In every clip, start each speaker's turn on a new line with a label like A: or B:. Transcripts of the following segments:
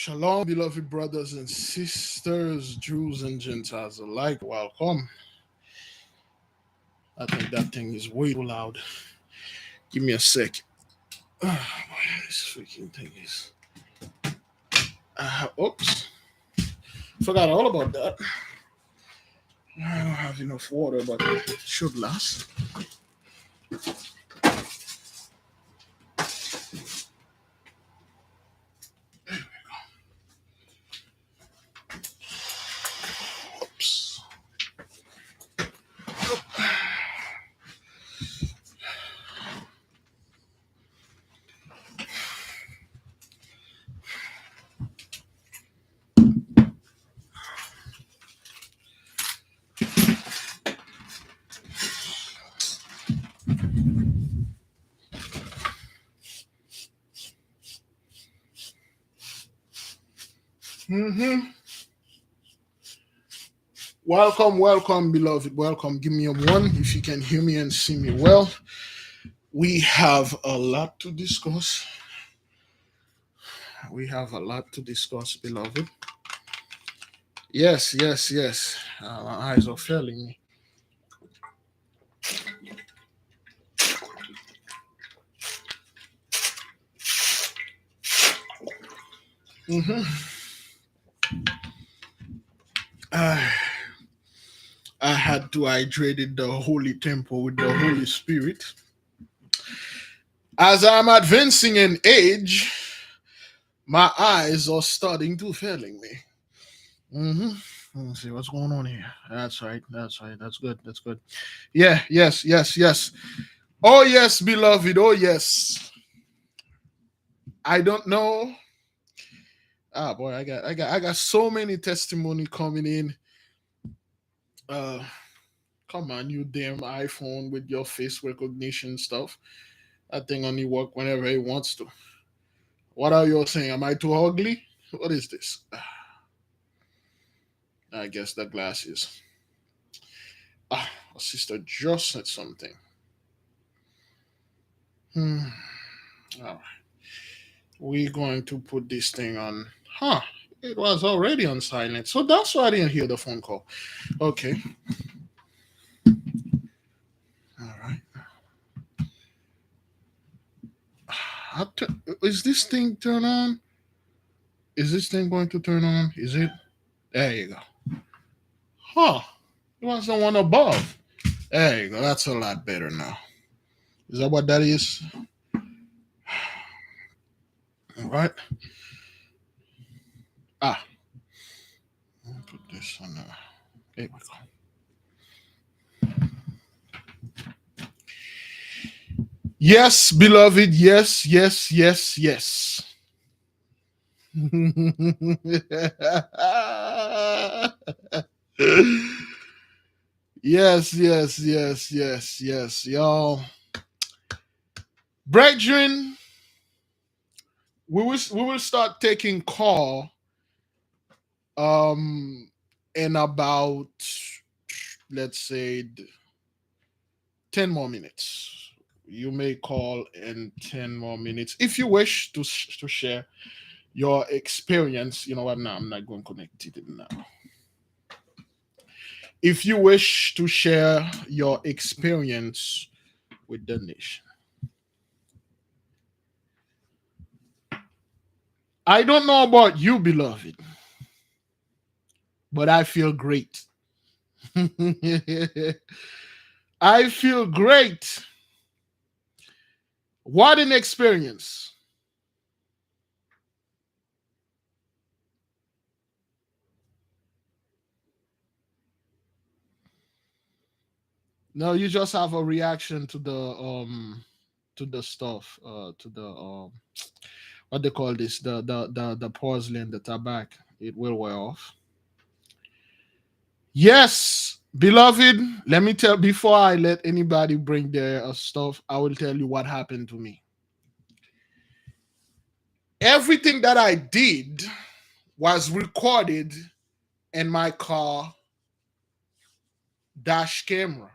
A: Shalom, beloved brothers and sisters, Jews and Gentiles alike. Welcome. I think that thing is way too loud. Give me a sec. This freaking thing is. Oops. Forgot all about that. I don't have enough water, but it should last. Oops. Welcome, beloved. Welcome. Give me a one if you can hear me and see me well. We have a lot to discuss. Beloved. Yes. My eyes are failing me. I had to hydrate the holy temple with the Holy Spirit. As I'm advancing in age, my eyes are starting to failing me. Let's see what's going on here. That's right. That's good. Yes. Oh yes, beloved. Oh yes. I don't know. Boy, I got so many testimony coming in. Come on, you damn iPhone with your face recognition stuff. That thing only work whenever it wants to. What are you saying? Am I too ugly? What is this? I guess the glasses. A sister just said something. All right. We're going to put this thing on. It was already on silent. So that's why I didn't hear the phone call. Okay. All right. Is this thing turn on? Is this thing going to turn on? Is it? There you go. It was the one above. There you go. That's a lot better now. Is that what that is? All right. I'll put this on there. There we go. Yes, beloved. Yes. Yes, y'all. Brethren, we will start taking call in about, let's say, 10 more minutes. You may call in 10 more minutes if you wish to share your experience. You know what? Now I'm not going to connect it now. If you wish to share your experience with the nation. I don't know about you, beloved, but I feel great. I feel great. What an experience. No, you just have a reaction to the stuff, to the what they call this, the porcelain, the tobacco. It will wear off. Yes, beloved, let me tell, before I let anybody bring their stuff, I will tell you what happened to me. Everything that I did was recorded in my car dash camera.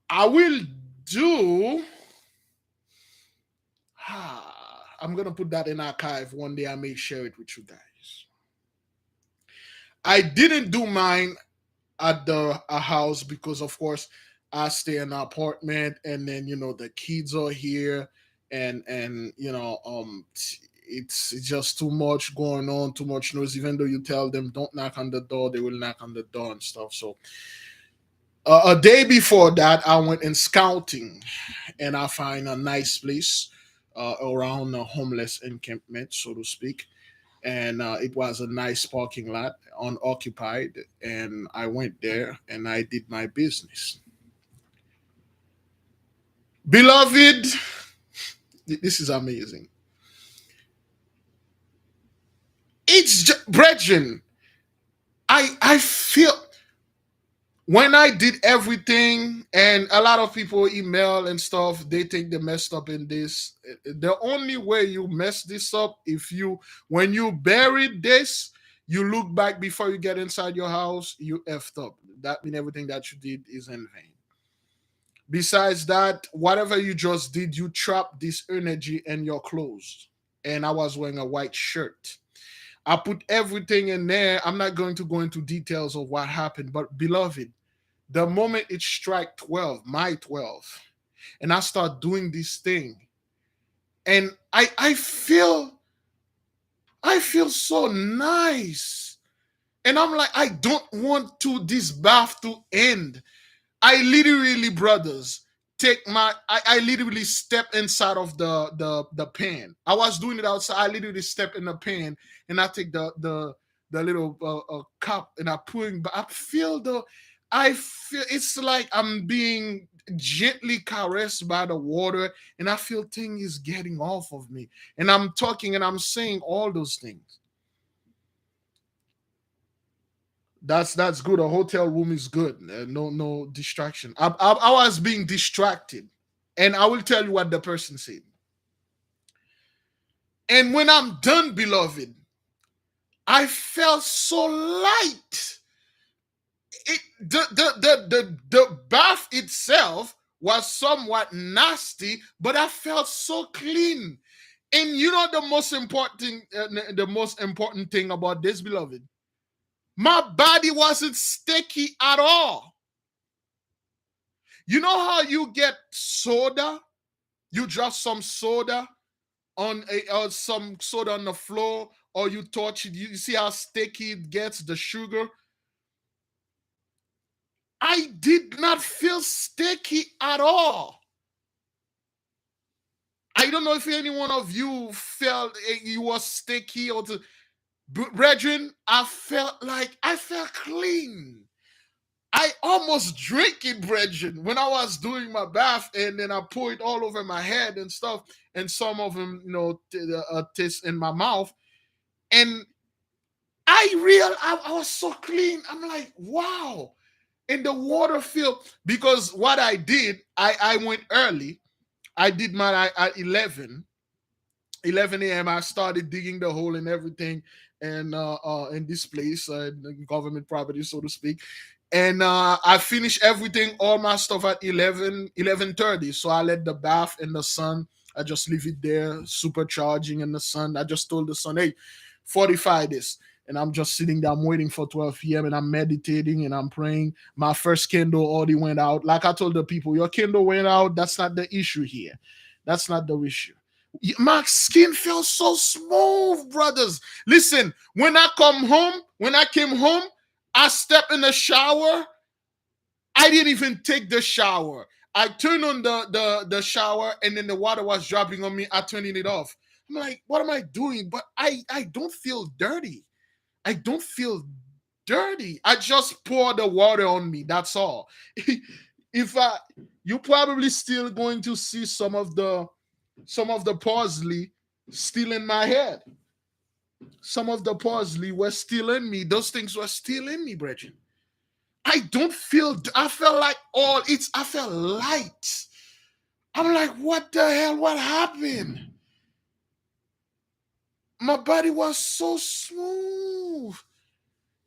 A: I will do I'm gonna put that in archive one day. I may share it with you guys. I didn't do mine at the a house because, of course, I stay in an apartment, and then the kids are here, and it's just too much going on, too much noise. Even though you tell them don't knock on the door, they will knock on the door and stuff. So a day before that, I went in scouting, and I find a nice place around a homeless encampment, so to speak. And it was a nice parking lot, unoccupied. And I went there and I did my business. Beloved, this is amazing. It's just, brethren, I feel when I did everything, and a lot of people email and stuff, they think they messed up in this. The only way you mess this up, if you when you buried this, you look back before you get inside your house, you effed up. That means everything that you did is in vain. Besides that, whatever you just did, you trapped this energy in your clothes. And I was wearing a white shirt. I put everything in there. I'm not going to go into details of what happened, but beloved, the moment it strike 12, my 12, and I start doing this thing, and I feel so nice. And I'm like, I don't want to this bath to end. I literally, brothers, take I literally step inside of the pan. I was doing it outside. I literally step in the pan, and I take the little cup, and I put in. But I feel it's like I'm being gently caressed by the water, and I feel things is getting off of me. And I'm talking and I'm saying all those things. That's good. A hotel room is good. No distraction. I was being distracted, and I will tell you what the person said. And when I'm done, beloved, I felt so light. The bath itself was somewhat nasty, but I felt so clean. And the most important thing about this, beloved, my body wasn't sticky at all. You know how you get soda? You drop some soda or some soda on the floor, or you touch it. You see how sticky it gets, the sugar. I did not feel sticky at all. I don't know if any one of you felt you was sticky or brethren. I felt clean. I almost drank it, brethren, when I was doing my bath, and then I pour it all over my head and stuff, and some of them, taste in my mouth, and I was so clean. I'm like, wow. And the water filled, because what I did, I went early. I did mine at 11 a.m. I started digging the hole and everything, and in this place, government property, so to speak. And I finished everything, all my stuff at 11:30. So I let the bath in the sun. I just leave it there, supercharging in the sun. I just told the sun, hey, 45 this. And I'm just sitting there, I'm waiting for 12 p.m. and I'm meditating and I'm praying. My first candle already went out. Like I told the people, your candle went out. That's not the issue here. That's not the issue. My skin felt so smooth, brothers. Listen, when I came home, I stepped in the shower. I didn't even take the shower. I turned on the shower, and then the water was dropping on me. I turned it off. I'm like, what am I doing? But I don't feel dirty. I don't feel dirty. I just pour the water on me. That's all. If I You probably still going to see some of the parsley still in my head. Some of the parsley were still in me. Those things were still in me, brethren. I don't feel. I felt like I felt light. I'm like, what the hell? What happened? My body was so smooth,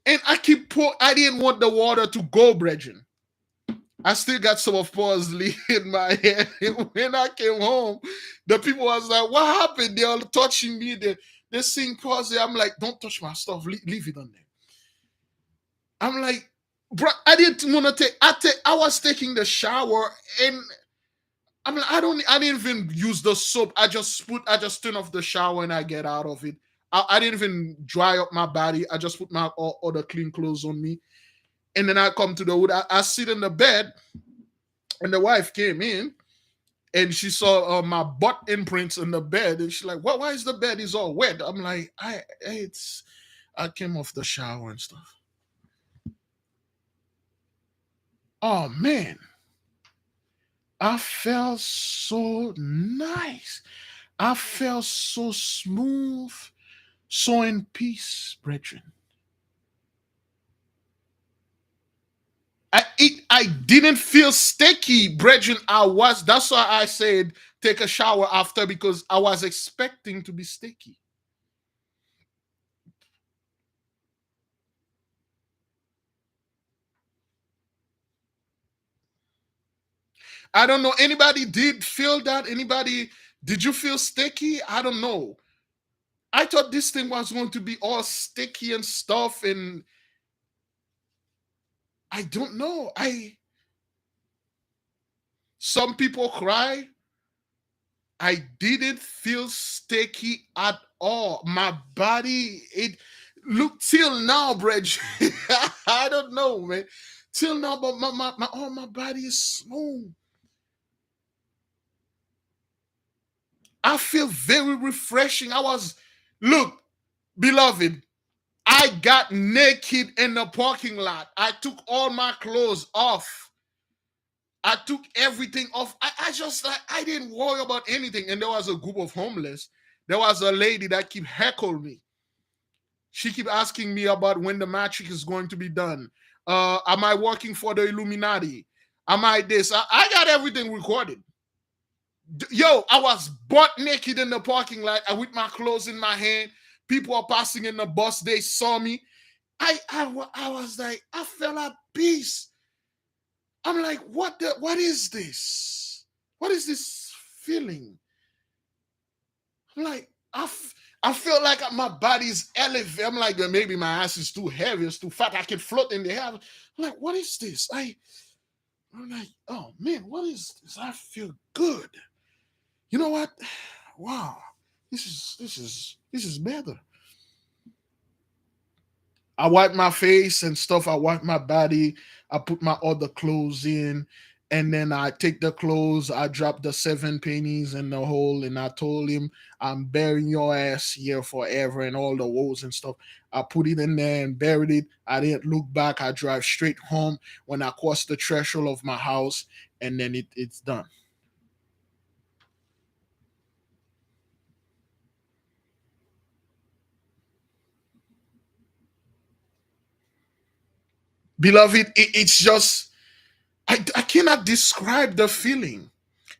A: and I didn't want the water to go, brethren. I still got some of parsley in my head. When I came home, the people was like, "What happened?" They all touching me. They sing parsley. I'm like, "Don't touch my stuff. Leave it on there." I'm like, "Bro, I didn't want to take. I was taking the shower and I'm like, I didn't even use the soap. I just turn off the shower and I get out of it. I didn't even dry up my body. I just put my all the clean clothes on me, and then I come to the wood. I sit in the bed, and the wife came in and she saw my butt imprints in the bed, and she's like, "What? Why is the bed is all wet?" I'm like, I came off the shower and stuff. Oh man, I felt so nice. I felt so smooth, so in peace, brethren. I didn't feel sticky, brethren. That's why I said take a shower after, because I was expecting to be sticky. I don't know. Anybody did feel that? Anybody did you feel sticky? I don't know. I thought this thing was going to be all sticky and stuff, and I don't know. I Some people cry. I didn't feel sticky at all. My body, it look till now, Bridge. I don't know, man. Till now, but my body is smooth. I feel very refreshing. Look, beloved, I got naked in the parking lot. I took all my clothes off. I took everything off. I just like I didn't worry about anything. And there was a group of homeless. There was a lady that keep heckle me. She keep asking me about when the matrix is going to be done. Am I working for the Illuminati? Am I this? I got everything recorded. Yo, I was butt naked in the parking lot with my clothes in my hand. People are passing in the bus. They saw me. I was like, I felt at peace. I'm like, what is this? What is this feeling? I'm like, I feel like my body's elevated. I'm like, maybe my ass is too heavy, it's too fat. I can float in the air. I'm like, what is this? I'm like, oh man, what is this? I feel good. You know what? Wow, this is better. I wipe my face and stuff. I wipe my body. I put my other clothes in. And then I take the clothes. I drop the 7 pennies in the hole. And I told him, I'm burying your ass here forever and all the woes and stuff. I put it in there and buried it. I didn't look back. I drive straight home when I cross the threshold of my house. And then it's done. Beloved, it's just, I cannot describe the feeling.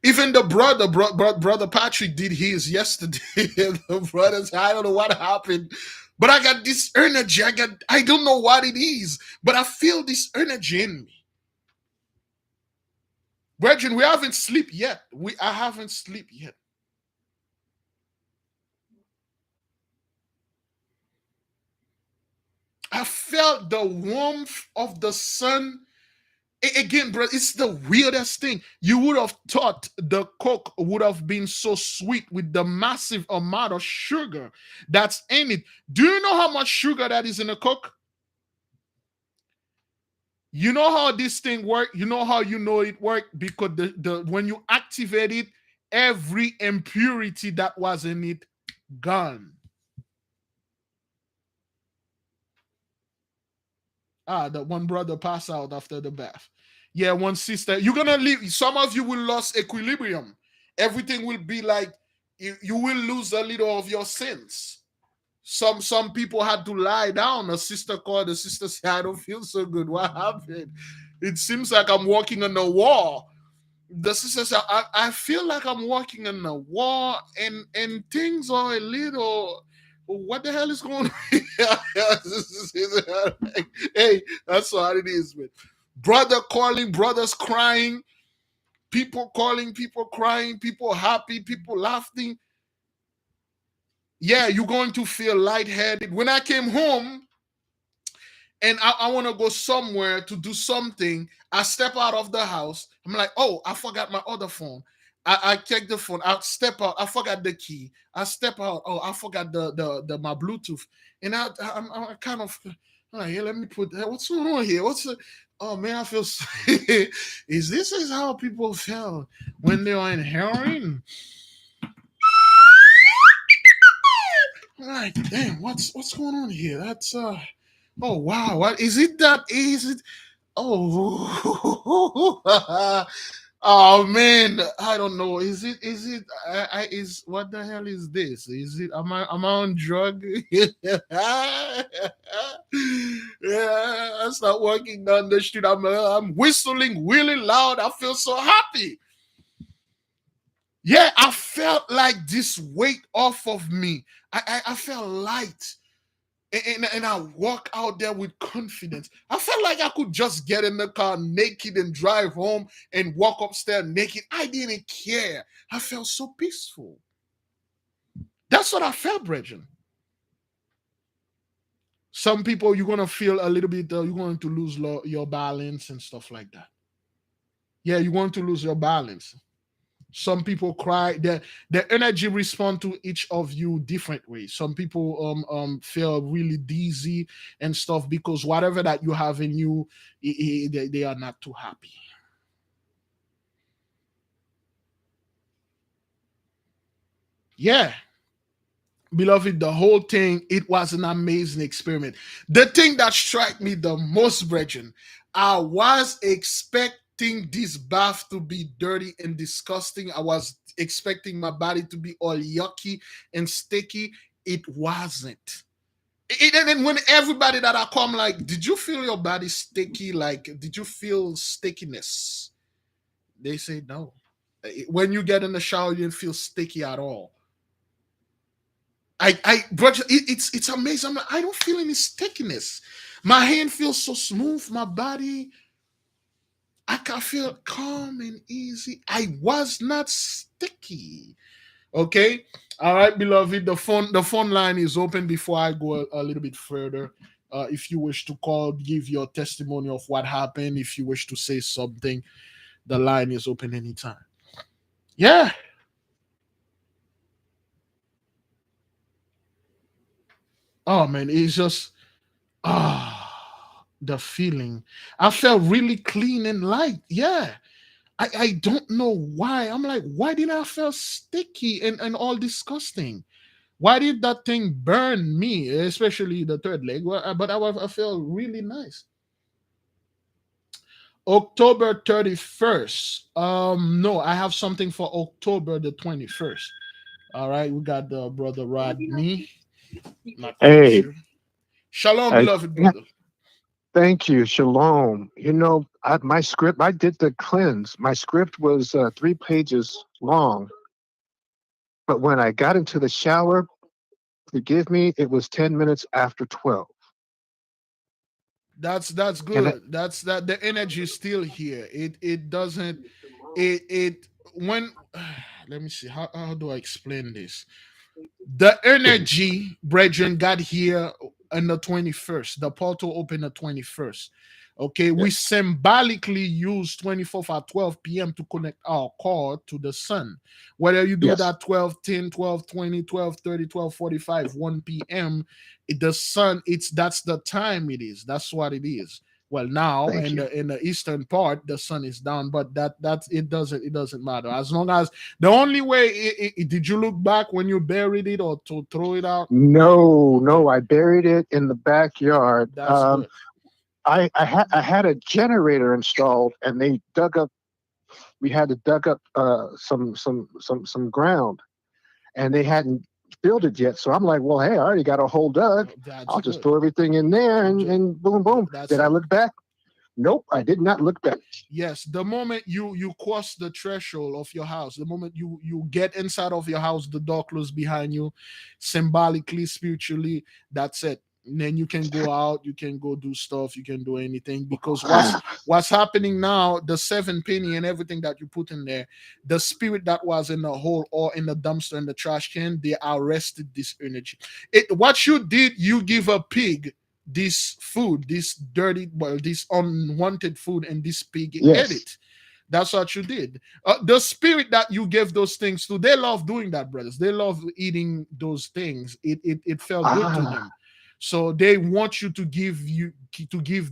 A: Even the brother Patrick did his yesterday. The brothers, I don't know what happened, but I got this energy. I don't know what it is, but I feel this energy in me. Brethren, we haven't slept yet. I haven't slept yet. I felt the warmth of the sun. Again, bro, it's the weirdest thing. You would have thought the Coke would have been so sweet with the massive amount of sugar that's in it. Do you know how much sugar that is in a Coke? You know how this thing work? You know how you know it work? Because the when you activate it, every impurity that was in it gone. The one brother passed out after the bath. Yeah, one sister. You're gonna leave. Some of you will lose equilibrium. Everything will be like you will lose a little of your sense. Some people had to lie down. A sister called. The sister said, "I don't feel so good. What happened? It seems like I'm walking on a wall." The sister said, I feel like I'm walking on a wall, and things are a little. What the hell is going on? Hey, that's what it is, man. Brother calling, brothers crying, people calling, people crying, people happy, people laughing. Yeah, you're going to feel lightheaded. When I came home and I want to go somewhere to do something, I step out of the house. I'm like, oh, I forgot my other phone. I check the phone. I step out. I forgot the key. I step out. Oh, I forgot the my Bluetooth. And I'm kind of I'm like, yeah, let me put that. What's going on here? Oh man, I feel. Is how people feel when they are in heroin? I'm like, damn, what's going on here? That's Oh wow, what is it? That is it? Oh, oh man, I don't know. Is it? Is what the hell is this? Is it? Am I on drug? Yeah, I start walking down the street. I'm whistling really loud. I feel so happy. Yeah, I felt like this weight off of me. I felt light. And I walk out there with confidence. I felt like I could just get in the car naked and drive home and walk upstairs naked. I didn't care. I felt so peaceful. That's what I felt, Brethren. Some people, you're going to feel a little bit, you're going to lose your balance and stuff like that. Yeah, you want to lose your balance. Some people cry. The energy respond to each of you different ways. Some people feel really dizzy and stuff because whatever that you have in you, they are not too happy. Yeah, beloved, the whole thing, it was an amazing experiment. The thing that struck me the most, brethren, I was expecting this bath to be dirty and disgusting. I was expecting my body to be all yucky and sticky. It wasn't. And then when everybody that I come, like, did you feel your body sticky? Like, did you feel stickiness? They say no. When you get in the shower, you didn't feel sticky at all. But it's amazing. I don't feel any stickiness. My hand feels so smooth. My body, I can feel calm and easy. I was not sticky. Okay, all right, beloved. The phone line is open. Before I go a little bit further, if you wish to call, give your testimony of what happened. If you wish to say something, the line is open anytime. Yeah. Oh man, it's just the feeling. I felt really clean and light. Yeah. I don't know why. I'm like, why did I feel sticky and all disgusting? Why did that thing burn me, especially the third leg? Well, but I felt really nice. October 31st. No, I have something for October the 21st. All right, we got the brother Rodney. Not quite
B: Hey,
A: sure. Shalom,
B: I,
A: beloved brother.
B: thank you. Shalom. My script, I did the cleanse. My script was 3 pages long, but when I got into the shower, forgive me, it was 10 minutes after 12.
A: That's
B: And it,
A: good. That's that the energy is still here. It doesn't it when let me see how do I explain this? The energy, brethren, got here on the 21st. The portal opened the 21st. Okay, we
B: yes,
A: symbolically use 24th at 12 p.m. to connect our core to the sun. Whether you do
B: yes,
A: that 12, 10, 12, 20, 12, 30, 12, 45, 1 p.m., the sun, that's the time it is. That's what it is. Well, now
B: thank
A: in
B: you.
A: the eastern part, the sun is down, but that it doesn't matter as long as the only way, did you look back when you buried it or to throw it out?
B: No,
A: Okay,
B: no, I buried it in the backyard.
A: that's good.
B: I had a generator installed, and they dug up. We had to dug up some ground, and they hadn't filled it yet. So I'm like, well, hey, I already got a hole dug.
A: That's
B: I'll just
A: good.
B: throw everything in there and,
A: Ju-
B: and boom, boom.
A: That's
B: Did I
A: it.
B: look back? Nope, I did not look back.
A: Yes, the moment you cross the threshold of your house, the moment you get inside of your house, the door closes behind you, symbolically, spiritually. That's it. And then you can go out, you can go do stuff, you can do anything, because
B: Wow.
A: what's happening now, the seven penny and everything that you put in there, the spirit that was in the hole or in the dumpster in the trash can, they arrested this energy. What you did, you give a pig this food, this dirty, well, this unwanted food, and this pig ate
B: Yes.
A: it. That's what you did. The spirit that you gave those things to, they love doing that, brothers. They love eating those things. It felt good to
B: Ah.
A: them. So they want you to give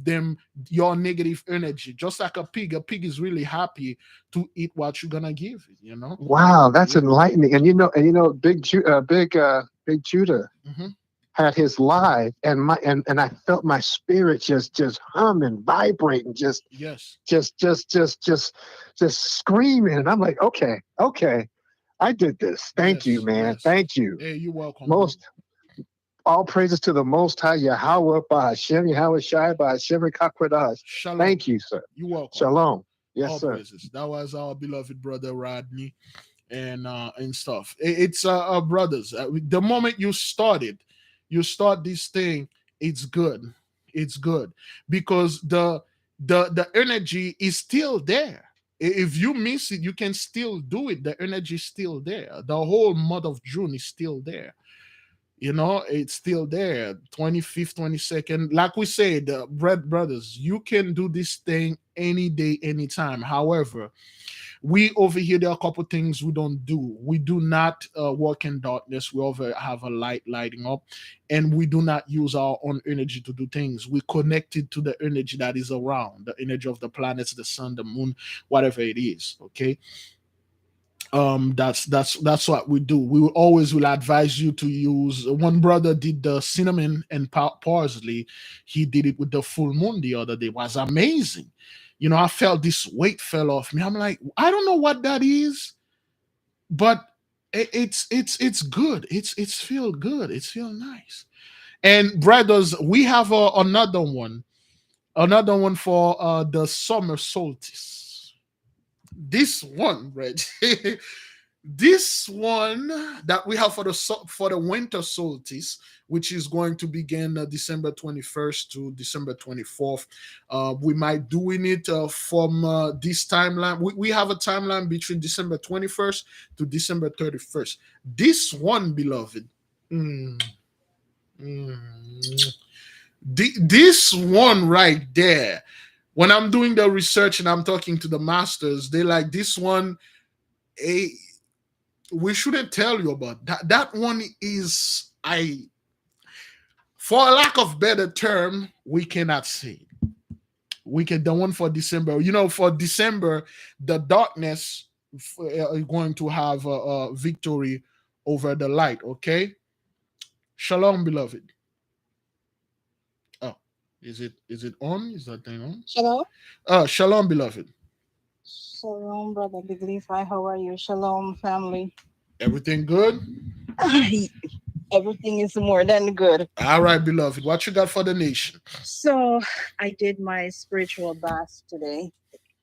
A: them your negative energy, just like a pig. A pig is really happy to eat what you're gonna give it.
B: Wow, that's
A: Yeah.
B: enlightening. And Big Judah
A: Hmm.
B: had his live, and I felt my spirit just hum and vibrate and
A: Yes.
B: just screaming. And I'm like, okay, okay, I did this. Thank you,
A: Yes.
B: man.
A: Yes.
B: Thank you.
A: Hey, you're welcome, bro.
B: Most all praises to the Most High Yahweh Bahashem Yahweh Shai Bahashem Kakwadash.
A: Shalom.
B: Thank you, sir.
A: You're welcome.
B: Shalom. Yes,
A: All
B: sir.
A: praises. That was our beloved brother Rodney and stuff. It's brothers. The moment you start this thing, it's good. It's good because the energy is still there. If you miss it, you can still do it. The energy is still there. The whole month of June is still there. It's still there. 25th, 22nd. Like we said, brothers, you can do this thing any day, anytime. However, we over here, there are a couple things we don't do. We do not work in darkness. We over have a light lighting up, and we do not use our own energy to do things. We connected to the energy that is around, the energy of the planets, the sun, the moon, whatever it is. Okay. That's what we do. We will always will advise you to use. One brother did the cinnamon and parsley. He did it with the full moon the other day. It was amazing. I felt this weight fell off me. I'm like, I don't know what that is, but it's good. It's feel good. It's feel nice. And brothers, we have another one for the summer solstice. This one, right? This one that we have for the winter solstice, which is going to begin December 21st to December 24th. We might doing it from this timeline. We have a timeline between December 21st to December 31st. This one, beloved. mm, mm, this one right there. When I'm doing the research and I'm talking to the masters, they like this one. A We shouldn't tell you about that. That one is, for a lack of better term, we cannot say. We can the one for December. For December, the darkness is going to have a victory over the light. Okay, shalom, beloved. Oh, is it on? Is that thing on?
C: Hello?
A: Shalom, beloved.
C: Shalom, brother Big Levi. How are you? Shalom, family.
A: Everything good?
C: Everything is more than good.
A: All right, beloved. What you got for the nation?
C: So, I did my spiritual bath today,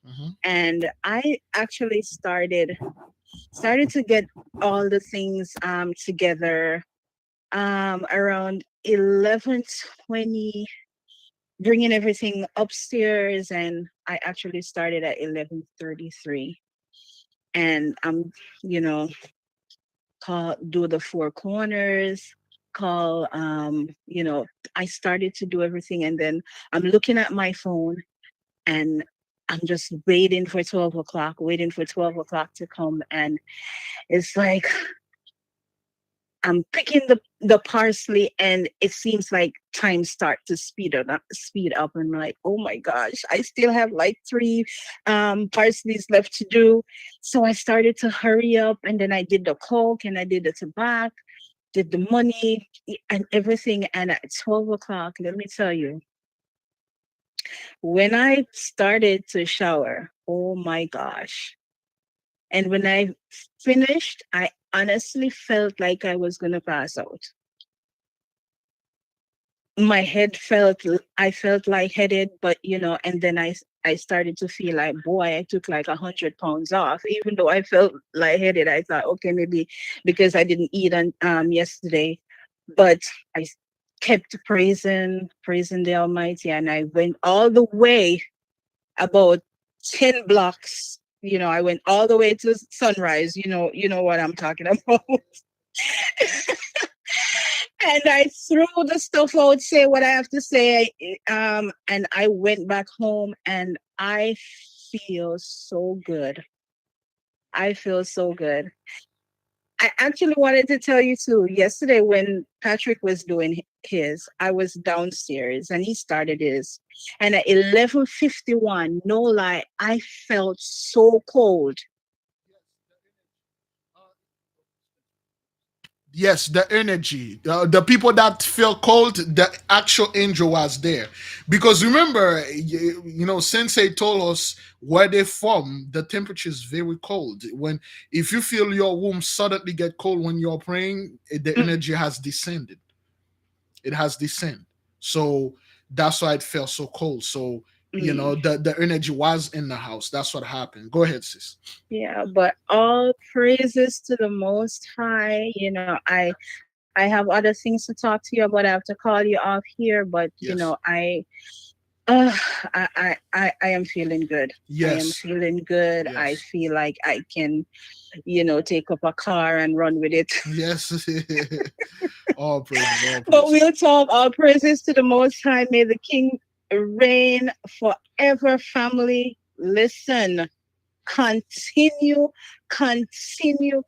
A: Mm-hmm.
C: and I actually started to get all the things together around 11:20, bringing everything upstairs, and I actually started at 11:33, and I'm you know do the four corners, call I started to do everything, and then I'm looking at my phone, and I'm just waiting for 12 o'clock to come, and it's like I'm picking the parsley, and it seems like time start to speed up, and I'm like, oh my gosh, I still have like three parsleys left to do. So I started to hurry up, and then I did the coke, and I did the tobacco, did the money, and everything. And at 12 o'clock, let me tell you, when I started to shower, oh my gosh. And when I finished, I honestly felt like I was going to pass out. My head I felt lightheaded, but and then I started to feel like, boy, I took like 100 pounds off. Even though I felt lightheaded, I thought, okay, maybe because I didn't eat on yesterday, but I kept praising the Almighty, and I went all the way about 10 blocks. I went all the way to Sunrise. You know what I'm talking about. And I threw the stuff out, say what I have to say. And I went back home, and I feel so good. I feel so good. I actually wanted to tell you too. Yesterday, when Patrick was doing his, I was downstairs and he started his. And at 11:51, no lie, I felt so cold.
A: Yes, the energy, the people that feel cold, the actual angel was there. Because remember, Sensei told us where they from. The temperature is very cold. If you feel your womb suddenly get cold when you're praying, the
C: Mm,
A: energy has descended. It has descended. So that's why it felt so cold. So
C: mm.
A: the energy was in the house. That's what happened. Go ahead, sis.
C: Yeah, but all praises to the Most High. I have other things to talk to you about. I have to call you off here, but
A: Yes.
C: uh, I am feeling good. I am
A: Yes.
C: feeling good. I
A: Yes.
C: feel like I can, take up a car and run with it.
A: Yes. All praises, all
C: But
A: praises.
C: we'll talk. All praises to the Most High. May the King reign forever, family. Listen, continue, continue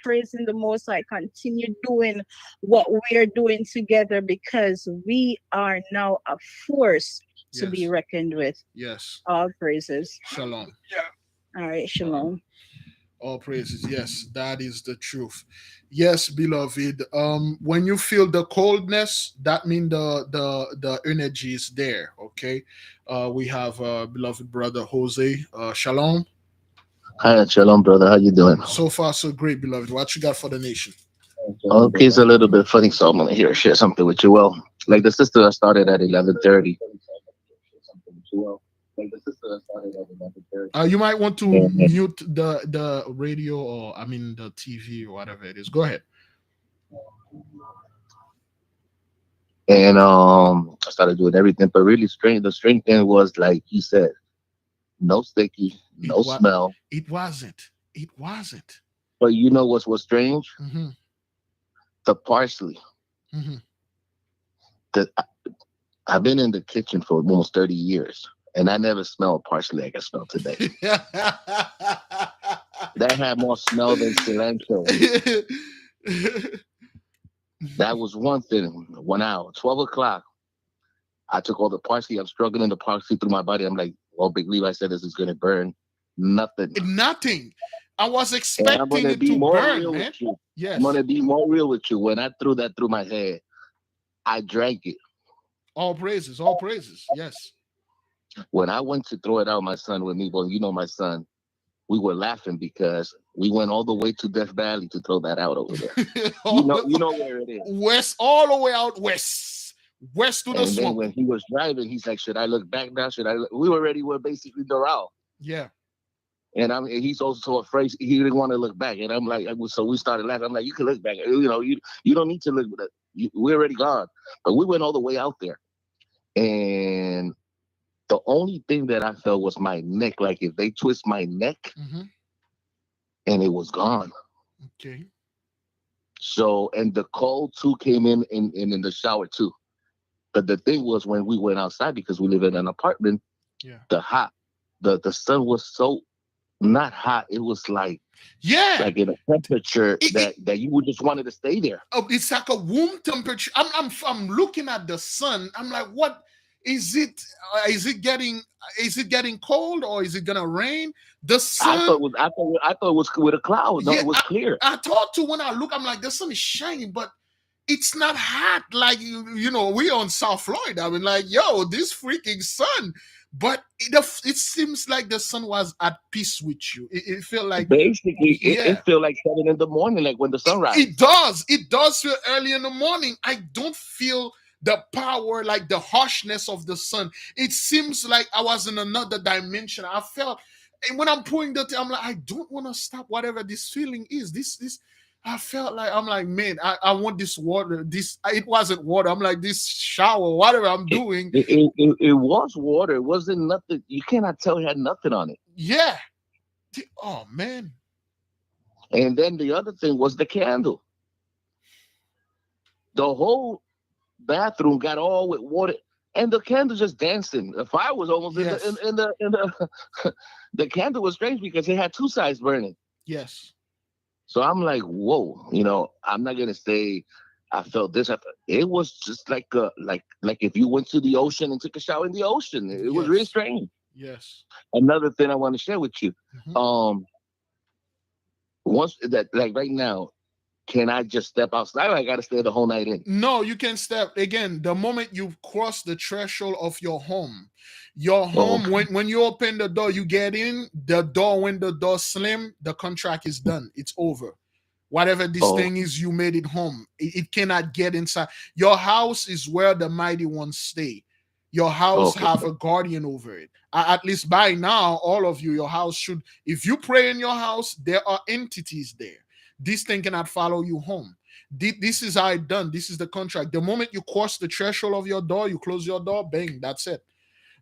C: praising the Most High. Continue doing what we're doing together, because we are now a force to be
A: Yes.
C: reckoned with.
A: Yes.
C: All praises.
A: Shalom.
C: All right, shalom.
A: All praises. Yes, that is the truth. Yes, beloved. When you feel the coldness, that means the energy is there. Okay. We have beloved brother Jose. Shalom.
D: Hi, Shalom, brother. How you doing?
A: So far, so great, beloved. What you got for the nation?
D: Okay, it's a little bit funny, so I'm gonna here share something with you. Well, like the sister, I started at 11:30.
A: You might want to
D: And,
A: mute the radio, or I mean the TV or whatever it is. Go ahead.
D: I started doing everything, but really strange. The strange thing was, like he said, no sticky,
A: It
D: no
A: was.
D: smell.
A: It wasn't. It wasn't.
D: But you know what's strange?
A: Mm-hmm.
D: The parsley.
A: Mm-hmm.
D: The I've been in the kitchen for almost 30 years, and I never smelled parsley like I smell today. That had more smell than cilantro. That was one thing. 1 hour, 12 o'clock. I took all the parsley. I'm struggling the parsley through my body. I'm like, well, Big Levi said this is gonna burn. Nothing.
A: Nothing. I was
D: And I'm
A: expecting
D: gonna
A: it
D: be
A: to
D: more
A: burn,
D: real with
A: man.
D: you. I'm
A: Yes.
D: gonna be more real with you. When I threw that through my head, I drank it.
A: All praises. All praises. Yes.
D: When I went to throw it out, my son with me, well, you know my son, we were laughing because we went all the way to Death Valley to throw that out over there. You know where it is.
A: West, all the way out west. West to the
D: And then
A: swamp.
D: when he was driving, he's like, "Should I look back now? Should I?" We already were basically Doral.
A: Yeah.
D: And he's also afraid. He didn't want to look back. And I'm like, so we started laughing. I'm like, you can look back. You don't need to look. We're already gone. But we went all the way out there. And the only thing that I felt was my neck. Like if they twist my neck,
A: Mm-hmm.
D: and it was gone.
A: Okay.
D: So, and the cold too came in the shower too. But the thing was, when we went outside, because we live in an apartment,
A: Yeah.
D: the hot, the sun was so not hot. It was
A: Yeah.
D: like in a temperature
A: It, it,
D: that you would just wanted to stay there.
A: it's like a room temperature. I'm looking at the sun. I'm like, what is it? Is it getting cold, or is it gonna rain? The sun.
D: I thought it was with a cloud. No,
A: Yeah.
D: it was clear.
A: I thought too when I look. I'm like, the sun is shining, but it's not hot like we on South Florida. I mean, like, yo, this freaking sun. But it seems like the sun was at peace with you. It felt like,
D: Basically, it
A: yeah,
D: felt like 7 in the morning, like when the sun
A: it
D: rises.
A: does. It does feel early in the morning. I don't feel the power, like the harshness of the sun. It seems like I was in another dimension. I felt, and when I'm pouring the tea, I'm like, I don't want to stop whatever this feeling is. This I felt like I'm like, man, I want this water. This it wasn't water. I'm like this shower, whatever I'm
D: It,
A: doing.
D: it was water. It wasn't nothing. You cannot tell it had nothing on it.
A: Yeah. Oh man.
D: And then the other thing was the candle. The whole bathroom got all with water, and the candle just dancing. The fire was almost
A: Yes.
D: in the the candle was strange because it had two sides burning.
A: Yes.
D: So I'm like, whoa, you know, I'm not gonna say I felt this. It was just like like if you went to the ocean and took a shower in the ocean. It was really
A: Yes.
D: strange.
A: Yes.
D: Another thing I want to share with you.
A: Mhm.
D: Um, once that like right now, can I just step outside or I gotta stay the whole night in?
A: No, you can step again. The moment you cross the threshold of your
D: Oh,
A: home, when you open the door, you get in the door. When the door slam, the contract is done. It's over. Whatever this
D: oh,
A: thing is, you made it home. It cannot get inside. Your house is where the mighty ones stay. Your house
D: okay.
A: have a guardian over it. At least by now, all of you, your house should. If you pray in your house, there are entities there. This thing cannot follow you home. This is how it done. This is the contract. The moment you cross the threshold of your door, you close your door, bang, that's it.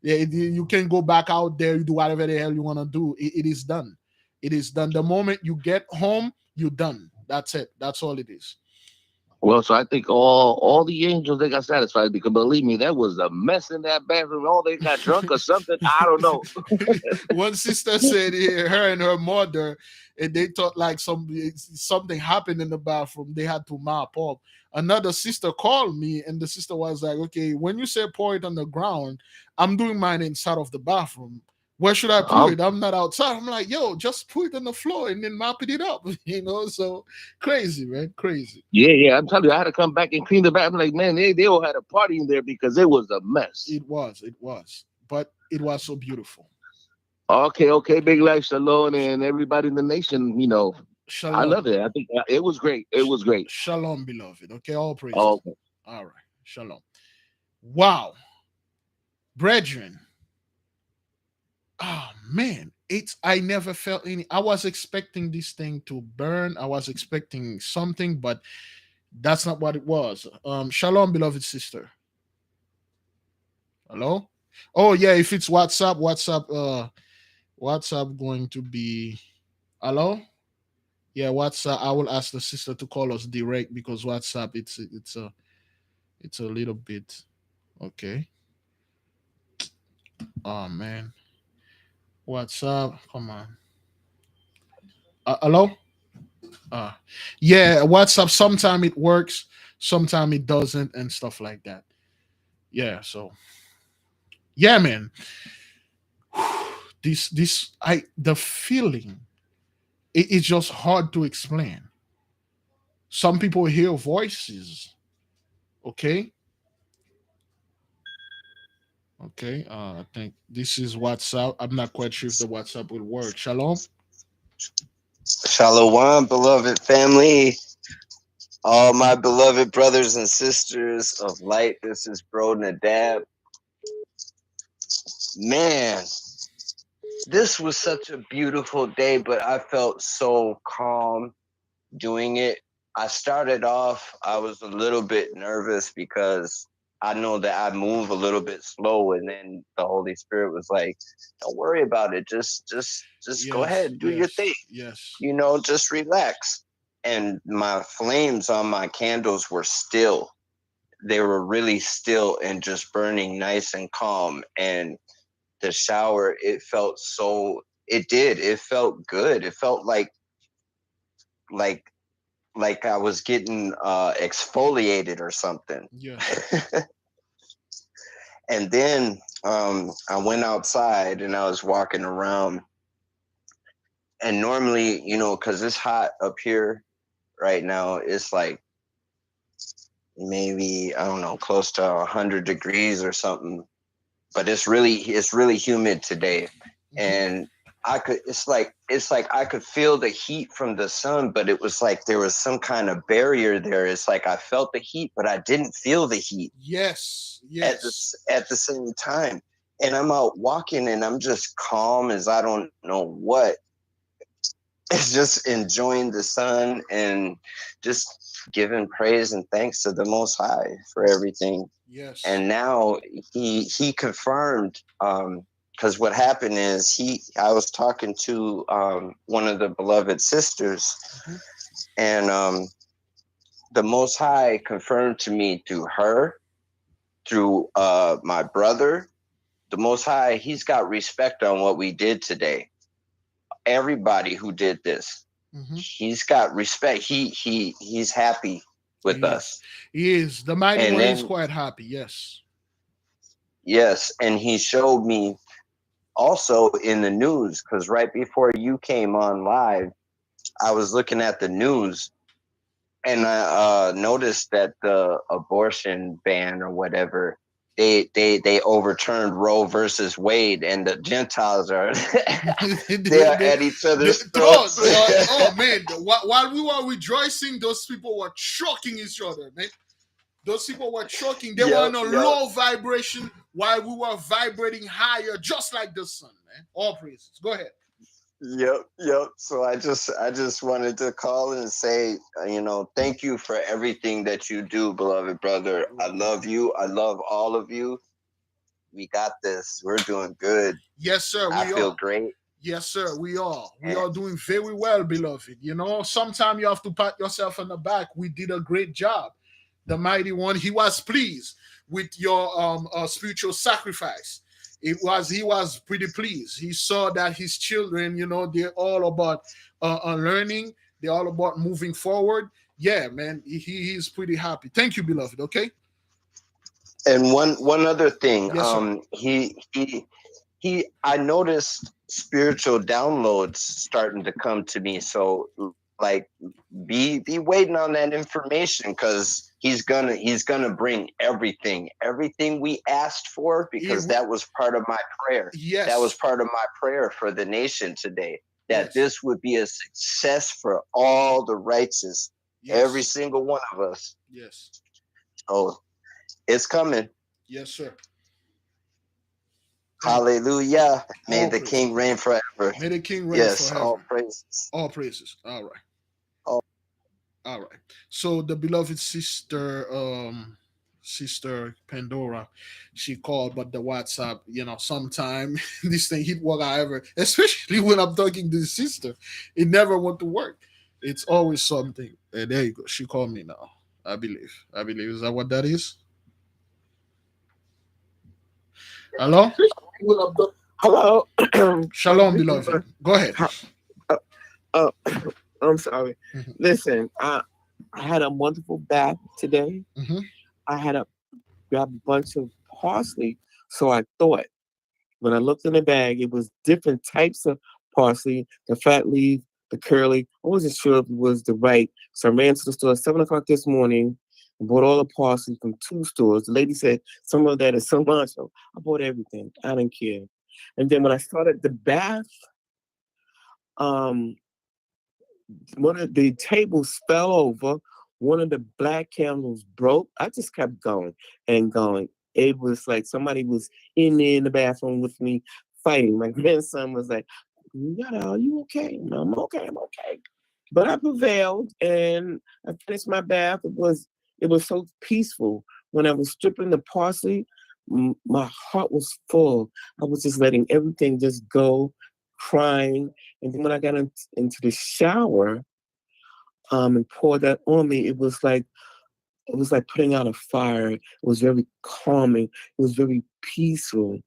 A: Yeah, you can go back out there, you do whatever the hell you want to do. It is done. It is done. The moment you get home, you're done. That's it. That's all it is.
D: Well, so I think all the angels they got satisfied because believe me, that was a mess in that bathroom. Oh, they got drunk or something. I don't know.
A: One sister said her and her mother, and they thought like something happened in the bathroom. They had to mop up. Another sister called me, and the sister was like, "Okay, when you say pour it on the ground, I'm doing mine inside of the bathroom. Where should I put
D: Um,
A: it? I'm not outside." I'm like, "Yo, just put it on the floor and then mop it up." So crazy, man, crazy.
D: yeah. I'm telling you, I had to come back and clean the bathroom. Like, man, they all had a party in there because it was a mess.
A: It was, but it was so beautiful.
D: Okay, big life, Shalom, and everybody in the nation. You know, I love
A: Shalom.
D: it. I think it was great. It was great.
A: Shalom, beloved. Okay, all praises.
D: Okay.
A: All right. Shalom. Wow. Brethren. Oh man. I never felt any. I was expecting this thing to burn. I was expecting something, but that's not what it was. Shalom, beloved sister. Hello? Oh yeah, if it's WhatsApp going to be hello? Yeah, WhatsApp. I will ask the sister to call us direct because WhatsApp it's a little bit okay. Oh man. WhatsApp. Come on. Hello? Uh yeah, WhatsApp sometime it works, sometime it doesn't and stuff like that. Yeah, so yeah, man. This I the feeling it's just hard to explain. Some people hear voices, okay? Okay, I think this is WhatsApp. I'm not quite sure if the WhatsApp will work. Shalom.
E: Shalom, beloved family. All my beloved brothers and sisters of light. This is Bro Nadab. Man, this was such a beautiful day, but I felt so calm doing it. I started off, I was a little bit nervous because I know that I move a little bit slow, and then the Holy Spirit was like, "Don't worry about it. Just go
A: Yes,
E: ahead, do your thing.
A: yes, yes.
E: Just relax." And my flames on my candles were still. They were really still and just burning nice and calm. And the shower, it felt so. It did. It felt good. It felt like like I was getting exfoliated or something.
A: Yes.
E: And then I went outside and I was walking around. And normally, because it's hot up here right now, it's like maybe, I don't know, close to 100 degrees or something. But it's really humid today.
A: Mhm.
E: And it's like I could feel the heat from the sun, but it was like there was some kind of barrier there. It's like I felt the heat, but I didn't feel the heat
A: Yes,
E: at
A: yes.
E: the same time. And I'm out walking and I'm just calm as I don't know what. it's just enjoying the sun and just giving praise and thanks to the Most High for everything.
A: Yes.
E: And now he confirmed, because what happened is I was talking to one of the beloved sisters,
A: Mhm.
E: and the Most High confirmed to me through her, through my brother. The Most High, he's got respect on what we did today. Everybody who did this,
A: Mhm.
E: he's got respect. He's happy with
A: He is.
E: us.
A: He is. The mighty
E: And
A: one is
E: then
A: quite happy. Yes.
E: yes, and he showed me also in the news, because right before you came on live, I was looking at the news, and I noticed that the abortion ban or whatever, they overturned Roe versus Wade, and the Gentiles are they are at each other's
A: Oh,
E: throats.
A: oh man! While we were rejoicing, those people were choking each other, man. Those people were choking. They were
E: Yep,
A: on a
E: yep.
A: low vibration while we were vibrating higher, just like the sun, man. All praises. Go ahead.
E: Yep. So I just wanted to call and say, thank you for everything that you do, beloved brother. I love you. I love all of you. We got this. We're doing good.
A: Yes, sir.
E: I
A: We
E: feel
A: are.
E: great.
A: Yes, sir. We are. We
E: And
A: are doing very well, beloved. Sometimes you have to pat yourself on the back. We did a great job. The mighty one, he was pleased with your spiritual sacrifice. He was pretty pleased. He saw that his children, they're all about learning. They're all about moving forward. Yeah, man, he's pretty happy. Thank you, beloved. Okay.
E: one other thing,
A: Yes, sir.
E: he I noticed spiritual downloads starting to come to me. So like be waiting on that information, because he's gonna bring everything we asked for, because
A: He-
E: that was part of my prayer. That was
A: yes.
E: part of my prayer for the nation today, that
A: Yes.
E: this would be a success for all the righteous, every
A: Yes.
E: single one of us.
A: Yes.
E: So it's coming.
A: Yes, sir. Thank you.
E: Hallelujah. May
A: All
E: the King
A: praises.
E: reign forever.
A: May the King reign
E: Yes, all
A: forever.
E: praises.
A: All praises. All right.
E: All
A: All right. So the beloved sister Pandora, she called, but the WhatsApp, sometime this thing hit work however, especially when I'm talking to the sister, it never want to work. It's always something. There you go. She called me now. I believe. I believe. Is that what that is? Hello?
F: Hello.
A: Shalom, beloved. Go ahead.
F: How- uh, uh, I'm sorry.
A: Mm-hmm.
F: Listen, I had a wonderful bath today.
A: Mm-hmm.
F: I had a grab a bunch of parsley, so I thought. When I looked in the bag, it was different types of parsley, the fat leaf, the curly. I wasn't sure if it was the right. So I ran to the store at 7 o'clock this morning and bought all the parsley from 2 stores. The lady said some of that is so much. So I bought everything. I didn't care. And then when I started the bath, um, one of the tables fell over. One of the black candles broke. I just kept going and going. It was like somebody was in the bathroom with me fighting. My grandson was like, "Yada, are you okay?" No, I'm okay. I'm okay. But I prevailed and I finished my bath. It was so peaceful. When I was stripping the parsley, my heart was full. I was just letting everything just go, crying. And then when I got into the shower, and poured that on me, it was like putting out a fire. It was very calming. It was very peaceful.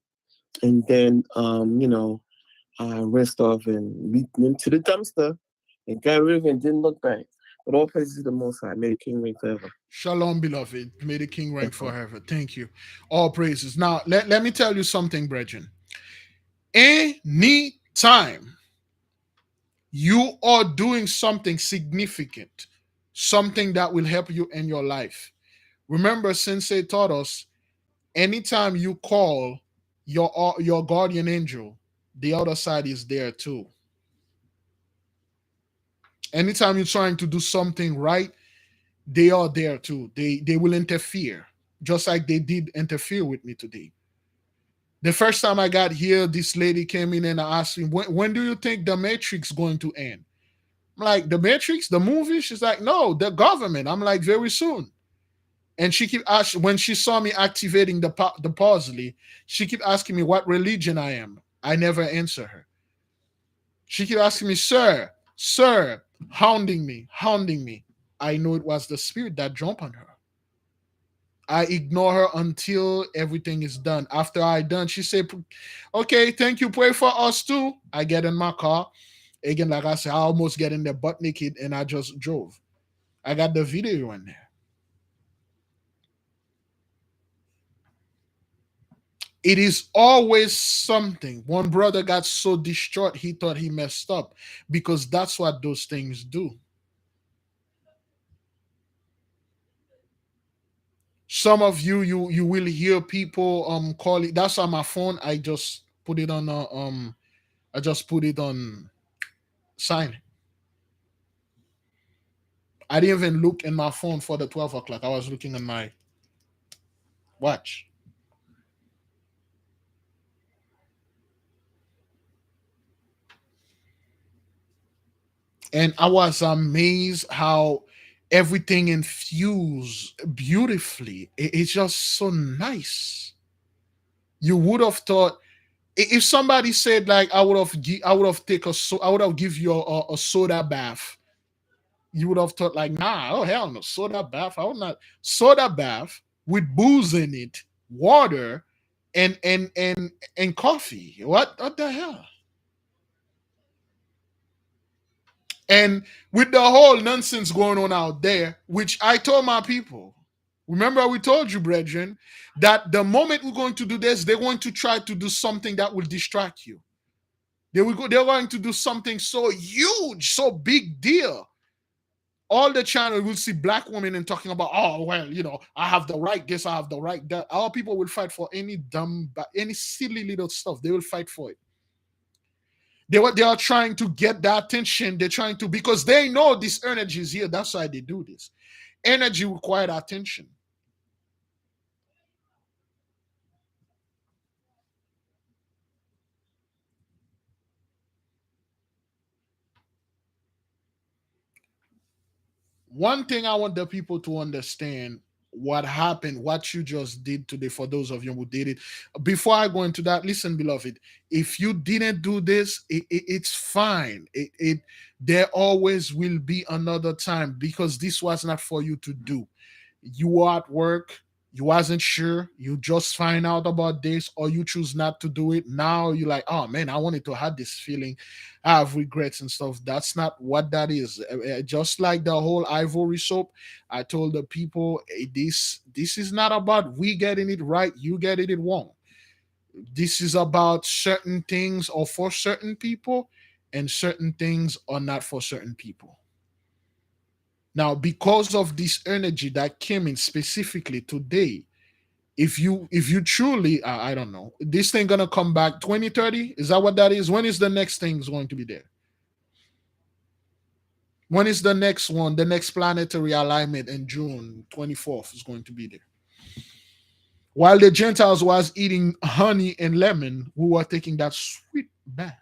F: And then, I rinsed off and leaped into the dumpster and got rid of it and didn't look back. But all praises to the Most High. May the King reign forever.
A: Shalom, beloved. May the King reign
F: Uh-huh.
A: forever. Thank you. All praises. Now, let me tell you something, brethren. Any time you are doing something significant, something that will help you in your life, remember, Sensei taught us anytime you call your guardian angel, the other side is there too. Anytime you're trying to do something right, they are there too. They will interfere, just like they did interfere with me today. The first time I got here, this lady came in and I asked me, when do you think the matrix going to end? I'm like, the Matrix, the movie? She's like, no, the government. I'm like, very soon. And she keep asking, when she saw me activating the parsley, she keep asking me what religion I am. I never answer her. She keep asking me, sir, hounding me, hounding me. I know it was the spirit that jumped on her. I ignore her until everything is done. After I done, she said, okay, thank you, pray for us too. I get in my car. Again, like I said, I almost get in there butt naked and I just drove. I got the video in there. It is always something. One brother got so distraught he thought he messed up because that's what those things do. Some of you will hear people call it. That's on my phone. I just put it on I just put it on silent. I didn't even look in my phone for the 12 o'clock. I was looking at my watch. And I was amazed how everything infused beautifully. It's just so nice. You would have thought if somebody said like I would have take I would have give you a soda bath. You would have thought like, nah, oh hell no, soda bath. I would not soda bath with booze in it, water, and coffee. What the hell? And with the whole nonsense going on out there, which I told my people, remember we told you, brethren, that the moment we're going to do this, they're going to try to do something that will distract you. They're going to do something so huge, so big deal. All the channel will see black women and talking about, oh well, I have the right this, I have the right that. Our people will fight for any any silly little stuff. They will fight for it. They are trying to get the attention. They're trying to, because they know this energy is here. That's why they do this. Energy required attention. One thing I want the people to understand what happened, what you just did today, for those of you who did it. Before I go into that, listen, beloved, if you didn't do this, it's fine. There always will be another time, because this was not for you to do. You were at work, you wasn't sure, you just find out about this, or you choose not to do it. Now you're like, oh man, I wanted to have this feeling, I have regrets and stuff. That's not what that is. Just like the whole ivory soap, I told the people, this is not about we getting it right, you getting it wrong. This is about certain things or for certain people, and certain things are not for certain people. Now, because of this energy that came in specifically today, if you truly, I don't know, this thing gonna come back 2030? Is that what that is? When is the next thing going to be there? When is the next one? The next planetary alignment in June 24th is going to be there. While the Gentiles was eating honey and lemon, we were taking that sweet bath.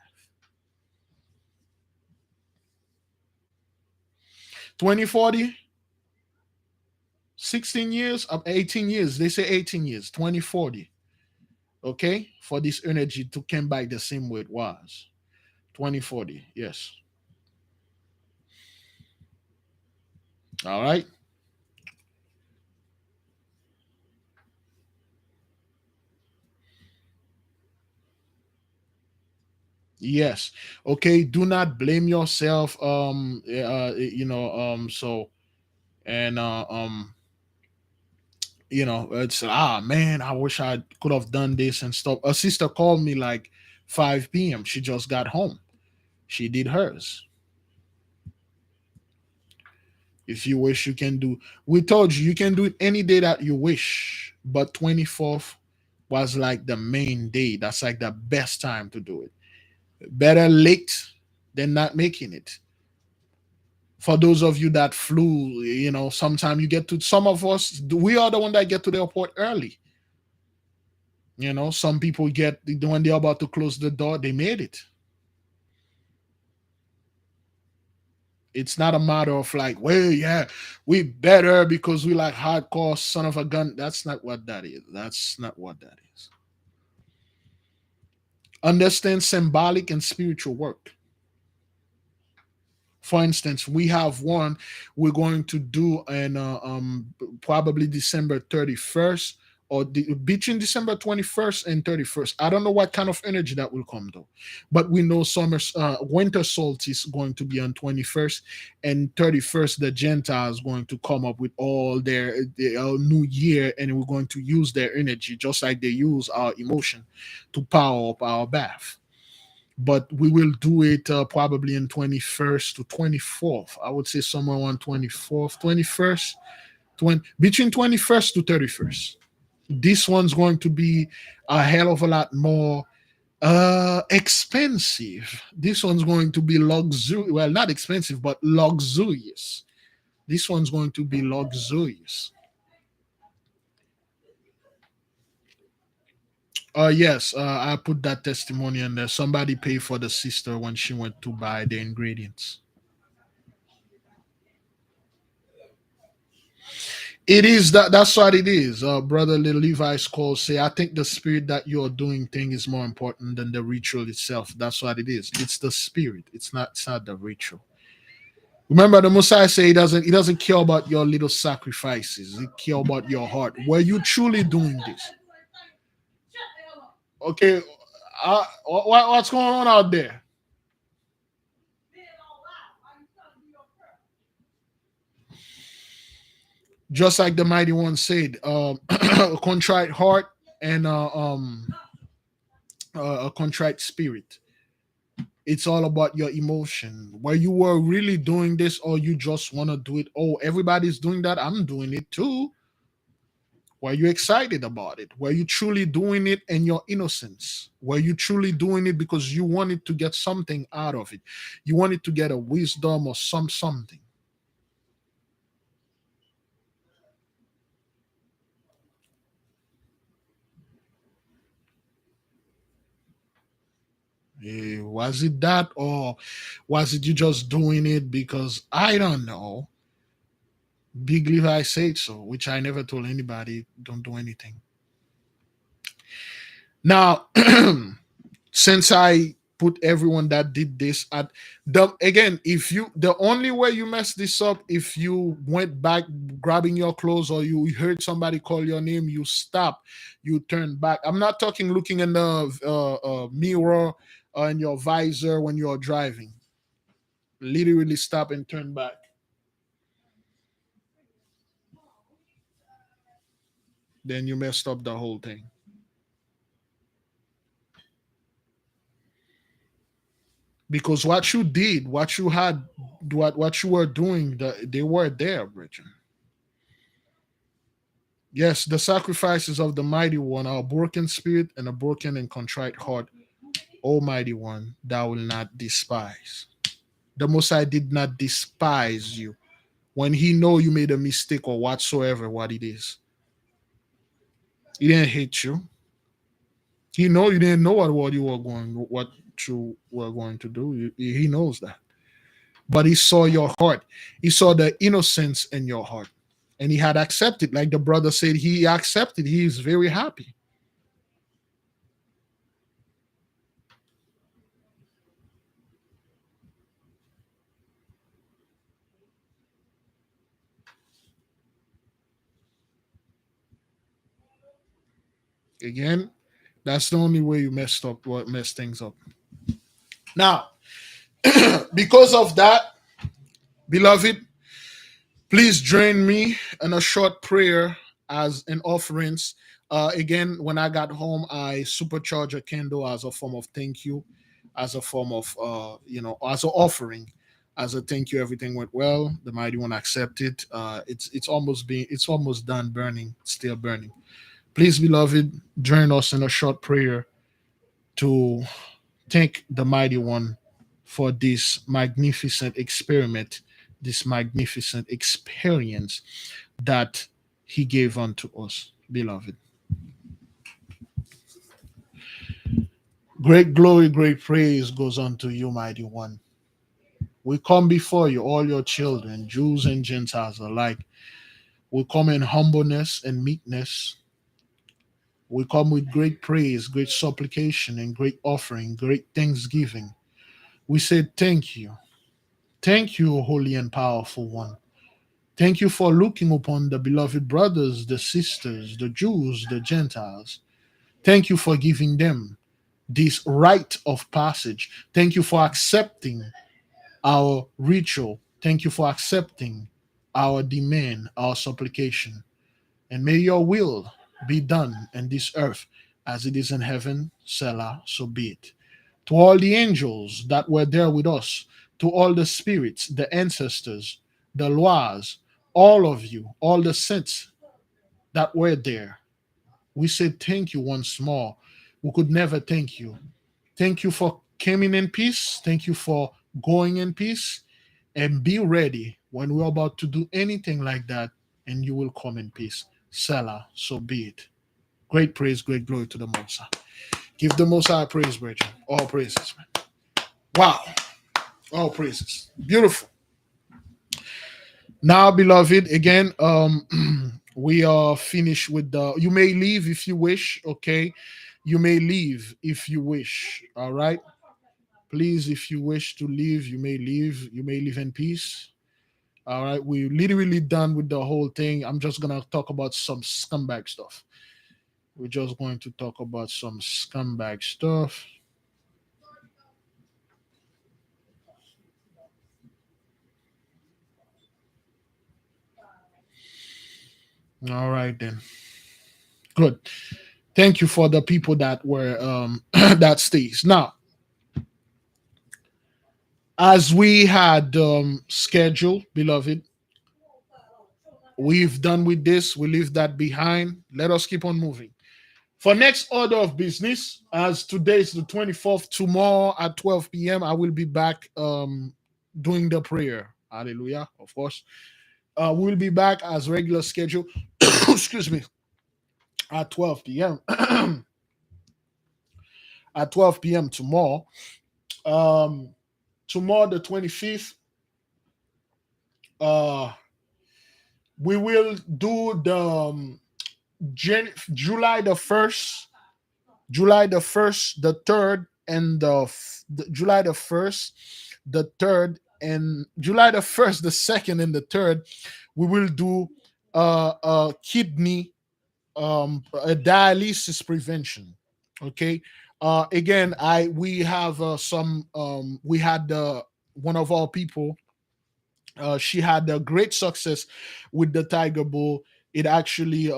A: 2040, 16 years, 18 years. They say 18 years, 2040. Okay, for this energy to come back the same way it was. 2040, yes. All right. Yes. Okay, do not blame yourself. So, and it's, man, I wish I could have done this and stuff. A sister called me like 5 p.m. She just got home. She did hers. If you wish, you can do. We told you can do it any day that you wish, but 24th was like the main day. That's like the best time to do it. Better late than not making it. For those of you that flew, sometime you get to, some of us, we are the one that get to the airport early. Some people get, when they're about to close the door, they made it. It's not a matter of like, well, yeah, we better because we like hardcore son of a gun. That's not what that is. That's not what that is. Understand symbolic and spiritual work. For instance, we have one we're going to do in probably December 31st or between December 21st and 31st. I don't know what kind of energy that will come though, but we know winter solstice going to be on 21st and 31st. The Gentiles going to come up with all their new year, and we're going to use their energy just like they use our emotion to power up our bath, but we will do it probably in 21st to 24th. I would say somewhere on 24th, 21st, between 21st to 31st. This one's going to be a hell of a lot more expensive. This one's going to be luxurious. Well, not expensive, but luxurious. This one's going to be luxurious. Yes, I put that testimony in there. Somebody paid for the sister when she went to buy the ingredients. It is that's what it is. Brother Levi's call say, I think the spirit that you're doing thing is more important than the ritual itself. That's what it is. It's the spirit. It's not the ritual. Remember the Messiah say he doesn't care about your little sacrifices. He care about your heart. Were you truly doing this? Okay, what's going on out there? Just like the mighty one said, a contrite heart and a contrite spirit. It's all about your emotion. Where you were really doing this, or you just want to do it. Oh, everybody's doing that. I'm doing it too. Were you excited about it? Were you truly doing it in your innocence? Were you truly doing it because you wanted to get something out of it? You wanted to get a wisdom or something. Was it that, or was it you just doing it because I don't know? Big Levi said so, which I never told anybody. Don't do anything. Now, since I put everyone that did this at the again, if you the only way you mess this up, if you went back grabbing your clothes or you heard somebody call your name, you stop, you turn back. I'm not talking looking in the mirror or in your visor when you're driving. Literally stop and turn back. Then you messed up the whole thing. Because what you did, what you had, what you were doing, they were there, Bridget. Yes, the sacrifices of the mighty one are a broken spirit and a broken and contrite heart. Almighty one, thou will not despise. The Most High did not despise you when He know you made a mistake or whatsoever. What it is, He didn't hate you. He know you didn't know what you were going to do. He knows that, but He saw your heart. He saw the innocence in your heart, and He had accepted. Like the brother said, He accepted. He is very happy. Again, that's the only way you mess things up. Now, because of that, beloved, please join me in a short prayer as an offerings. Again, when I got home, I supercharged a candle as a form of thank you, as a form of as an offering, as a thank you. Everything went well. The mighty one accepted. It's almost done burning, still burning. Please, beloved, join us in a short prayer to thank the mighty one for this magnificent experiment, this magnificent experience that he gave unto us, beloved. Great glory, great praise goes unto you, mighty one. We come before you, all your children, Jews and Gentiles alike. We come in humbleness and meekness. We come with great praise, great supplication, and great offering, great thanksgiving. We say thank you. Thank you, holy and powerful one. Thank you for looking upon the beloved brothers, the sisters, the Jews, the Gentiles. Thank you for giving them this rite of passage. Thank you for accepting our ritual. Thank you for accepting our demand, our supplication. And may your will be done in this earth as it is in heaven. Selah, so be it. To all the angels that were there with us, to all the spirits, the ancestors, the lois, all of you, all the saints that were there, we say thank you once more. We could never thank you. Thank you for coming in peace. Thank you for going in peace. And be ready when we're about to do anything like that, and you will come in peace. Selah, so be it. Great praise, great glory to the Most High. Give the Most High praise, brethren. All praises, man. Wow. All praises. Beautiful. Now, beloved, again, we are finished with the. You may leave if you wish, okay? You may leave if you wish, all right? Please, if you wish to leave, you may leave. You may leave in peace. All right, we're literally done with the whole thing. I'm just gonna talk about some scumbag stuff. We're just going to talk about some scumbag stuff. All right then. Good. Thank you for the people that were that stays. Now, as we had scheduled, beloved, we've done with this. We leave that behind. Let us keep on moving. For next order of business, as today is the 24th, tomorrow at 12 p.m., I will be back doing the prayer. Hallelujah, of course. We'll be back as regular schedule. Excuse me, at 12 p.m. At 12 p.m. tomorrow. Um, Tomorrow, the 25th, uh, we will do the July the 1st, July the 1st, the 3rd, and July the 1st, the 3rd, and July the 1st, the 2nd, and the 3rd. We will do kidney a dialysis prevention. Okay. Again, I we have some we had one of our people, she had a great success with the tiger bull. It actually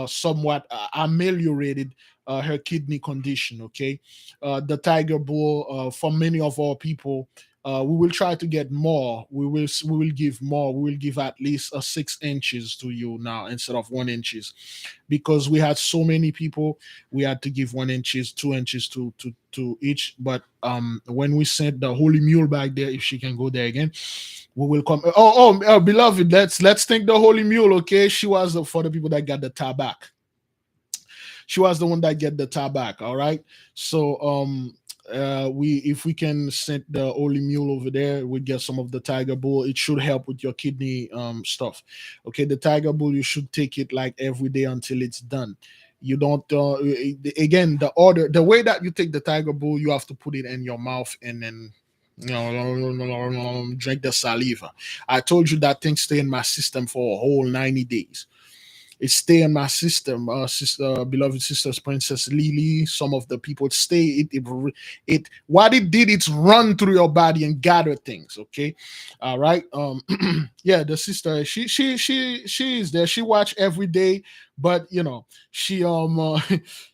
A: somewhat ameliorated her kidney condition. Okay, the tiger bull, for many of our people, we will try to get more. We will give more. We will give at least 6 inches to you now instead of 1 inches, because we had so many people. We had to give 1 inches, 2 inches to each. But when we sent the holy mule back there, if she can go there again, we will come. Beloved, let's thank the holy mule. Okay, she was for the people that got the tabac. She was the one that get the tabac. All right. So we if we can send the holy mule over there, we get some of the tiger bull. It should help with your kidney stuff. Okay, the tiger bull, you should take it like every day until it's done. You don't again, the way that you take the tiger bull, you have to put it in your mouth and then drink the saliva. I told you that thing stay in my system for a whole 90 days. It stay in my system. Beloved sisters, Princess Lily, some of the people stay. It what it did, it's run through your body and gather things. Okay, all right. Yeah, the sister, she is there. She watch every day, but she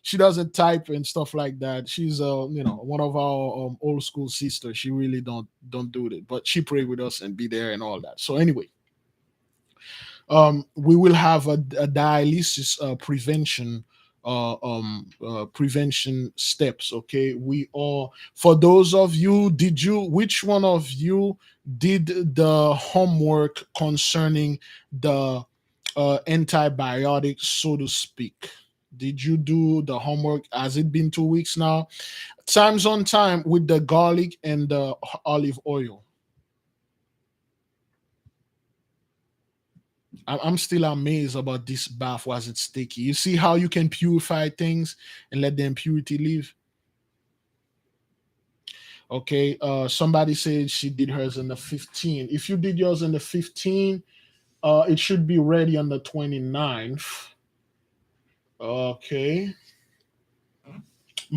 A: she doesn't type and stuff like that. She's one of our old school sisters. She really don't do it, but she pray with us and be there and all that. So anyway, we will have a dialysis prevention steps. Okay, we are, for those of you, which one of you did the homework concerning the antibiotics, so to speak? Did you do the homework? Has it been 2 weeks now? Times on time with the garlic and the olive oil. I'm still amazed about this bath was it sticky. You see how you can purify things and let the impurity leave. Okay, somebody said she did hers in the 15. If you did yours in the 15, it should be ready on the 29th. Okay.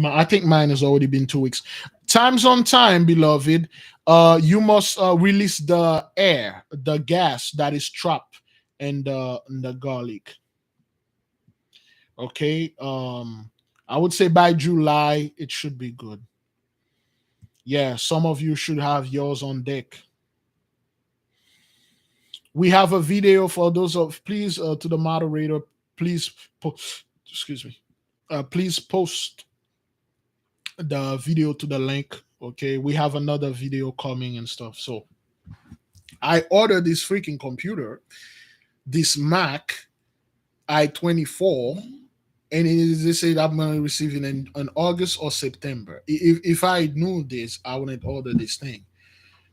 A: I think mine has already been 2 weeks. Time's on time, beloved. You must release the air, the gas that is trapped in the garlic. Okay. I would say by July it should be good. Yeah, some of you should have yours on deck. We have a video for those of please to the moderator. Please, excuse me. Please post the video to the link. Okay, we have another video coming and stuff. So I ordered this freaking computer, this Mac i24, and they said I'm going to receive it in August or September. If I knew this, I wouldn't order this thing.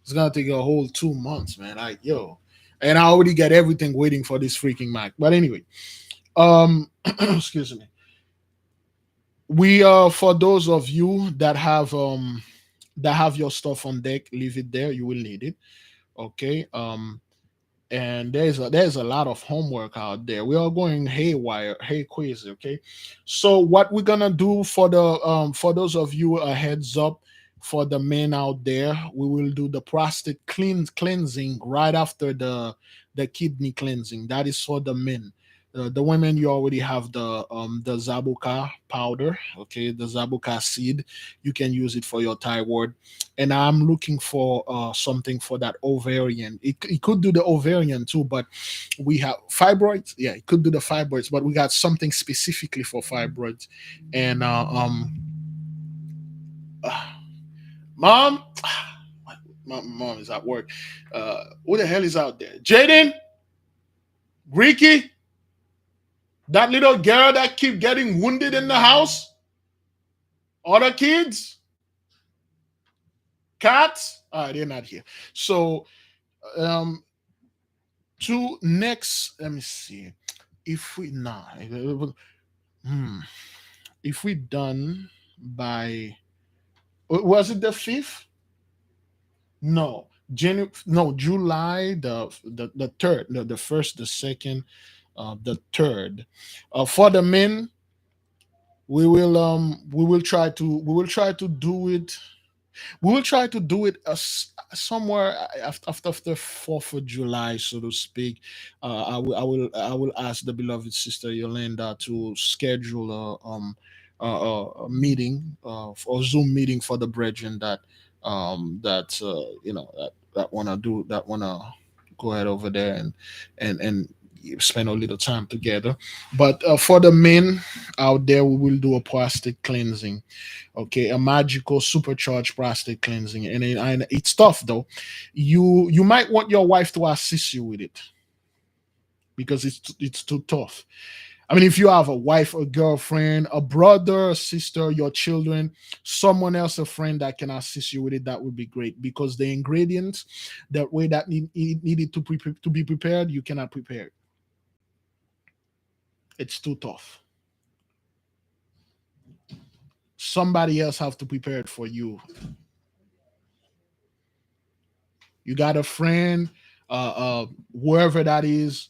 A: It's gonna take a whole 2 months, man. Like, yo, and I already got everything waiting for this freaking Mac. But anyway, excuse me. We for those of you that have your stuff on deck, leave it there. You will need it. Okay. And there's a lot of homework out there. We are going haywire, hey crazy. Okay, so what we're gonna do for those of you, a heads up, for the men out there, we will do the prostate cleansing right after the kidney cleansing. That is for the men. The women, you already have the zabuka powder, okay, the zabuka seed. You can use it for your thyroid, and I'm looking for something for that ovarian. It could do the ovarian too, but we have fibroids. Yeah, it could do the fibroids, but we got something specifically for fibroids. And mom, my mom is at work. Who the hell is out there? Jaden, Greeky. That little girl that keep getting wounded in the house? Other kids? Cats? They're not here. So, to next, let me see. If we if we done by, was it the 5th? No, July the 3rd, the 1st, the 2nd, the 3rd. For the men, we will try to do it. We will try to do it somewhere after the 4th of July, so to speak. I will ask the beloved sister Yolanda to schedule a meeting, or Zoom meeting for the brethren that wanna go ahead over there and spend a little time together. But for the men out there, we will do a prostate cleansing. Okay, a magical supercharged prostate cleansing, and it's tough though. You might want your wife to assist you with it because it's too tough. I mean, if you have a wife, a girlfriend, a brother, a sister, your children, someone else, a friend that can assist you with it, that would be great, because the ingredients, that way that needed to be prepared, you cannot prepare it. It's too tough. Somebody else have to prepare it for you. You got a friend, whoever that is,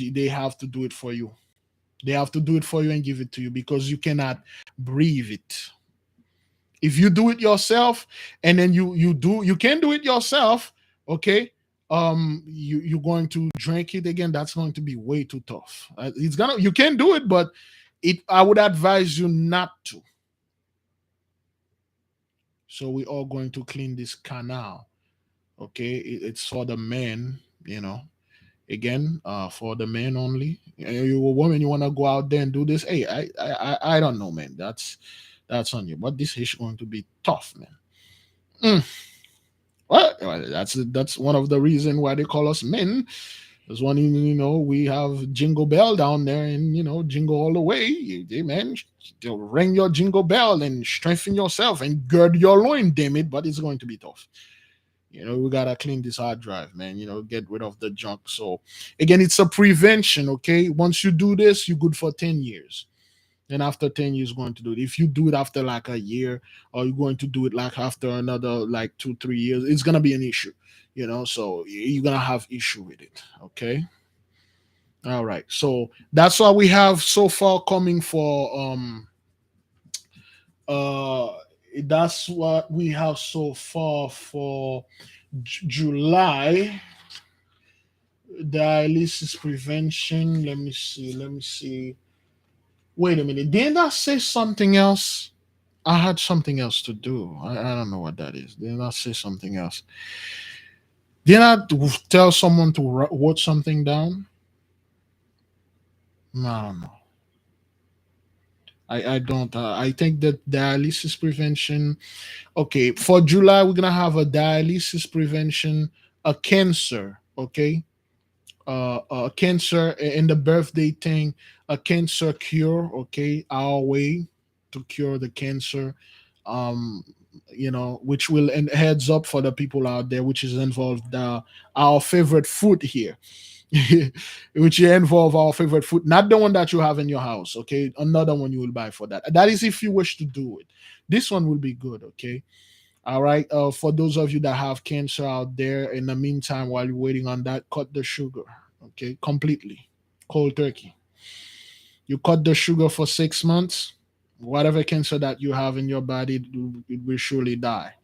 A: they have to do it for you. They have to do it for you and give it to you, because you cannot breathe it. If you do it yourself, and then you can do it yourself, okay. You're going to drink it again. That's going to be way too tough. You can do it, but I would advise you not to. So we're all going to clean this canal. Okay, it's for the men, again, for the men only. You a woman, you want to go out there and do this? Hey, I don't know, man. That's on you. But this is going to be tough, man. Well, that's one of the reasons why they call us men. There's one, we have Jingle Bell down there, and jingle all the way. Man, ring your jingle bell and strengthen yourself and gird your loin, damn it. But it's going to be tough. We gotta clean this hard drive, man. Get rid of the junk. So again, it's a prevention. Okay, once you do this, you're good for 10 years. Then after 10 years, going to do it. If you do it after like a year, or you're going to do it like after another like 2 3 years, it's gonna be an issue. So you're gonna have issue with it. Okay. All right. So that's what we have so far coming for uh that's what we have so far for July. Dialysis prevention. Let me see. Let me see. Wait a minute. Didn't I say something else? I had something else to do. I don't know what that is. Didn't I say something else? Didn't I tell someone to watch something down? No, I don't know. I don't. I think that dialysis prevention. Okay, for July, we're going to have a dialysis prevention, a cancer. Okay, cancer in the birthday thing, a cancer cure. Okay, our way to cure the cancer. Um, which will, and heads up for the people out there, which is involved our favorite food here. Which involve our favorite food, not the one that you have in your house. Okay, another one you will buy for that. That is if you wish to do it. This one will be good. Okay. All right. For those of you that have cancer out there, in the meantime, while you're waiting on that, cut the sugar. Okay, completely, cold turkey. You cut the sugar for 6 months. Whatever cancer that you have in your body, it will surely die.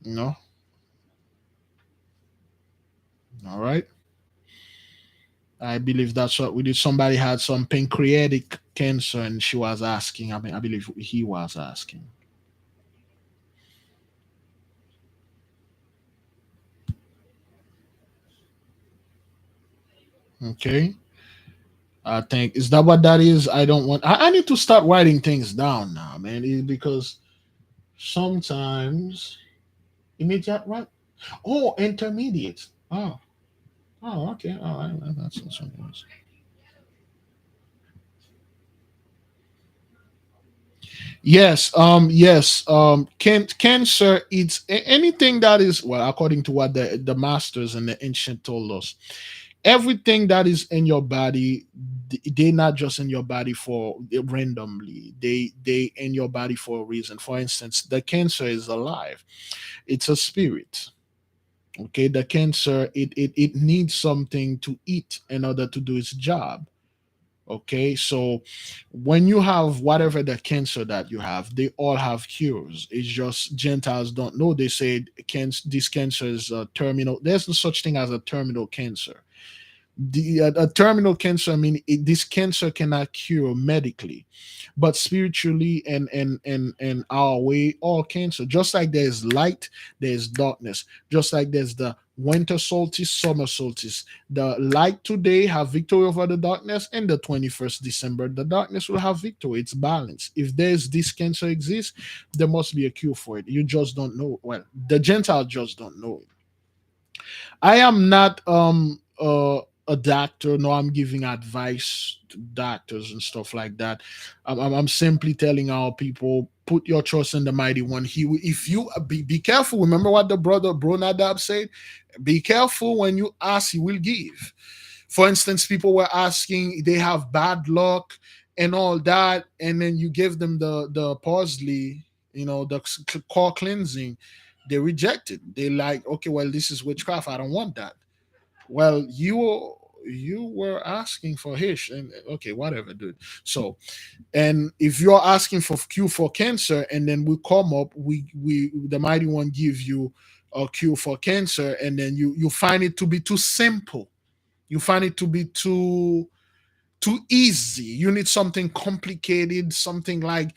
A: You know. All right. I believe that's what we did. Somebody had some pancreatic cancer, and she was asking. I mean, I believe he was asking. Okay. I think, is that what that is? I don't want. I need to start writing things down now, man, because sometimes immediate right. Oh, intermediate. Oh, okay. All right. That's something else. Yes, yes. Cancer. It's anything that is, well, according to what the masters and the ancient told us. Everything that is in your body, they're not just in your body for randomly. They in your body for a reason. For instance, the cancer is alive. It's a spirit. Okay, the cancer, it needs something to eat in order to do its job. Okay, so when you have whatever the cancer that you have, they all have cures. It's just Gentiles don't know. They say this cancer is a terminal. There's no such thing as a terminal cancer. The a terminal cancer, I mean, this cancer cannot cure medically, but spiritually and our way, all cancer, just like there's light, there's darkness. Just like there's the winter solstice, summer solstice. The light today have victory over the darkness, and the 21st December the darkness will have victory. It's balance. If there's this cancer exists, there must be a cure for it. You just don't know. Well, the Gentile just don't know it. I am not a doctor. No, I'm giving advice to doctors and stuff like that. I'm simply telling our people, put your trust in the mighty one. If you be careful. Remember what the brother Bronadab said. Be careful when you ask, he will give. For instance, people were asking, they have bad luck and all that, and then you give them the parsley, the core cleansing. They reject it. They like, okay, well, this is witchcraft. I don't want that. Well, you were asking for Hish, and okay, whatever, dude. So, and if you're asking for cure for cancer, and then we come up, we the mighty one give you a cure for cancer, and then you find it to be too simple. You find it to be too easy. You need something complicated, something like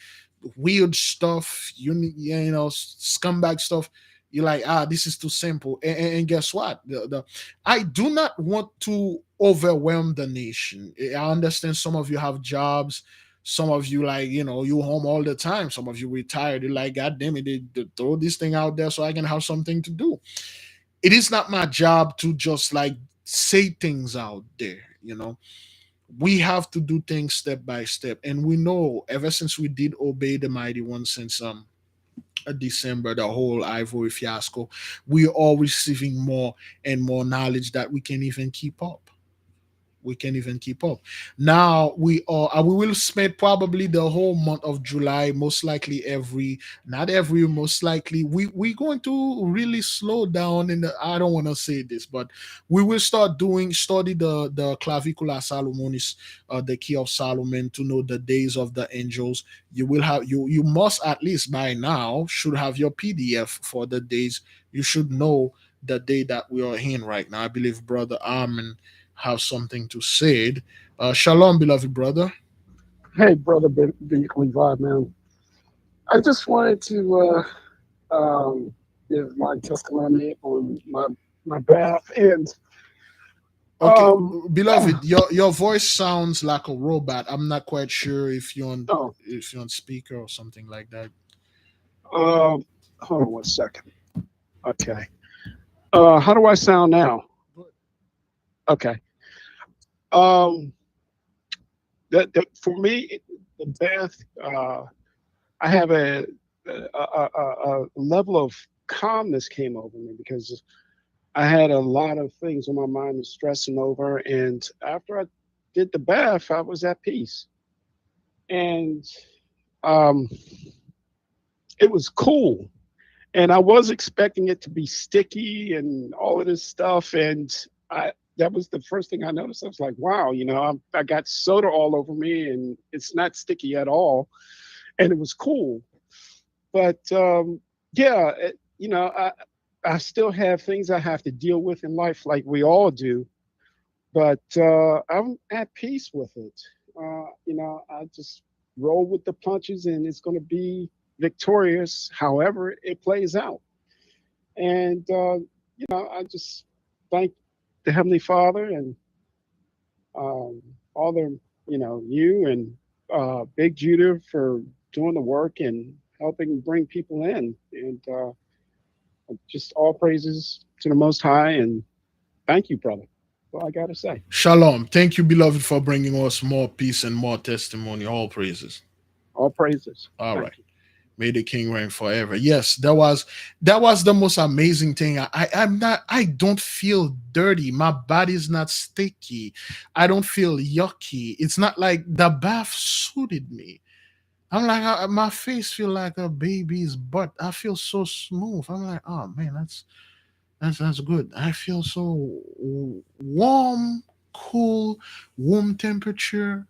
A: weird stuff. You need, scumbag stuff. You're like, this is too simple. And guess what? I do not want to overwhelm the nation. I understand some of you have jobs. Some of you, like, you home all the time. Some of you retired. You're like, God damn it, they throw this thing out there so I can have something to do. It is not my job to just like say things out there. We have to do things step by step, and we know ever since we did obey the mighty one, since December, the whole ivory fiasco, we are receiving more and more knowledge that we can even keep up. We can't even keep up. Now we will spend probably the whole month of July, most likely every not every most likely we going to really slow down in the, I don't want to say this, but we will start doing study the clavicula salomonis, the key of Solomon, to know the days of the angels. You will have you must at least by now should have your PDF for the days. You should know the day that we are in right now. I believe brother Armin have something to say. Shalom, beloved brother.
G: Hey, brother Levi, man. I just wanted to give my testimony on my bath, and
A: Okay,
G: um,
A: beloved, your voice sounds like a robot. I'm not quite sure
G: oh,
A: if you're on speaker or something like that.
G: hold on 1 second. Okay. How do I sound now? Okay. Um, that for me, the bath. I have a level of calmness came over me because I had a lot of things on my mind and stressing over. And after I did the bath, I was at peace. And um, it was cool. And I was expecting it to be sticky and all of this stuff. And that was the first thing I noticed. I was like, wow, I got soda all over me and it's not sticky at all. And it was cool. But yeah, I still have things I have to deal with in life, like we all do. But I'm at peace with it. I just roll with the punches, and it's going to be victorious, however it plays out. And I just thank the Heavenly Father and all the, you and Big Judah for doing the work and helping bring people in. And just all praises to the Most High, and thank you, brother. That's all I got to say.
A: Shalom. Thank you, beloved, for bringing us more peace and more testimony. All praises.
G: All praises.
A: All right.
G: Thank you.
A: May the King reign forever. Yes, that was the most amazing thing. I don't feel dirty. My body's not sticky. I don't feel yucky. It's not like the bath suited me. I'm like my face feel like a baby's butt. I feel so smooth. I'm like, oh man, that's good. I feel so warm, cool, room temperature.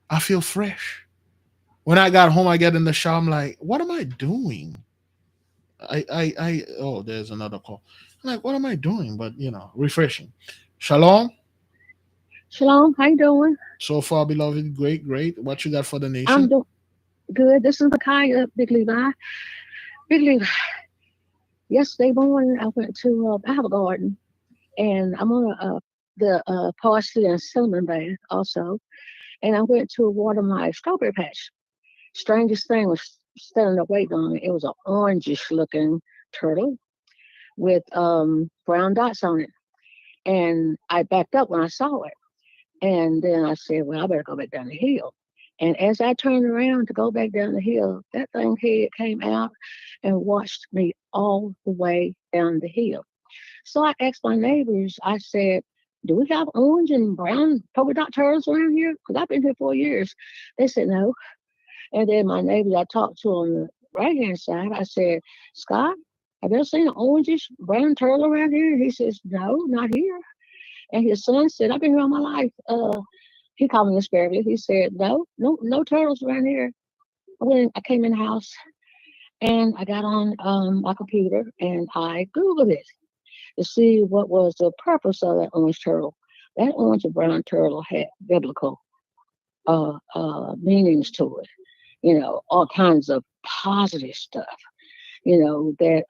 A: I feel fresh. When I got home, I get in the shower. I'm like, what am I doing? Oh, there's another call. I'm like, what am I doing? But refreshing. Shalom.
H: Shalom, how you doing?
A: So far, beloved, great, great. What you got for the
H: I'm
A: nation?
H: doing good. This is Micaiah, Big Levi. Big Levi. Yesterday morning, I went to Bible Garden, and I'm on the parsley and cinnamon bath also. And I went to water my strawberry patch. Strangest thing was standing there waiting on me. It was an orangish looking turtle with brown dots on it. And I backed up when I saw it. And then I said, well, I better go back down the hill. And as I turned around to go back down the hill, that thing head came out and watched me all the way down the hill. So I asked my neighbors, I said, do we have orange and brown polka dot turtles around here? Because I've been here 4 years. They said no. And then my neighbors I talked to on the right-hand side, I said, Scott, have you ever seen an orangish brown turtle around here? And he says, no, not here. And his son said, I've been here all my life. He called me Miss Beverly. He said, no turtles around here. I came in the house and I got on my computer and I Googled it to see what was the purpose of that orange turtle. That orange and brown turtle had biblical meanings to it. All kinds of positive stuff. That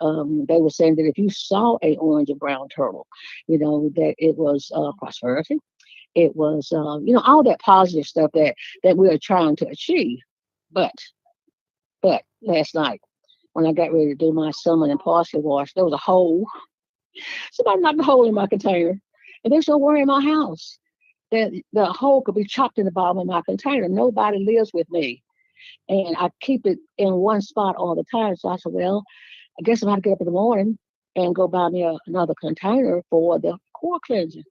H: they were saying that if you saw a orange and brown turtle, that it was prosperity. It was, all that positive stuff that we are trying to achieve. But last night, when I got ready to do my cinnamon and parsley wash, there was a hole. Somebody knocked a hole in my container. And there's no worry in my house that the hole could be chopped in the bottom of my container. Nobody lives with me. and I keep it in one spot all the time. So I said, well, I guess I'm going to get up in the morning and go buy me another container for the core cleansing.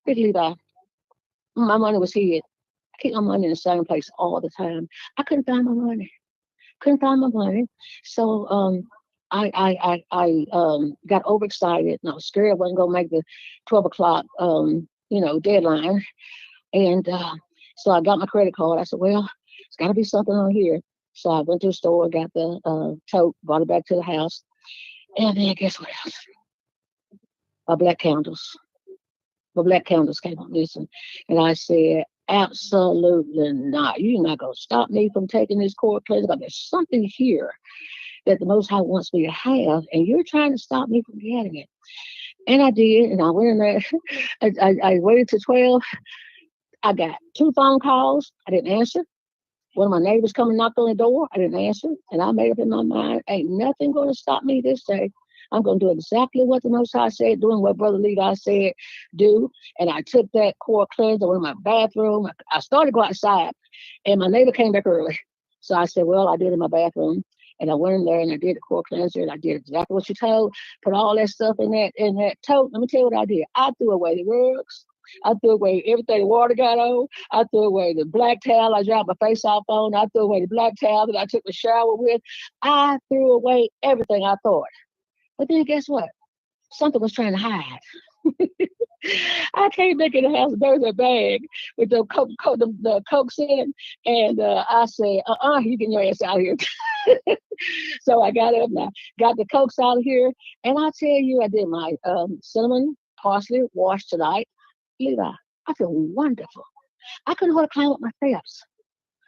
H: Big Levi, my money was hid. I keep my money in the same place all the time. I couldn't find my money. Couldn't find my money. So I got overexcited and I was scared I wasn't gonna make the 12 o'clock deadline. And so I got my credit card. I said, well, it's gotta be something on here. So I went to the store, got the tote, brought it back to the house. And then guess what else? Black candles. The black candles came up missing. And I said, absolutely not. You're not gonna stop me from taking this cord cleanser, but there's something here that the Most High wants me to have, and you're trying to stop me from getting it. And I did, and I went in there. I waited till 12. I got 2 phone calls. I didn't answer. One of my neighbors come and knocked on the door. I didn't answer. And I made up in my mind, ain't nothing going to stop me this day. I'm going to do exactly what the Most High said, doing what Brother Levi said, do. And I took that core cleanser, went in my bathroom. I started to go outside, and my neighbor came back early. So I said, well, I did it in my bathroom. And I went in there and I did the core cleanser, and I did exactly what you told. Put all that stuff in that tote. Let me tell you what I did. I threw away the rugs. I threw away everything the water got on. I threw away the black towel I dropped my face off on. I threw away the black towel that I took the shower with. I threw away everything I thought. But then guess what? Something was trying to hide. I came back in the house, there's a bag with the Cokes in, and I said, you get your ass out of here. So I got up and I got the Cokes out of here, and I tell you, I did my cinnamon parsley wash tonight. Levi, I feel wonderful. I couldn't hold a climb up my steps,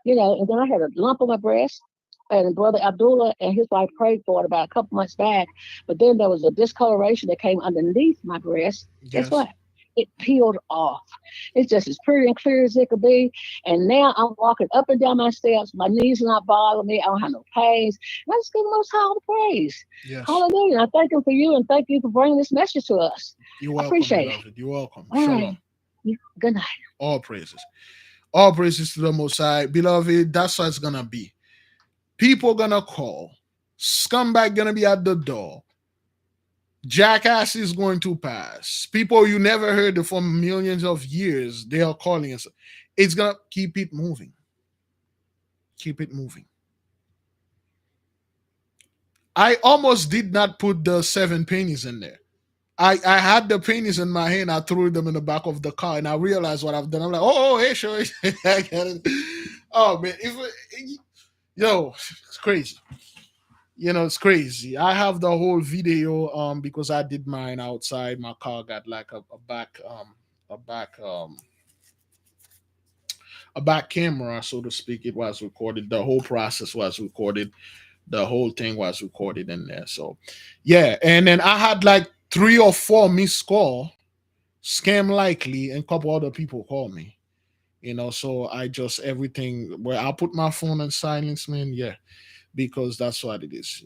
H: and then I had a lump on my breast. And Brother Abdullah and his wife prayed for it about a couple months back. But then there was a discoloration that came underneath my breast. Guess what? It peeled off. It's just as pretty and clear as it could be. And now I'm walking up and down my steps. My knees are not bothering me. I don't have no pains. And I just give the Most High all the praise.
A: Yes.
H: Hallelujah. I thank him for you, and thank you for bringing this message to us.
A: You're welcome,
H: I appreciate
A: beloved.
H: it.
A: You're welcome.
H: All
A: Shalom.
H: right. Good night.
A: All praises. All praises to the Most High. Beloved, that's how it's going to be. People going to call. Scumbag going to be at the door. Jackass is going to pass. People you never heard of for millions of years, they are calling us. It's going to keep it moving. Keep it moving. I almost did not put the 7 pennies in there. I had the pennies in my hand. I threw them in the back of the car, and I realized what I've done. I'm like, hey, sure. I get it. Oh, man. It's crazy. It's crazy. I have the whole video because I did mine outside. My car got like a back camera, so to speak. It was recorded. The whole process was recorded. The whole thing was recorded in there. So yeah, and then I had like 3 or 4 missed call, scam likely, and a couple other people call me. So I just everything where I put my phone on silence, man. Yeah, because that's what it is.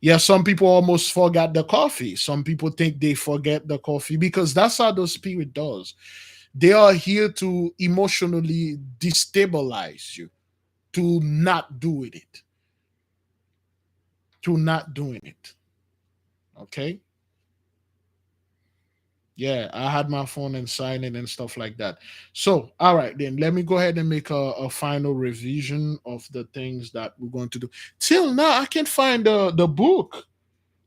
A: Yeah, some people almost forgot the coffee. Some people think they forget the coffee because that's how the spirit does. They are here to emotionally destabilize you, to not doing it, to not doing it. Okay. Yeah, I had my phone and sign it and stuff like that. So, all right, then let me go ahead and make a final revision of the things that we're going to do. Till now, I can't find the book.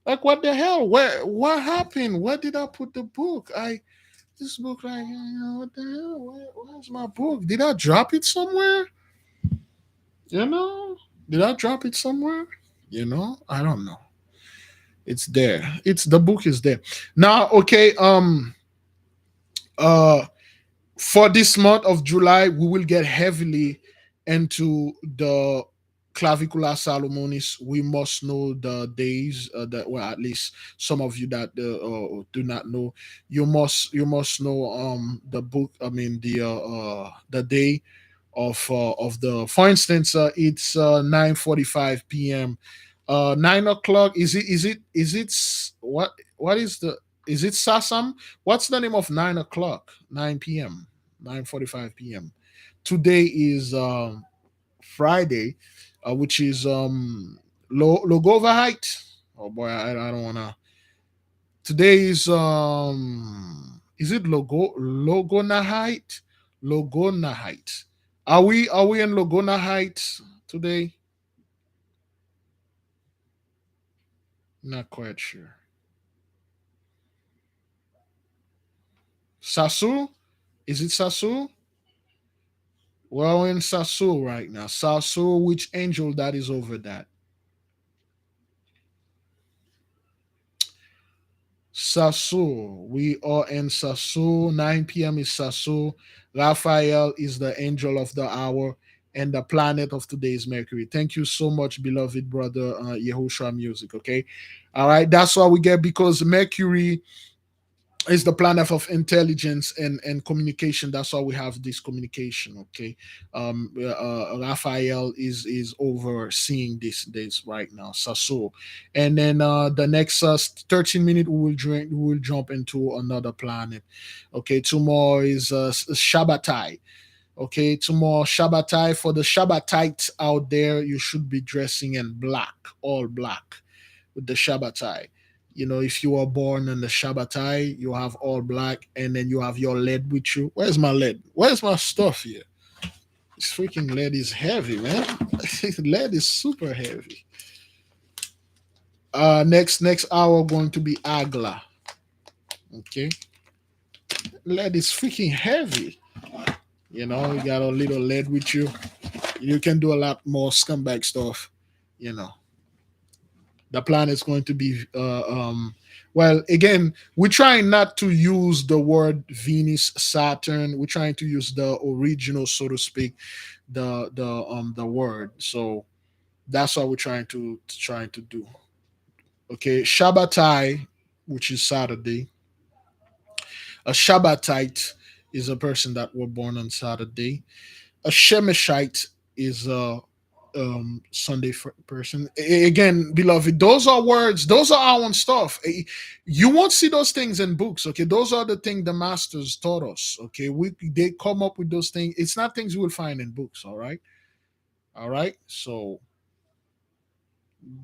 A: Like, what the hell? What happened? Where did I put the book? This book, like, what the hell? Where's my book? Did I drop it somewhere? Did I drop it somewhere? I don't know. It's there. The book is there. Now, okay, uh for this month of July, we will get heavily into the clavicular Salomonis. We must know the days that, well, at least some of you that do not know, you must know the book. I mean the day of the. For instance, it's 9:45 p.m. 9 o'clock. What is the is it Sasam? What's the name of 9 o'clock? 9 p.m. 9:45 p.m. Today is Friday, which is Logovahite. Oh boy, I don't wanna. Today is it Logonahite? Logonahite. Are we in Logonahite today? Not quite sure. Sasu? Is it Sasu? Well, in Sasu right now. Sasu, which angel that is over that? Sasu. We are in Sasu. 9 p.m. is Sasu. Raphael is the angel of the hour, and the planet of today is Mercury. Thank you so much, beloved brother Yehoshua Music. Okay. All right. That's what we get because Mercury is the planet of intelligence and communication. That's why we have this communication. Okay. Raphael is overseeing this right now, Sasso. And then the next 13 minutes we will jump into another planet. Okay, tomorrow is Shabbatai. Okay, tomorrow Shabbatai. For the Shabbatites out there, you should be dressing in black, all black, with the Shabbatai. You know, if you are born in the Shabbatai, you have all black, and then you have your lead with you. Where's my lead? Where's my stuff here? This freaking lead is heavy, man. Lead is super heavy. Next hour going to be Agla. Okay, lead is freaking heavy. You know, you got a little lead with you. You can do a lot more scumbag stuff. You know, the plan is going to be well, again, we're trying not to use the word Venus Saturn. We're trying to use the original, so to speak, the word. So that's what we're trying to do. Okay, Shabbatai, which is Saturday. A Shabbatite is a person that were born on Saturday. A Shemeshite is a Sunday person. Again, beloved, those are words. Those are our own stuff. You won't see those things in books. Okay, those are the things the masters taught us. Okay, they come up with those things. It's not things you will find in books. All right. So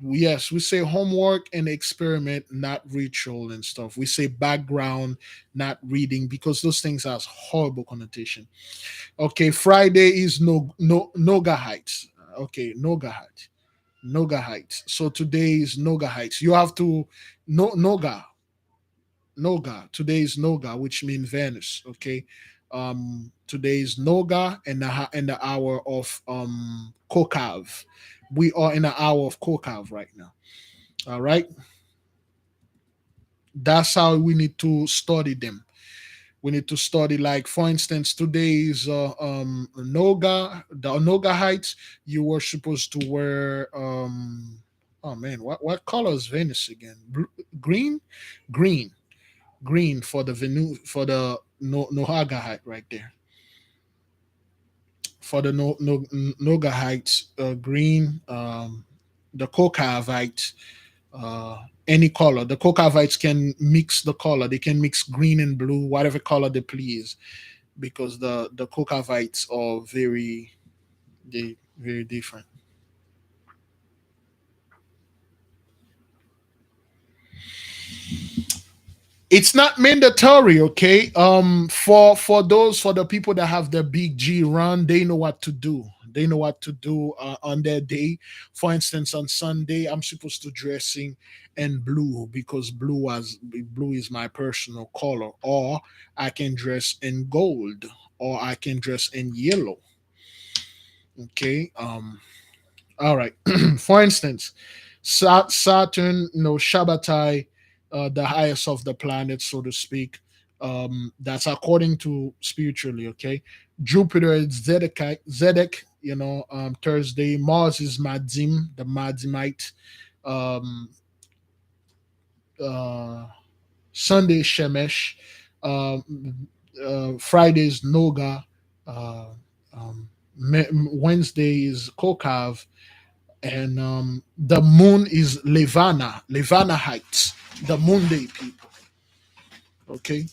A: yes, we say homework and experiment, not ritual and stuff. We say background, not reading, because those things has horrible connotation. Okay, Friday is Noga Heights. Okay, Noga Heights. Noga Heights. So today is Noga Heights. You have to Noga. Noga. Today is Noga, which means Venus. Okay. Today is Noga and the hour of Kokav. We are in the hour of Kokav right now. All right. That's how we need to study them. We need to study, like, for instance, today's Noga, the Noga Heights. You were supposed to wear oh man, what color is Venus again? Green, green, green for the for the Nohaga height right there. For the Noga Heights, green, the Kokavite, any color. The Kokavites can mix the color. They can mix green and blue, whatever color they please, because the Kokavites are very different. It's not mandatory, okay? For the people that have the big G run, they know what to do. They know what to do on their day. For instance, on Sunday, I'm supposed to dressing in blue because blue is my personal color, or I can dress in gold, or I can dress in yellow. Okay. All right. For instance, Saturn, Shabbatai, the highest of the planets, so to speak. That's according to spiritually. Okay. Jupiter is Zedek. Thursday. Mars is Madzim, the Madzimite. Um, uh, Sunday is Shemesh. Friday is Noga. Uh, Wednesday is Kokav, and the moon is Levana Heights, the moon day people. Okay,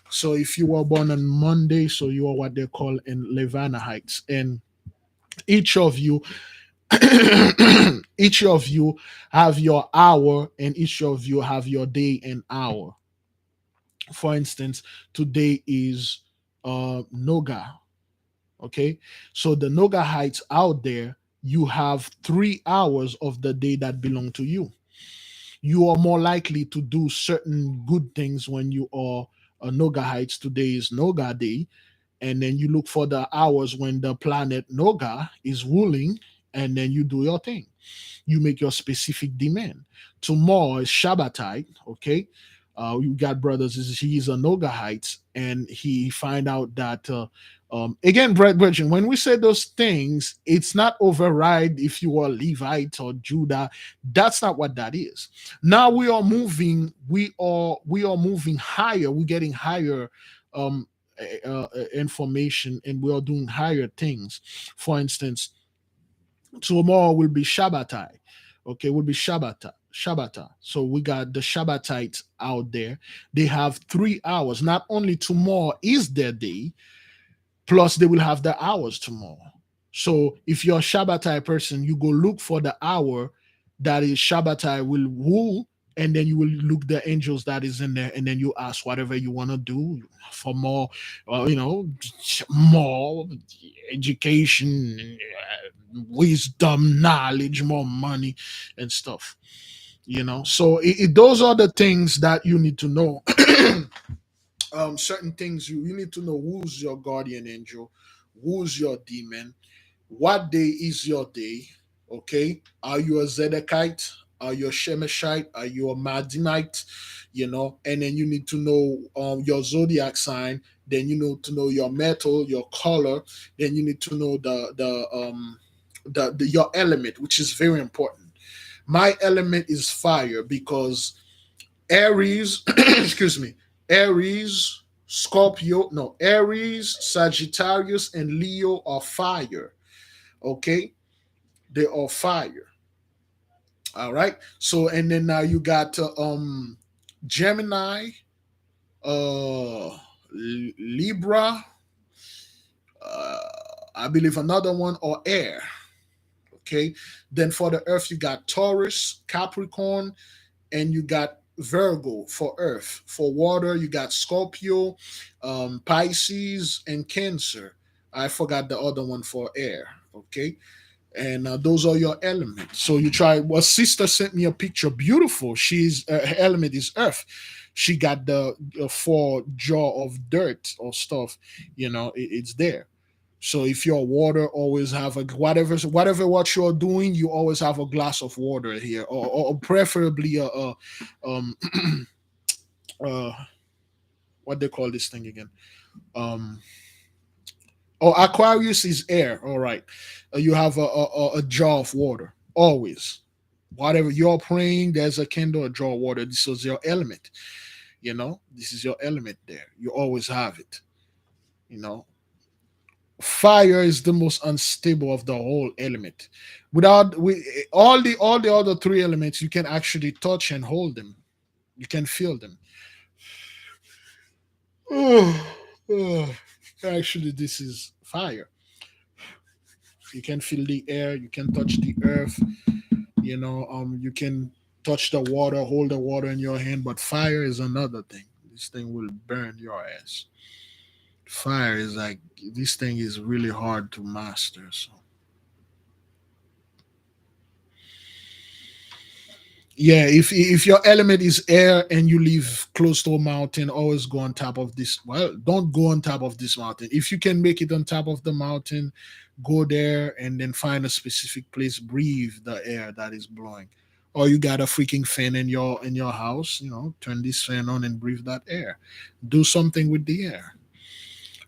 A: so if you were born on Monday, so you are what they call in Levana Heights, and Each of you, each of you have your hour, and each of you have your day and hour. For instance, today is Noga. Okay, so the Noga heights out there, you have 3 hours of the day that belong to you. You are more likely to do certain good things when you are Noga heights. Today is Noga day, and then you look for the hours when the planet Noga is ruling, and then you do your thing. You make your specific demand. Tomorrow is Shabbatite, okay? You got brothers, he's a Nogahite, and he find out that again, brethren, when we say those things, it's not override if you are Levite or Judah. That's not what that is. Now we are moving higher. We're getting higher information, and we are doing higher things. For instance, tomorrow will be Shabbatai. Okay, will be Shabbata. So we got the Shabbatites out there. They have 3 hours. Not only tomorrow is their day, plus they will have the hours tomorrow. So if you're a Shabbatai person, you go look for the hour that is Shabbatai will rule, and then you will look the angels that is in there, and then you ask whatever you want to do for more, more education, wisdom, knowledge, more money, and stuff. So those are the things that you need to know. Certain things you need to know: who's your guardian angel, who's your demon, what day is your day. Okay, are you a Zedekite, are you a Shemeshite, are you a Madinite? And then you need to know your zodiac sign. Then you need to know your metal, your color. Then you need to know the your element, which is very important. My element is fire because Aries, excuse me, Aries, Scorpio, no, Aries, Sagittarius, and Leo are fire. Okay, they are fire. All right. So and then now you got Gemini, Libra, uh, I believe another one, or Air. Okay. Then for the Earth you got Taurus, Capricorn, and you got Virgo for Earth. For water, you got Scorpio, Pisces, and Cancer. I forgot the other one for air. Okay, and those are your elements. So you try. Well, sister sent me a picture. Beautiful. Her element is Earth. She got the 4 jaw of dirt or stuff. It's there. So if you're water, always have a whatever what you're doing, you always have a glass of water here, or preferably a um uh what they call this thing again. Um oh, Aquarius is air. All right, you have a jar of water always. Whatever you're praying, there's a candle, a jar of water. This is your element. This is your element there. You always have it. You know, Fire is the most unstable of the whole element. Without all the other 3 elements, you can actually touch and hold them. You can feel them. Actually, this is fire. You can feel the air. You can touch the earth. You can touch the water, hold the water in your hand. But fire is another thing. This thing will burn your ass. Fire is like this thing is really hard to master. So yeah, if your element is air and you live close to a mountain, always go on top of this. Well, don't go on top of this mountain. If you can make it on top of the mountain, go there and then find a specific place, breathe the air that is blowing. Or you got a freaking fan in your house, turn this fan on and breathe that air. Do something with the air.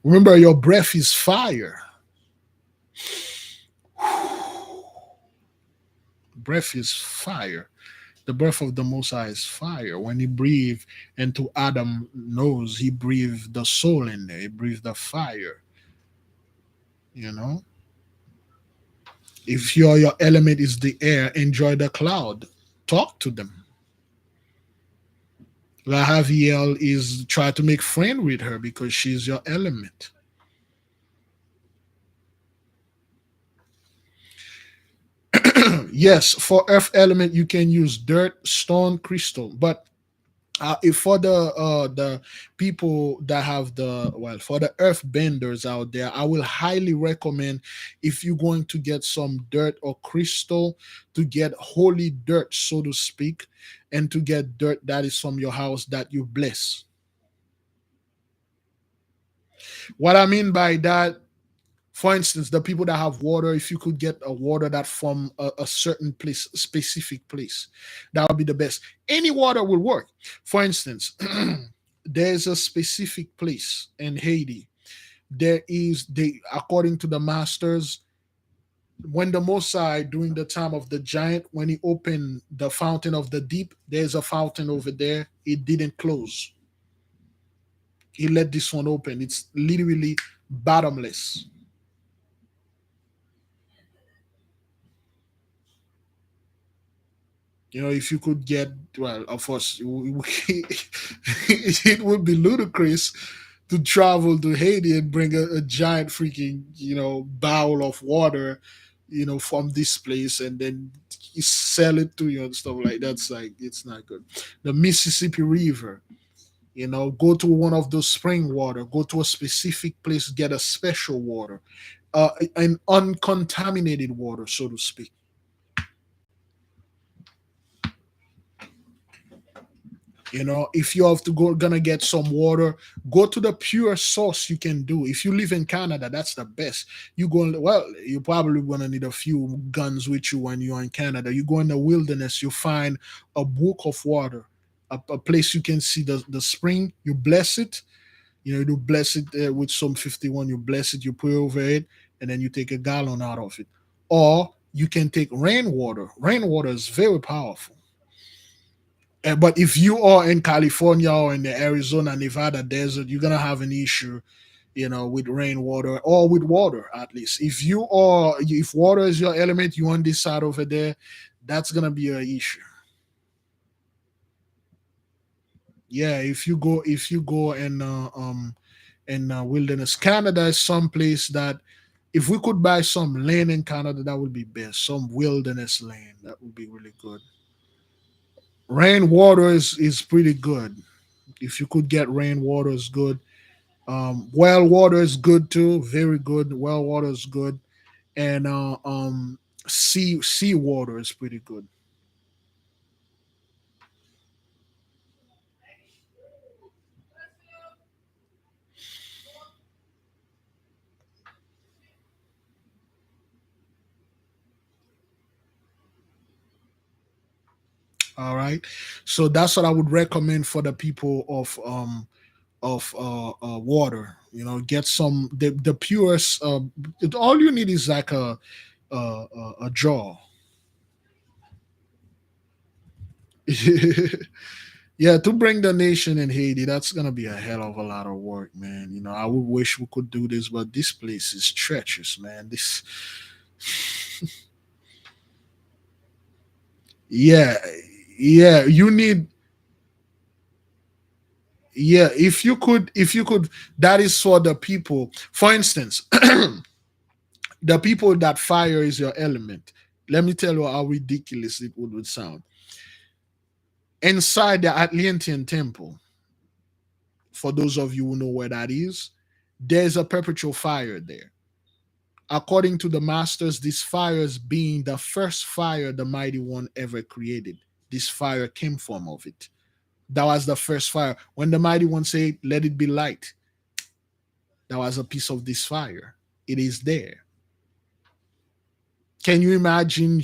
A: Remember, your breath is fire. Breath is fire. The breath of the Most High is fire. When he breathed into Adam nose, he breathed the soul in there. He breathed the fire. You know, if your element is the air, enjoy the cloud. Talk to them. Lahaviel is try to make friend with her because she's your element. Yes, for earth element you can use dirt, stone, crystal, but if for the people that have the, well, for the earth benders out there, I will highly recommend, if you're going to get some dirt or crystal, to get holy dirt, so to speak, and to get dirt that is from your house that you bless. What I mean by that, for instance, the people that have water, if you could get a water that from a certain place, specific place, that would be the best. Any water will work. For instance, there's a specific place in Haiti. There is, they, according to the masters, when the Mosai, during the time of the giant, when he opened the fountain of the deep, there's a fountain over there. It didn't close. He let this one open. It's literally bottomless. You know, if you could get, well, of course, it would be ludicrous to travel to Haiti and bring a giant freaking, bowl of water, from this place, and then you sell it to you and stuff like that's like, it's not good. The Mississippi River, go to one of those spring water, go to a specific place, get a special water, an uncontaminated water, so to speak. If you have to go gonna get some water, go to the pure source you can do. If you live in Canada, that's the best. You go, well, you probably gonna need a few guns with you when you're in Canada. You go in the wilderness, you find a brook of water, a place you can see the spring. You bless it. You bless it with some 51. You bless it, you pray over it, and then you take a gallon out of it. Or you can take rainwater. Rainwater is very powerful. But if you are in California or in the Arizona, Nevada desert, you're gonna have an issue, with rainwater or with water at least. If water is your element, you on this side over there, that's gonna be an issue. Yeah, if you go in wilderness, Canada is some place that, if we could buy some land in Canada, that would be best. Some wilderness land, that would be really good. Rainwater is pretty good. If you could get rainwater, is good. Well water is good too, very good. Well water is good, and sea water is pretty good. All right, so that's what I would recommend for the people of water. Get some the purest. All you need is like a jar. Yeah, to bring the nation in Haiti, that's gonna be a hell of a lot of work, man. I would wish we could do this, but this place is treacherous, man. This, yeah, yeah. You need, yeah. If you could, that is for the people. For instance, the people that fire is your element. Let me tell you how ridiculous it would sound. Inside the Atlantean temple, for those of you who know where that is, there's a perpetual fire there. According to the masters, this fire is being the first fire the mighty one ever created. This fire came from of it. That was the first fire. When the mighty one said, "Let it be light," that was a piece of this fire. It is there. Can you imagine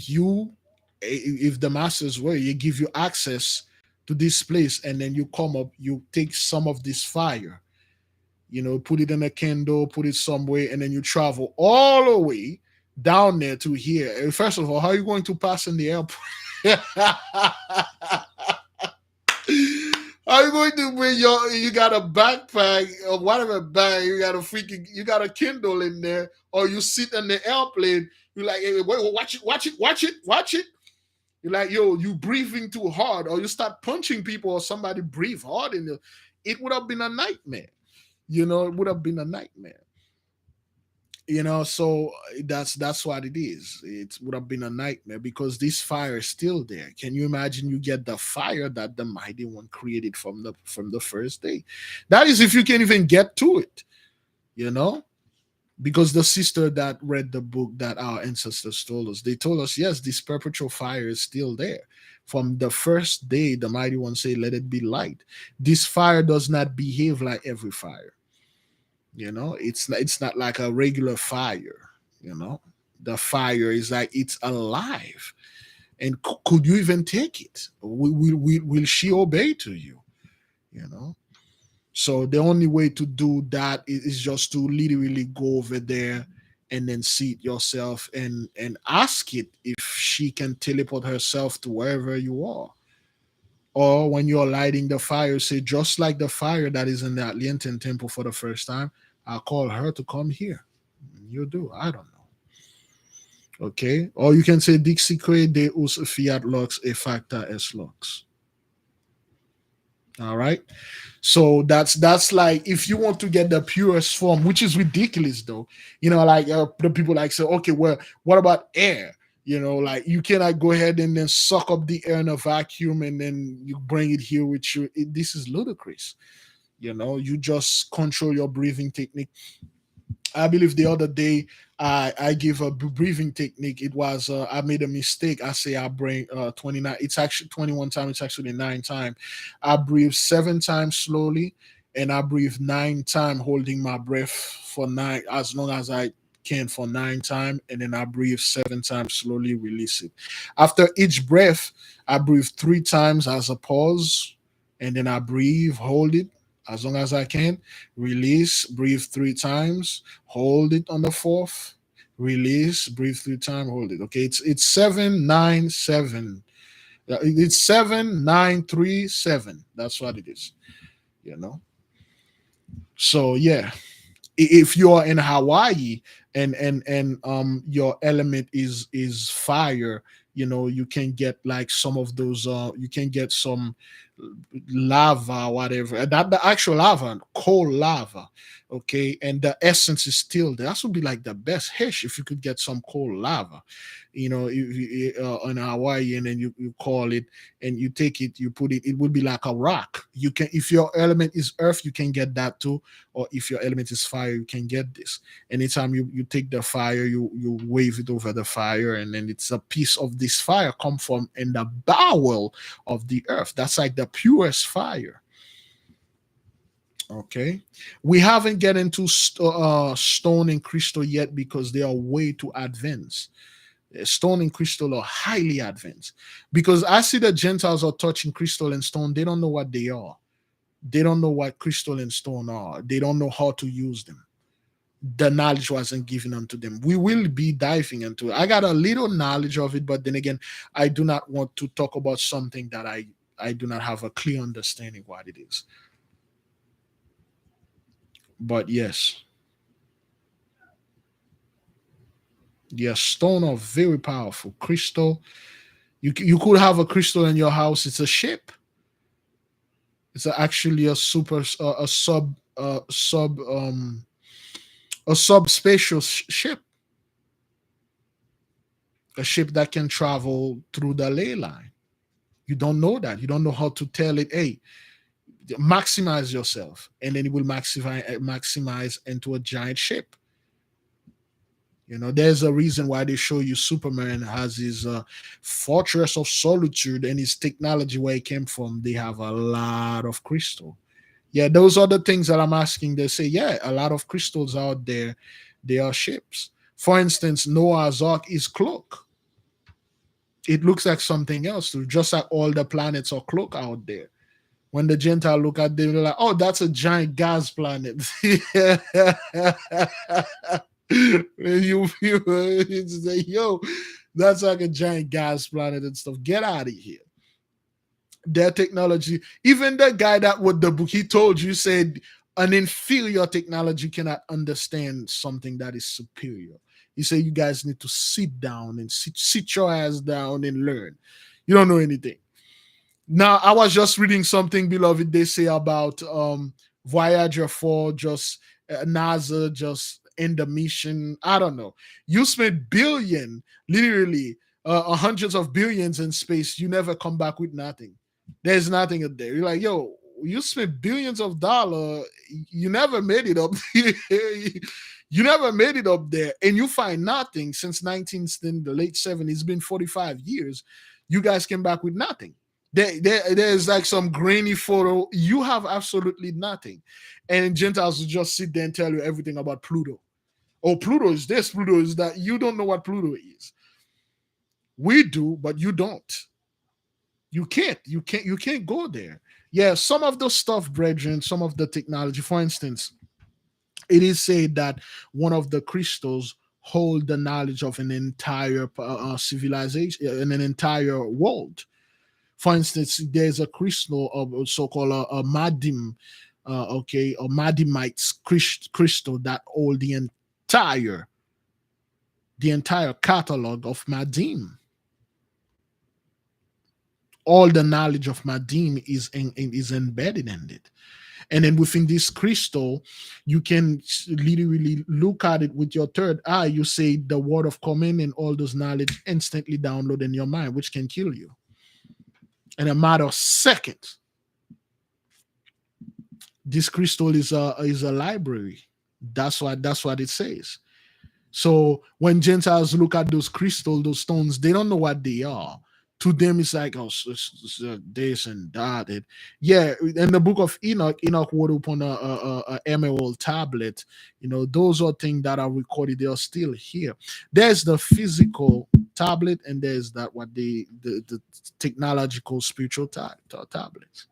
A: if the masters were, you give you access to this place, and then you come up, you take some of this fire, put it in a candle, put it somewhere, and then you travel all the way down there to here. First of all, how are you going to pass in the airport? How are you going to bring you got a backpack or whatever bag, you got a Kindle in there, or you sit in the airplane, you're like, hey, wait, watch it. You're like, yo, you breathing too hard, or you start punching people, or somebody breathe hard in you. It would have been a nightmare. It would have been a nightmare. So that's what it is. It would have been a nightmare because this fire is still there. Can you imagine? You get the fire that the mighty one created from the first day. That is if you can even get to it, you know because the sister that read the book that our ancestors told us, they told us, yes, this perpetual fire is still there. From the first day, the mighty one said, let it be light. This fire does not behave like every fire. It's not like a regular fire. The fire is like it's alive. And could you even take it? Will she obey to you? You know? So the only way to do that is just to literally go over there and then seat yourself and ask it if she can teleport herself to wherever you are. Or when you're lighting the fire, say just like the fire that is in the Atlantean temple for the first time, I'll call her to come here. You do. I don't know. Okay. Or you can say Dixicre Deus fiat lux e facta es lux. All right. So that's like if you want to get the purest form, which is ridiculous though. Like the people like say, okay, well, what about air? Like you cannot go ahead and then suck up the air in a vacuum and then you bring it here with you. This is ludicrous. You just control your breathing technique. I believe the other day I gave a breathing technique. It was I made a mistake. I say I bring 29. It's actually 21 times. It's actually 9 times. I breathe 7 times slowly, and I breathe 9 times, holding my breath for 9 as long as I can for 9 times, and then I breathe 7 times slowly, release it. After each breath, I breathe 3 times as a pause, and then I breathe, hold it as long as I can, release, breathe 3 times, hold it on the fourth, release, breathe 3 times, hold it. Okay, it's 7 9 7. It's 7 9 3 7. That's what it is. You know. So yeah, if you're in Hawaii and your element is fire, you can get like some of those you can get some lava, whatever, that the actual lava, cold lava. Okay, and the essence is still there. That would be like the best hish if you could get some cold lava, in Hawaii, and then you call it and you take it, you put it, it would be like a rock. You can, if your element is earth, you can get that too, or if your element is fire, you can get this. Anytime you take the fire, you wave it over the fire, and then it's a piece of this fire come from in the bowel of the earth. That's like the purest fire. Okay, we haven't get into stone and crystal yet because they are way too advanced. Stone and crystal are highly advanced, because I see the Gentiles are touching crystal and stone. They don't know what they are. They don't know what crystal and stone are. They don't know how to use them. The knowledge wasn't given unto them. We will be diving into it. I got a little knowledge of it, but then again, I do not want to talk about something that I do not have a clear understanding what it is. But yes, stone are very powerful. Crystal, you could have a crystal in your house. It's a ship. It's actually a super a subspatial ship, a ship that can travel through the ley line. You don't know that. You don't know how to tell it, hey, maximize yourself, and then it will maximize into a giant ship. There's a reason why they show you Superman has his fortress of solitude and his technology where it came from. They have a lot of crystal. Yeah, those are the things that I'm asking. They say, yeah, a lot of crystals out there. They are ships. For instance, Noah's Ark is cloak. It looks like something else too, just like all the planets are cloak out there. When the Gentile look at them, they're like, oh, that's a giant gas planet. You say, yo, that's like a giant gas planet and stuff. Get out of here. Their technology, even the guy that wrote the book, he told you, said an inferior technology cannot understand something that is superior. He said, you guys need to sit down and sit your ass down and learn. You don't know anything. Now, I was just reading something, beloved, they say about Voyager 4, just NASA just in the mission. I don't know. You spend billion, literally hundreds of billions in space. You never come back with nothing. There's nothing up there. You're like, yo, you spent billions of dollars. You never made it up. You never made it up there, and you find nothing since in the late 70s. It's been 45 years. You guys came back with nothing. There's like some grainy photo. You have absolutely nothing. And Gentiles will just sit there and tell you everything about Pluto. Oh, Pluto is this, Pluto is that. You don't know what Pluto is. We do, but you don't. You can't go there. Yeah, some of the stuff, brethren, some of the technology, for instance, it is said that one of the crystals hold the knowledge of an entire civilization, in an entire world. For instance, there's a crystal of so-called a madim, a madimite crystal that hold the entire catalog of madim. All the knowledge of madim is embedded in it. And then within this crystal, you can literally look at it with your third eye. You say the word of command, and all those knowledge instantly download in your mind, which can kill you in a matter of seconds. This crystal is a library. That's what it says. So when Gentiles look at those crystals, those stones, they don't know what they are. To them, it's like, oh, it's this and that. And yeah, in the book of Enoch wrote upon a emerald tablet. Those are things that are recorded. They are still here. There's the physical tablet, and there's that what the technological spiritual tablets.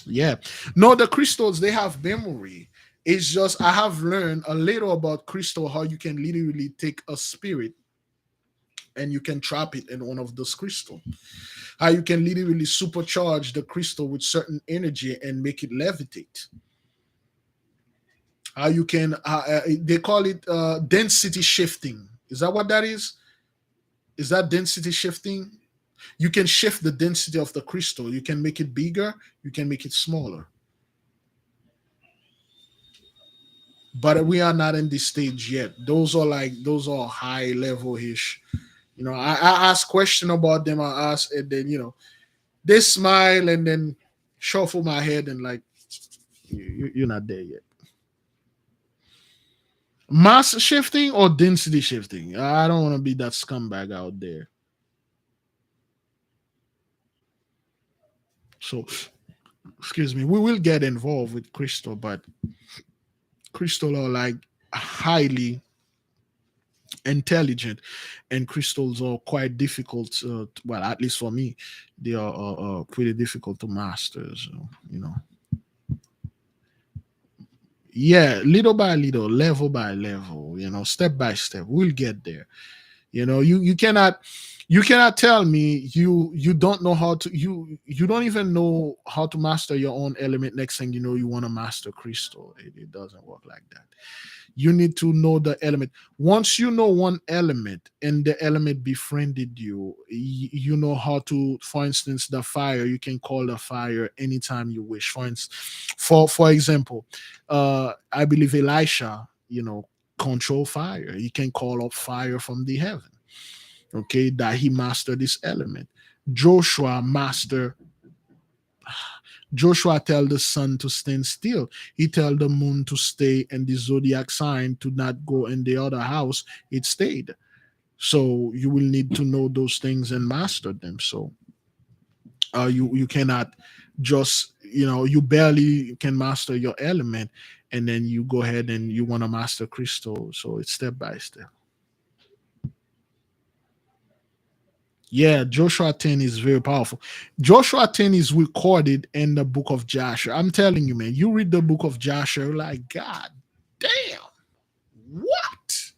A: Yeah. No, the crystals, they have memory. It's just I have learned a little about crystal, how you can literally take a spirit and you can trap it in one of those crystal. How you can literally supercharge the crystal with certain energy and make it levitate. How you can they call it density shifting. Is that what that is? Is that density shifting? You can shift the density of the crystal. You can make it bigger. You can make it smaller. But we are not in this stage yet. Those are high level ish. I ask question about them. I ask, and then they smile and then shuffle my head and like you're not there yet. Mass shifting or density shifting? I don't want to be that scumbag out there. So, excuse me, we will get involved with crystal, but crystal are like highly intelligent, and crystals are quite difficult. Well, at least for me, they are pretty difficult to master. So, yeah, little by little, level by level, step by step, we'll get there. You cannot tell me you don't know how to you don't even know how to master your own element. Next thing you know, you want to master crystal. It doesn't work like that. You need to know the element. Once you know one element and the element befriended you, you know how to, for instance, the fire, you can call the fire anytime you wish. For example, I believe Elisha, control fire. He can call up fire from the heaven. Okay, that he mastered this element. Joshua tell the sun to stand still. He tell the moon to stay and the zodiac sign to not go in the other house. It stayed. So you will need to know those things and master them. So you cannot just, you barely can master your element and then you go ahead and you want to master crystal. So it's step by step. Yeah, Joshua 10 is very powerful. Joshua 10 is recorded in the book of Joshua. I'm telling you, man, you read the book of Joshua, you're like, God damn, what?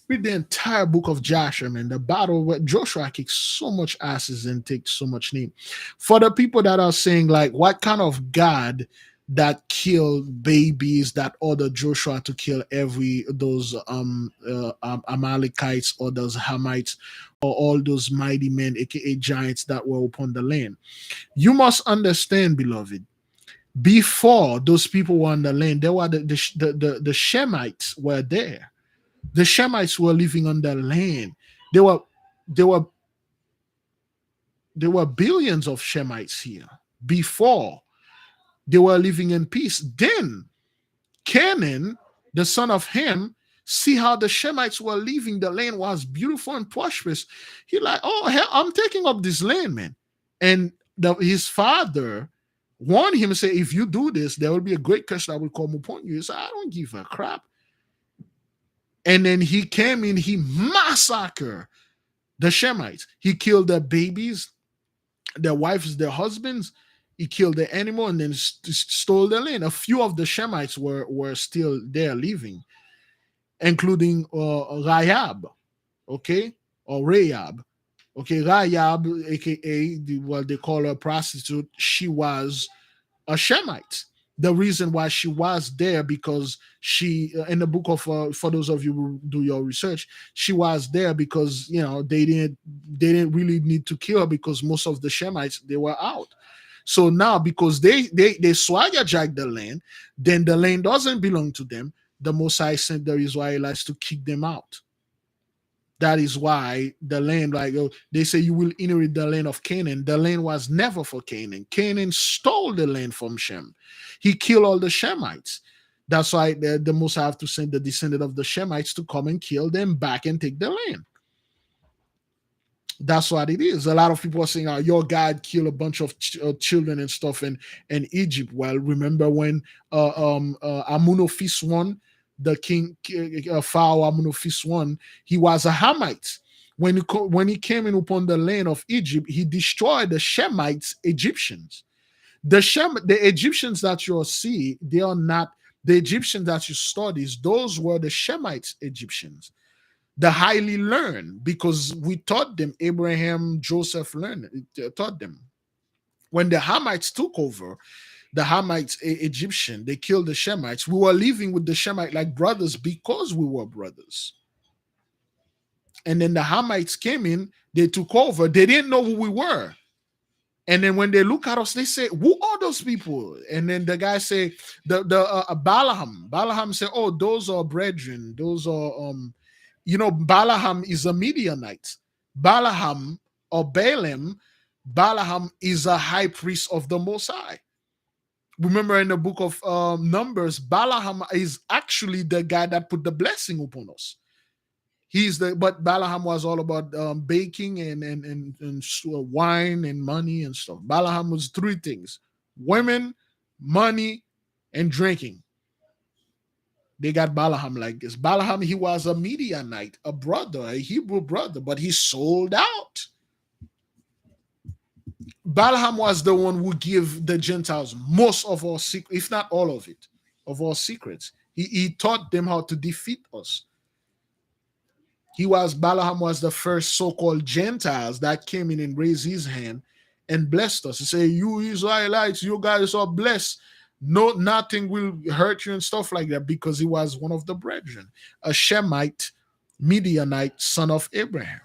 A: Read the entire book of Joshua, man. The battle where Joshua kicks so much asses and takes so much name. For the people that are saying, like, what kind of God that killed babies, that ordered Joshua to kill those Amalekites or those Hamites or all those mighty men, aka giants that were upon the land. You must understand, beloved, before those people were on the land, there were the Shemites were there. The Shemites were living on the land. There were there were there were billions of Shemites here before they were living in peace. Then Canaan, the son of Ham, see how the Shemites were living. The land was beautiful and prosperous. He like, oh hell, I'm taking up this land, man. And his father warned him, say, if you do this, there will be a great curse that will come upon you. He said, I don't give a crap. And then he came in, he massacred the Shemites. He killed their babies, their wives, their husbands. He killed the animal and then stole the land. A few of the Shemites were still there living, including Rahab, okay, or Rahab, okay. Rahab, aka what they call her prostitute, she was a Shemite. The reason why she was there, because she in the book of for those of you who do your research, she was there because they didn't really need to kill her because most of the Shemites, they were out. So now, because they swagger jack the land, then the land doesn't belong to them. The Mosai sent the Israelites to kick them out. That is why the land, like they say, you will inherit the land of Canaan. The land was never for Canaan. Canaan stole the land from Shem. He killed all the Shemites. That's why the Mosai have to send the descendant of the Shemites to come and kill them back and take the land. That's what it is. A lot of people are saying, "Oh, your God killed a bunch of children and stuff in Egypt." Well, remember when Amunophis I, the king Pharaoh Amunophis I, he was a Hamite. When he came in upon the land of Egypt, he destroyed the Shemites, Egyptians. The Egyptians that you see, they are not the Egyptians that you study. Those were the Shemites, Egyptians, the highly learned, because we taught them. Abraham, Joseph taught them. When the Hamites took over, the Hamites, Egyptian, they killed the Shemites. We were living with the Shemite like brothers because we were brothers. And then the Hamites came in, they took over. They didn't know who we were. And then when they look at us, they say, "Who are those people?" And then the guy say, "The Balaham." Balaham say, "Oh, those are brethren. Those are Balaham is a Midianite. Balaham or Balaam, Balaham is a high priest of the Most High." Remember in the book of Numbers, Balaham is actually the guy that put the blessing upon us. But Balaham was all about baking and wine and money and stuff. Balaham was three things: women, money, and drinking. They got Balaham like this. Balaham, he was a Midianite, a brother, a Hebrew brother, but he sold out. Balaham was the one who gave the Gentiles most of our secrets, if not all of it, of our secrets. He taught them how to defeat us. Balaham was the first so-called Gentiles that came in and raised his hand and blessed us. He said, "You Israelites, you guys are blessed. No, nothing will hurt you," and stuff like that, because he was one of the brethren, a Shemite, Midianite, son of Abraham.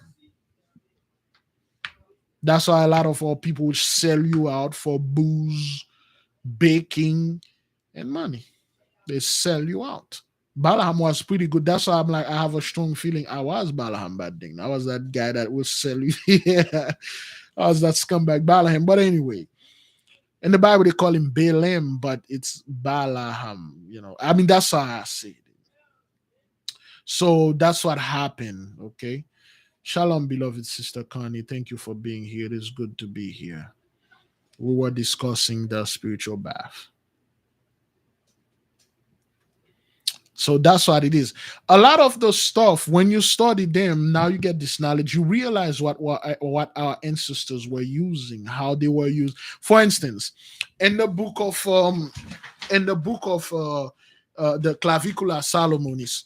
A: That's why a lot of our people will sell you out for booze, baking, and money. They sell you out. Balaham was pretty good. That's why I'm like, I have a strong feeling I was Balaham back then. I was that guy that would sell you. Yeah. I was that scumbag Balaham. But anyway, in the Bible, they call him Balaam, but it's Balaham. I mean, that's how I say it. So that's what happened. Okay. Shalom, beloved sister Connie. Thank you for being here. It is good to be here. We were discussing the spiritual bath. So that's what it is. A lot of the stuff, when you study them, now you get this knowledge. You realize what our ancestors were using, how they were used. For instance, in the book of the Clavicula Salomonis,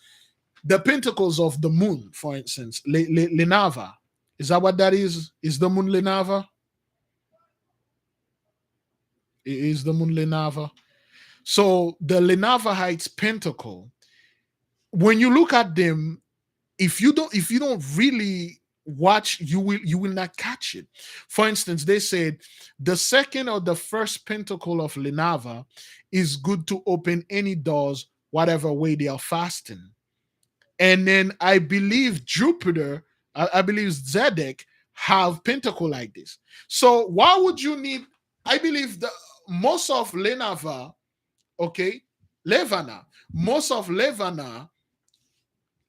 A: the pentacles of the moon, for instance, Lenava. Is that what that is? Is the moon Lenava? Is the moon Lenava? So the Lenavahites pentacle, when you look at them, if you don't really watch, you will not catch it. For instance, they said the second or the first pentacle of Lenava is good to open any doors, whatever way they are fasting. And then I believe Jupiter, I believe Zedek have pentacle like this. So why would you need? I believe the most of Lenava, okay, Levana, most of Levana,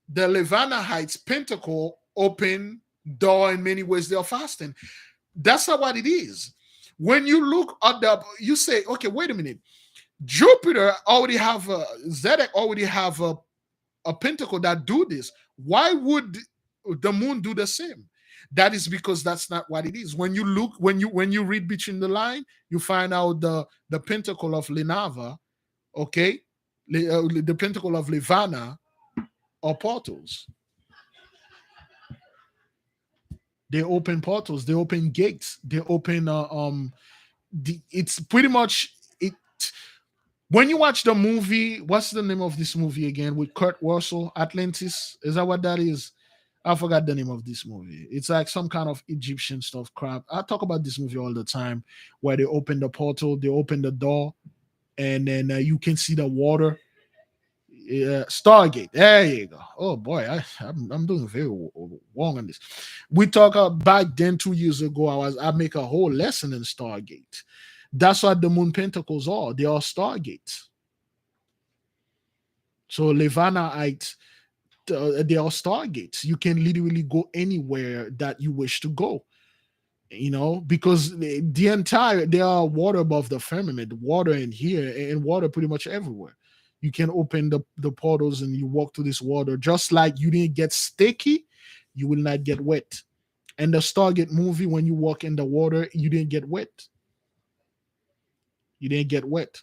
A: the Levana Heights pentacle open door in many ways. They are fasting. That's not what it is. When you look at the, you say, okay, wait a minute. Jupiter already have a Zedek already have a pentacle that do this. Why would the moon do the same? That is because that's not what it is. When you look, when you read between the line, you find out the pentacle of Lenava, okay, the pentacle of Levana are portals. They open portals. They open gates. They open. It's pretty much it. When you watch the movie, what's the name of this movie again with Kurt Russell? Atlantis. Is that what that is? I forgot the name of this movie. It's like some kind of Egyptian stuff crap. I talk about this movie all the time, where they open the portal, they open the door, and then you can see the water. Stargate. There you go. Oh boy, I'm doing very wrong on this. We talk back then 2 years ago. I make a whole lesson in Stargate. That's what the moon pentacles are. They are Stargates. So Levanaites, they are Stargates. You can literally go anywhere that you wish to go. Because the entire, there are water above the firmament, water in here, and water pretty much everywhere. You can open the portals and you walk through this water. Just like you didn't get sticky, you will not get wet. And the Stargate movie, when you walk in the water, you didn't get wet. You didn't get wet.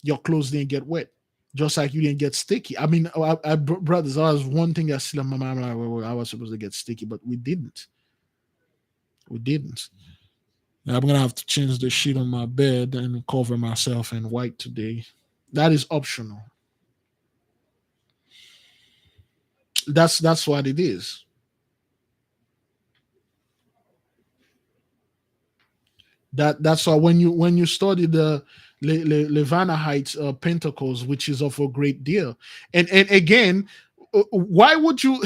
A: Your clothes didn't get wet. Just like you didn't get sticky. I mean, brothers, that was one thing that still in my mind. I was supposed to get sticky, but we didn't. We didn't. I'm gonna have to change the sheet on my bed and cover myself in white today. That is optional. That's what it is. That's why when you study the Levana Heights Pentacles, which is of a great deal, and again, why would you?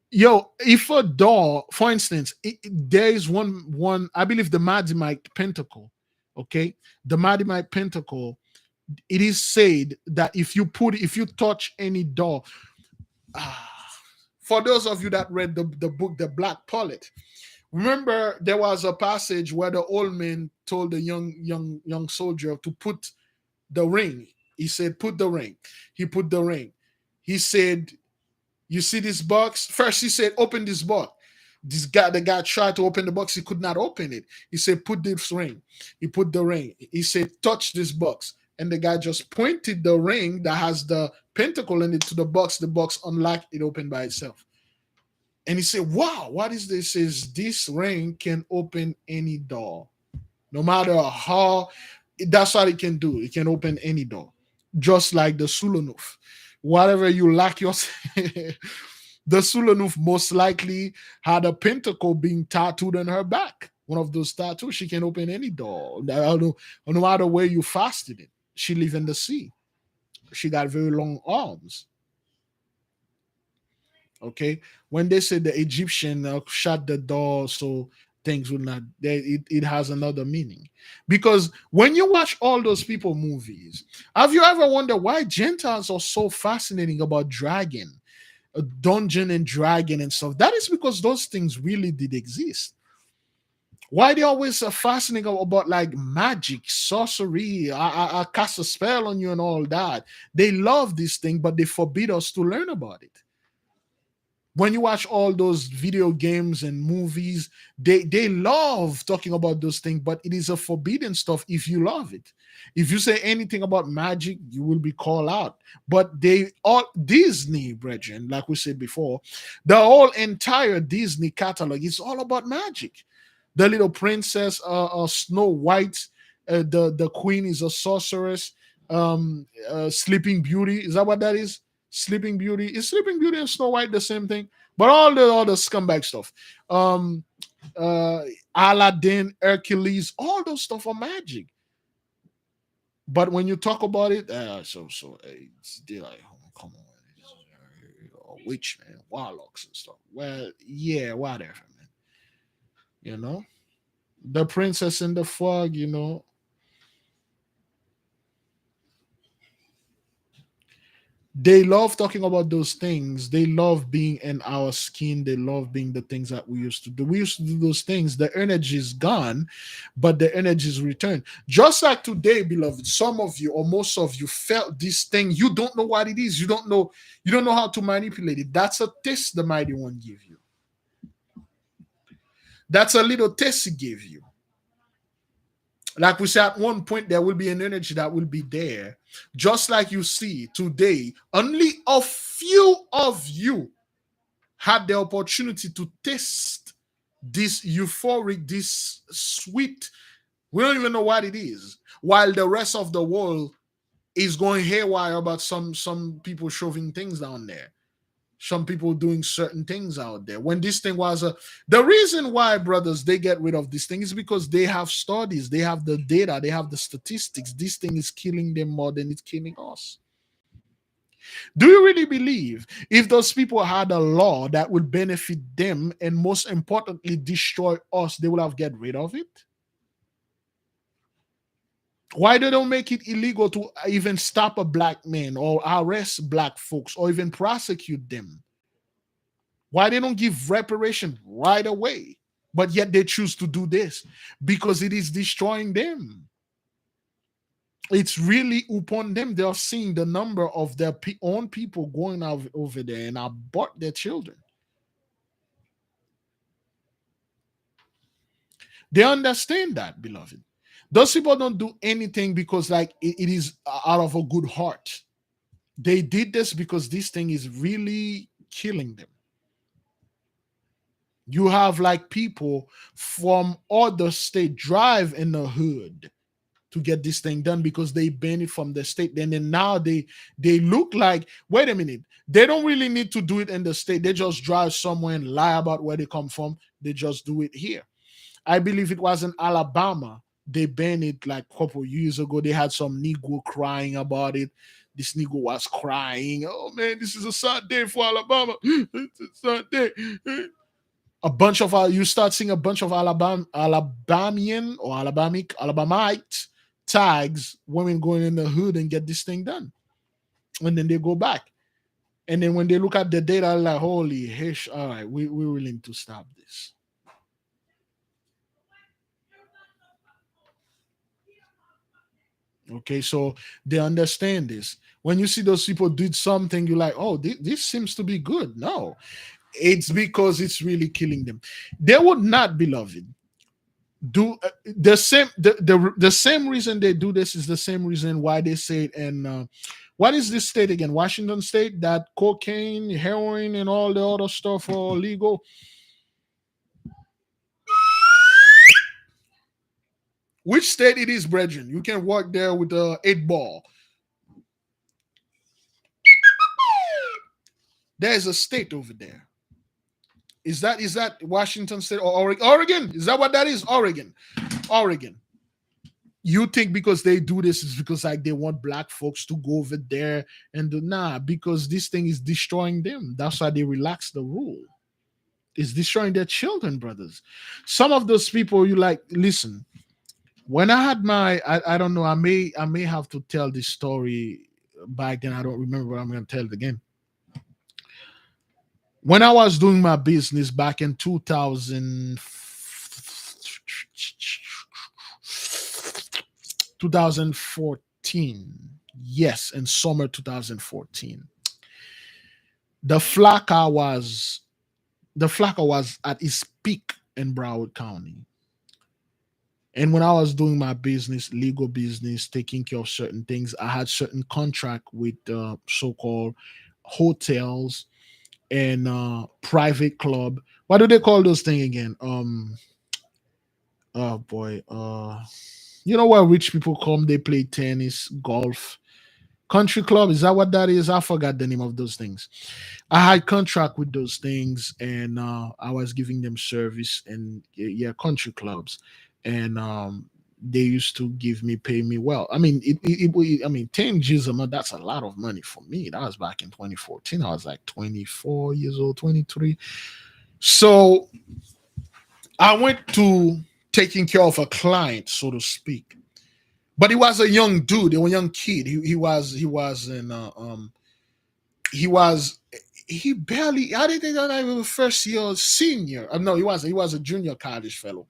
A: Yo, if a door, for instance, there is one, I believe the Madimite Pentacle, okay, the Madimite Pentacle, it is said that if you touch any door, for those of you that read the book, The Black Pullet, remember there was a passage where the old man told the young soldier to put the ring. He said, put the ring. He put the ring. He said, you see this box? First, he said, open this box. The guy tried to open the box. He could not open it. He said, put this ring. He put the ring. He said, touch this box. And the guy just pointed the ring that has the pentacle in it to the box. The box unlocked. It opened by itself. And he said, wow, what is this? He says, this ring can open any door. No matter how, that's what it can do. It can open any door. Just like the Sulanuf. Whatever you lack yourself. The Sulanuf most likely had a pentacle being tattooed on her back. One of those tattoos, she can open any door. No matter where you fasted it. She live in the sea. She got very long arms. Okay. When they said the Egyptian shut the door so things will not, it has another meaning. Because when you watch all those people movies, have you ever wondered why Gentiles are so fascinating about dragon, dungeon and dragon and stuff? That is because those things really did exist. Why they always are fascinating about like magic, sorcery, I cast a spell on you and all that. They love this thing, but they forbid us to learn about it. When you watch all those video games and movies, they love talking about those things, but it is a forbidden stuff if you love it. If you say anything about magic, you will be called out. But they all Disney, brethren, like we said before, the whole entire Disney catalog is all about magic. The little princess, Snow White, the queen is a sorceress. Sleeping Beauty. Is that what that is? Sleeping Beauty. Is Sleeping Beauty and Snow White the same thing? But all the scumbag stuff. Um, uh, Aladdin, Hercules, all those stuff are magic. But when you talk about it, they're like, oh, come on, it's, a witch man, warlocks and stuff. Well, yeah, whatever, man. You know, the princess in the fog. You know, they love talking about those things. They love being in our skin. They love being the things that we used to do. We used to do those things. The energy is gone, but the energy is returned. Just like today, beloved, some of you or most of you felt this thing. You don't know what it is. You don't know. You don't know how to manipulate it. That's a test the mighty one give you. That's a little test he gave you. Like we said, at one point there will be an energy that will be there. Just like you see today, only a few of you had the opportunity to taste this euphoric, this sweet. We don't even know what it is. While the rest of the world is going haywire about some people shoving things down there, some people doing certain things out there. When this thing was the reason why, brothers, they get rid of this thing is because they have studies, they have the data, they have the statistics. This thing is killing them more than it's killing us. Do you really believe if those people had a law that would benefit them and most importantly destroy us, they would have get rid of it? Why they don't make it illegal to even stop a black man or arrest black folks or even prosecute them? Why they don't give reparation right away? But yet they choose to do this because it is destroying them. It's really upon them. They are seeing the number of their own people going out over there and abort their children. They understand that, beloved. Those people don't do anything because like it is out of a good heart. They did this because this thing is really killing them. You have like people from other state drive in the hood to get this thing done because they ban it from the state. Then now they look like, wait a minute, they don't really need to do it in the state. They just drive somewhere and lie about where they come from. They just do it here. I believe it was in Alabama. They banned it like a couple years ago. They had some Negro crying about it. This Negro was crying. Oh man, this is a sad day for Alabama. It's a sad day. A bunch of you start seeing a bunch of Alabamian or Alabamite tags, women going in the hood and get this thing done, and then they go back, and then when they look at the data, like holy hish, all right, we're willing to stop this. Okay, so they understand this. When you see those people did something, you're like, oh, this seems to be good. No, it's because it's really killing them. They would not, beloved, do the same reason they do this is the same reason why they say it. And what is this state again? Washington State, that cocaine, heroin, and all the other stuff are legal. Which state it is, brethren? You can walk there with a 8 ball. There's a state over there. Is that Washington State or Oregon? Oregon? Is that what that is? Oregon. Oregon. You think because they do this is because like they want black folks to go over there and do, nah, because this thing is destroying them. That's why they relax the rule. It's destroying their children, brothers. Some of those people you like, listen, when I had my I don't know, I may have to tell this story back then. I don't remember, but I'm gonna tell it again. When I was doing my business back in 2014, yes, in summer 2014, the flakka was at its peak in Broward County. And when I was doing my business, legal business, taking care of certain things, I had certain contract with so-called hotels and private club. What do they call those things again? Oh boy, You know where rich people come? They play tennis, golf, country club. Is that what that is? I forgot the name of those things. I had contract with those things, and I was giving them service and yeah, country clubs, and they used to pay me well. I mean, I mean, 10 G's a month. That's a lot of money for me. That was back in 2014. I was like 24 years old, 23. So I went to taking care of a client, so to speak. But he was a young dude, a young kid. He was in he was he barely, I didn't think that he was a first year senior. No, he was a junior college fellow.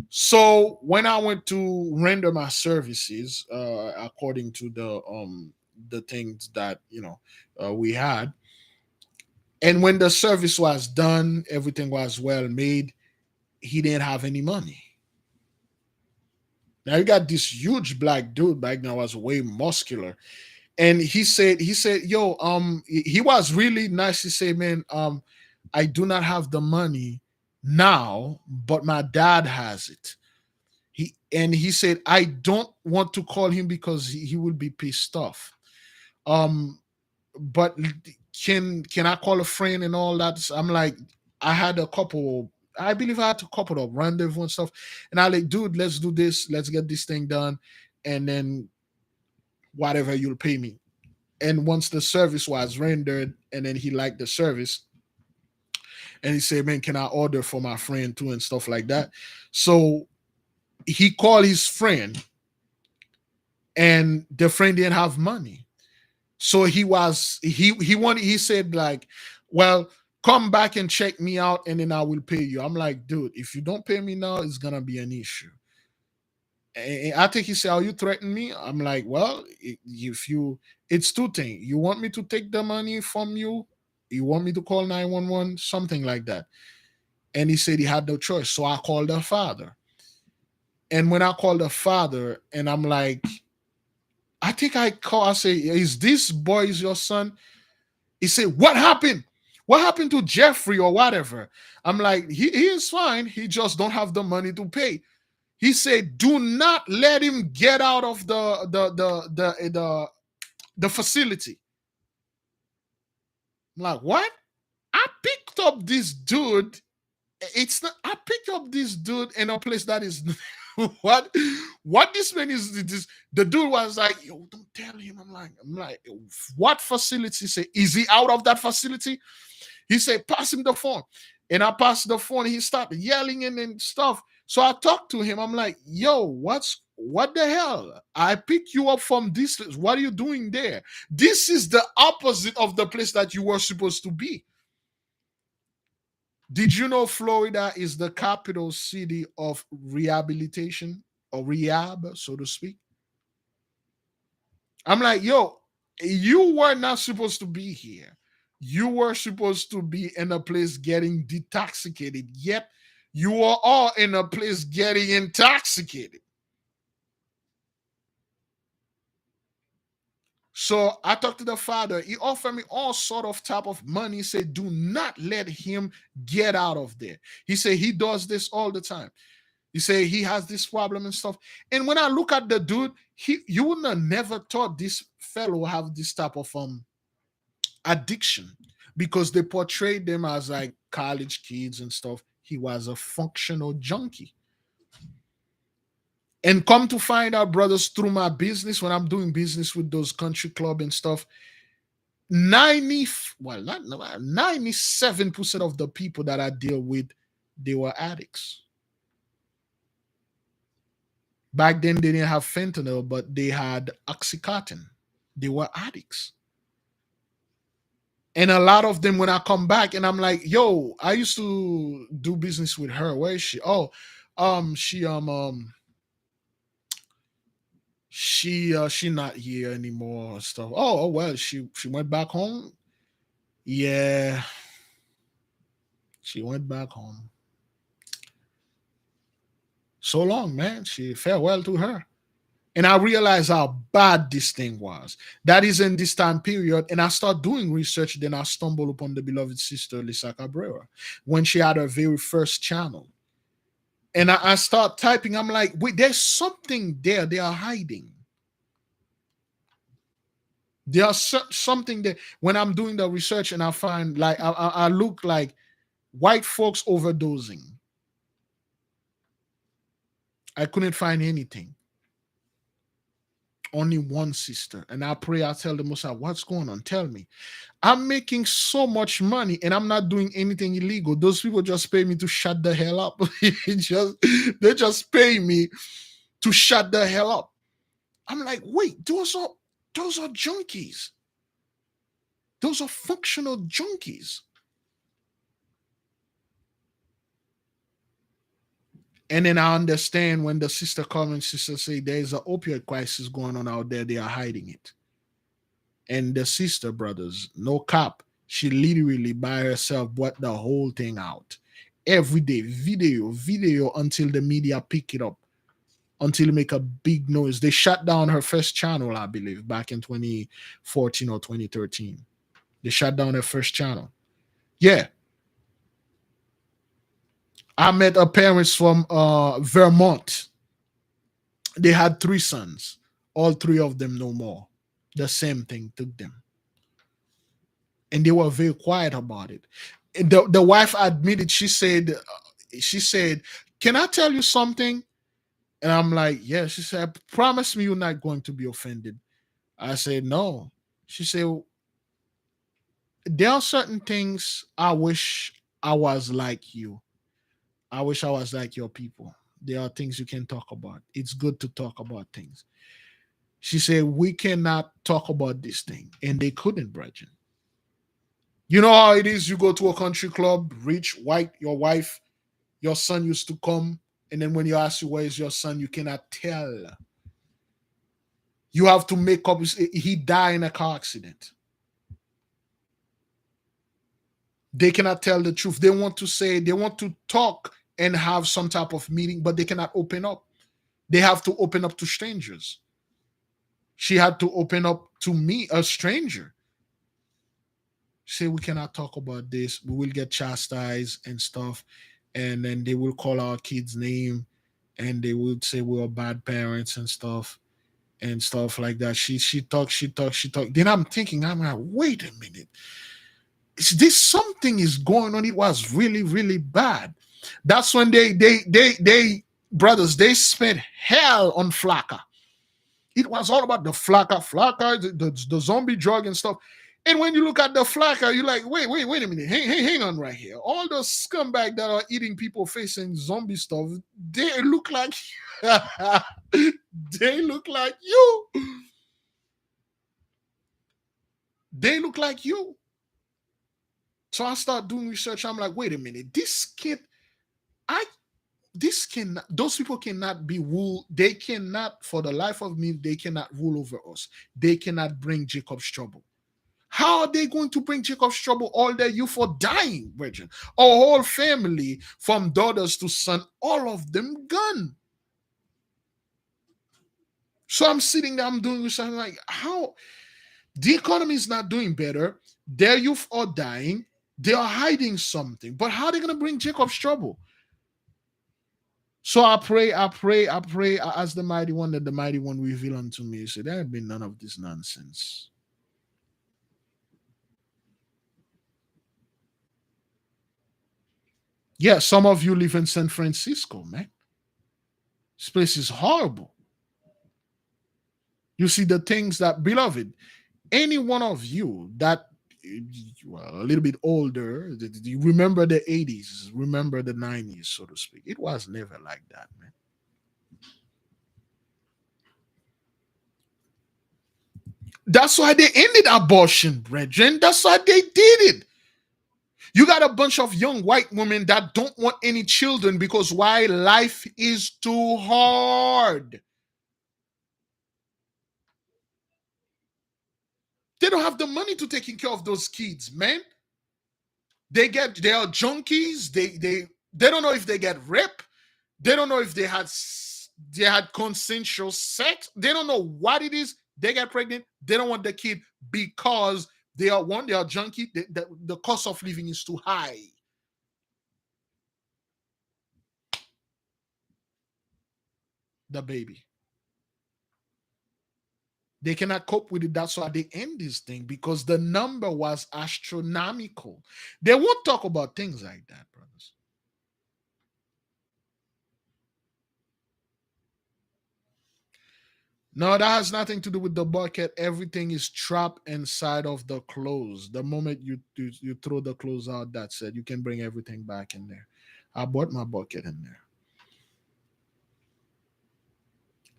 A: So when I went to render my services, according to the things that we had, and when the service was done, everything was well made. He didn't have any money. Now you got this huge black dude back then, was way muscular, and he said, yo, he was really nice. He said, man, I do not have the money now, but my dad has it. He said, I don't want to call him because he will be pissed off. Um, but can I call a friend and all that? I'm like, I had a couple. I believe I had a couple of rendezvous and stuff, and I like, dude, let's do this. Let's get this thing done, and then whatever you'll pay me. And once the service was rendered, and then he liked the service, and he said, man, can I order for my friend too and stuff like that. So he called his friend, and the friend didn't have money. So he said, like, well, come back and check me out, and then I will pay you. I'm like, dude, if you don't pay me now, it's gonna be an issue. And I think he said, are you threatening me? I'm like, well, if you, it's two things. You want me to take the money from you? You want me to call 911? Something like that. And he said he had no choice. So I called the father. And when I called the father, and I'm like, I say, is this boy is your son? He said, what happened? What happened to Jeffrey or whatever? I'm like, he is fine. He just don't have the money to pay. He said, do not let him get out of the facility. I'm like, what? I picked up this dude. It's not, I picked up this dude in a place that is what this man is this. The dude was like, yo, don't tell him. I'm like, what facility? Say, is he out of that facility? He said, pass him the phone. And I passed the phone. He started yelling and stuff. So I talked to him. I'm like, yo, what the hell? I picked you up from this. What are you doing there? This is the opposite of the place that you were supposed to be. Did you know Florida is the capital city of rehabilitation, or rehab, so to speak? I'm like, yo, you were not supposed to be here. You were supposed to be in a place getting detoxicated, yet you are all in a place getting intoxicated. So I talked to the father. He offered me all sort of type of money. He said, do not let him get out of there. He said he does this all the time. He said he has this problem and stuff. And when I look at the dude, you would have never thought this fellow have this type of addiction, because they portrayed them as like college kids and stuff. He was a functional junkie. And come to find out, brothers, through my business, when I'm doing business with those country club and stuff, 97% of the people that I deal with, they were addicts. Back then, they didn't have fentanyl, but they had Oxycontin. They were addicts. And a lot of them, when I come back and I'm like, yo, I used to do business with her. Where is she? Oh, she not here anymore and stuff. Oh well, she went back home. Yeah, she went back home. So long, man. She farewell to her. And I realized how bad this thing was. That is in this time period. And I start doing research. Then I stumble upon the beloved sister Lisa Cabrera when she had her very first channel. And I start typing. I'm like, wait, there's something there they are hiding. There's something that when I'm doing the research and I find like I look like white folks overdosing. I couldn't find anything. Only one sister. And I pray, I tell the Most High, what's going on? Tell me. I'm making so much money and I'm not doing anything illegal. Those people just pay me to shut the hell up. They just pay me to shut the hell up. I'm like, wait, those are junkies. Those are functional junkies. And then I understand when the sister comes and sister say there's an opioid crisis going on out there, they are hiding it. And the sister, brothers, no cap, she literally by herself brought the whole thing out. Every day, video until the media pick it up, until it make a big noise. They shut down her first channel, I believe, back in 2014 or 2013. They shut down her first channel. Yeah. I met her parents from Vermont. They had 3 sons. All 3 of them no more. The same thing took them. And they were very quiet about it. The wife admitted, she said, can I tell you something? And I'm like, yeah. She said, promise me you're not going to be offended. I said, no. She said, there are certain things I wish I was like you. I wish I was like your people. There are things you can talk about. It's good to talk about things. She said, we cannot talk about this thing. And they couldn't, Brethren. You know how it is? You go to a country club, rich, white, your wife, your son used to come. And then when you ask you, where is your son? You cannot tell. You have to make up. He died in a car accident. They cannot tell the truth. They want to talk and have some type of meeting, but they cannot open up. They have to open up to strangers. She had to open up to me, a stranger. Say we cannot talk about this. We will get chastised and stuff. And then they will call our kids' name and they would say we are bad parents and stuff like that. She talked. Then I'm thinking, I'm like, wait a minute. Is this something is going on? It was really, really bad. That's when they brothers, they spent hell on Flacca. It was all about the Flacca, the zombie drug and stuff. And when you look at the Flacca, you're like, wait a minute. Hang on right here. All those scumbags that are eating people facing zombie stuff, they look like they look like you. They look like you. So I start doing research. I'm like, wait a minute. Those people cannot be ruled. They cannot, for the life of me, they cannot rule over us. They cannot bring Jacob's trouble. How are they going to bring Jacob's trouble all their youth for dying, brethren? Our whole family, from daughters to son, all of them gone. So I'm sitting there, I'm doing research, like, how? The economy is not doing better. Their youth are dying. They are hiding something. But how are they going to bring Jacob's trouble? So I pray, I ask the mighty one, that the mighty one reveal unto me. So there have been none of this nonsense. Yeah, some of you live in San Francisco, man. This place is horrible. You see the things that, beloved, any one of you that, well, a little bit older, you remember the 80s, remember the 90s, so to speak. It was never like that, man. That's why they ended abortion, brethren. That's why they did it. You got a bunch of young white women that don't want any children because why? Life is too hard. They don't have the money to taking care of those kids, man. They are junkies. They don't know if they get raped. They don't know if they had consensual sex. They don't know what it is. They get pregnant. They don't want the kid because they are junkie. The cost of living is too high. the baby. They cannot cope with it. That's why they end this thing, because the number was astronomical. They won't talk about things like that, brothers. No, that has nothing to do with the bucket. Everything is trapped inside of the clothes. The moment you throw the clothes out, that's it. You can bring everything back in there. I bought my bucket in there.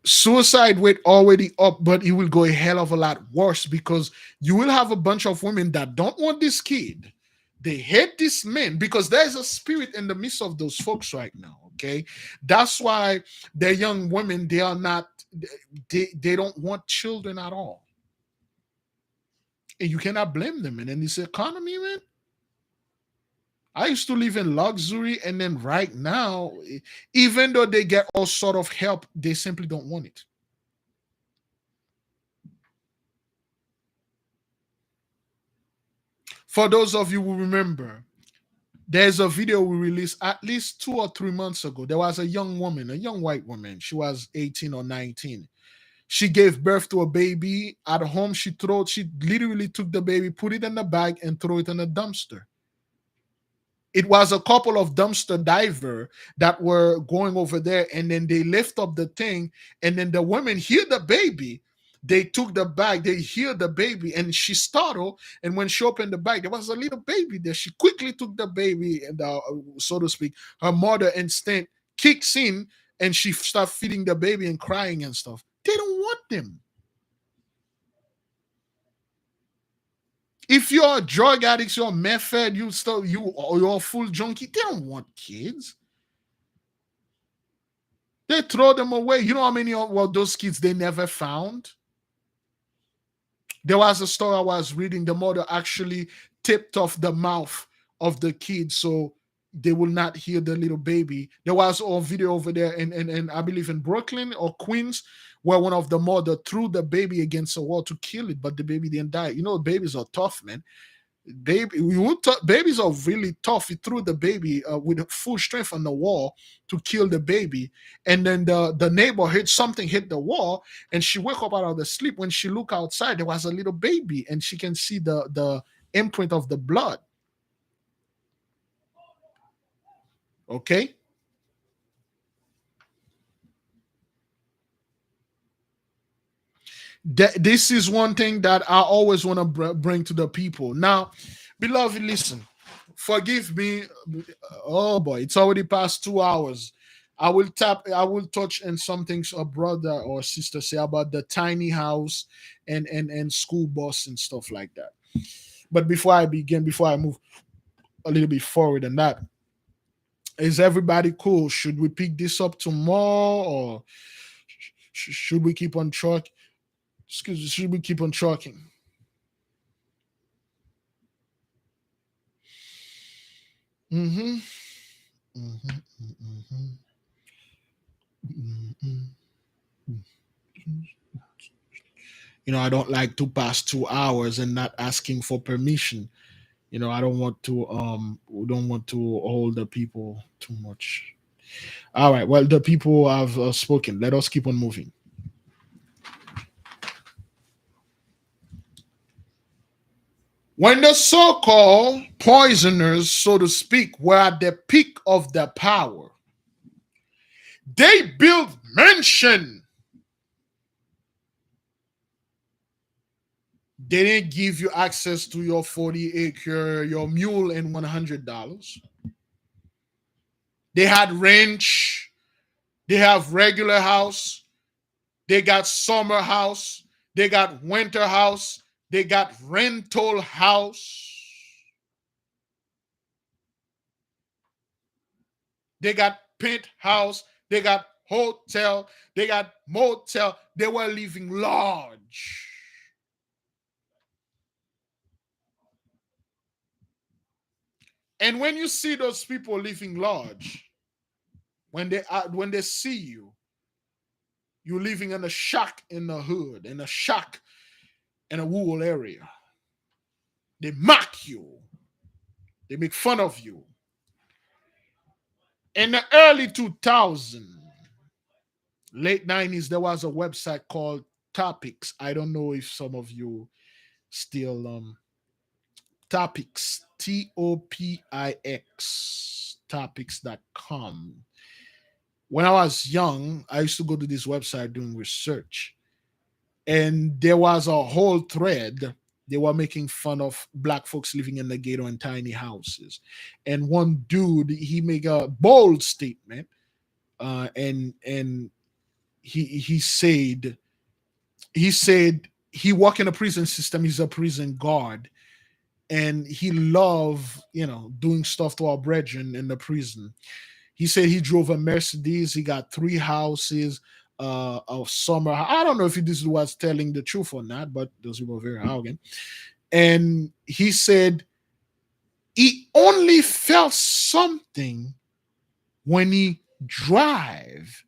A: Suicide rate already up, but it will go a hell of a lot worse, because you will have a bunch of women that don't want this kid. They hate this man, because there's a spirit in the midst of those folks right now. Okay, that's why the young women, they are not, they don't want children at all, and you cannot blame them. And in this economy, man, I used to live in luxury, and then right now, even though they get all sort of help, they simply don't want it. For those of you who remember, there's a video we released at least 2 or 3 months ago. There was a young woman, a young white woman. She was 18 or 19. She gave birth to a baby at home. She literally took the baby, put it in the bag, and threw it in a dumpster. It was a couple of dumpster diver that were going over there, and then they lift up the thing, and then the women hear the baby. They took the bag, they hear the baby, and she startled. And when she opened the bag, there was a little baby there. She quickly took the baby, and so to speak, her mother instinct kicks in, and she starts feeding the baby and crying and stuff. They don't want them. If you're a drug addict, you're a meth head, you're a full junkie, they don't want kids. They throw them away. You know how many of those kids they never found? There was a story I was reading. The mother actually tipped off the mouth of the kid so they will not hear the little baby. There was a video over there in I believe in Brooklyn or Queens, where one of the mother threw the baby against a wall to kill it, but the baby didn't die. You know, babies are tough, man. Babies are really tough. He threw the baby with full strength on the wall to kill the baby, and then the neighbor hit something, hit the wall, and she woke up out of the sleep. When she looked outside, there was a little baby, and she can see the imprint of the blood. Okay. This is one thing that I always want to bring to the people. Now, beloved, listen, forgive me. Oh boy, it's already past 2 hours. I will touch on some things a brother or sister say about the tiny house and school bus and stuff like that. But before I begin, before I move a little bit forward than that, is everybody cool? Should we pick this up tomorrow, or should we keep on truck? Excuse me, should we keep on trucking? Mm-hmm. Mm-hmm. Mm-hmm. Mm-hmm. You know, I don't like to pass 2 hours and not asking for permission. You know, I don't want to we don't want to hold the people too much. All right. Well, the people have spoken. Let us keep on moving. When the so-called poisoners, so to speak, were at the peak of their power, they built mansion. They didn't give you access to your 40-acre, your mule, and $100. They had ranch. They have regular house. They got summer house. They got winter house. They got rental house. They got penthouse. They got hotel. They got motel. They were living large. And when you see those people living large, when they see you, you're living in a shack in the hood, in a shack in a rural area. They mock you. They make fun of you. In the early 2000s, late 90s, there was a website called Topics. I don't know if some of you still Topics, Topix, topics.com. When I was young, I used to go to this website doing research, and there was a whole thread. They were making fun of black folks living in the ghetto in tiny houses, and one dude, he made a bold statement, and he said he work in a prison system. He's a prison guard, and he loved doing stuff to our brethren in the prison. He said he drove a Mercedes. He got 3 houses, a summer. I don't know if this was telling the truth or not, but those people are very arrogant. And he said he only felt something when he drive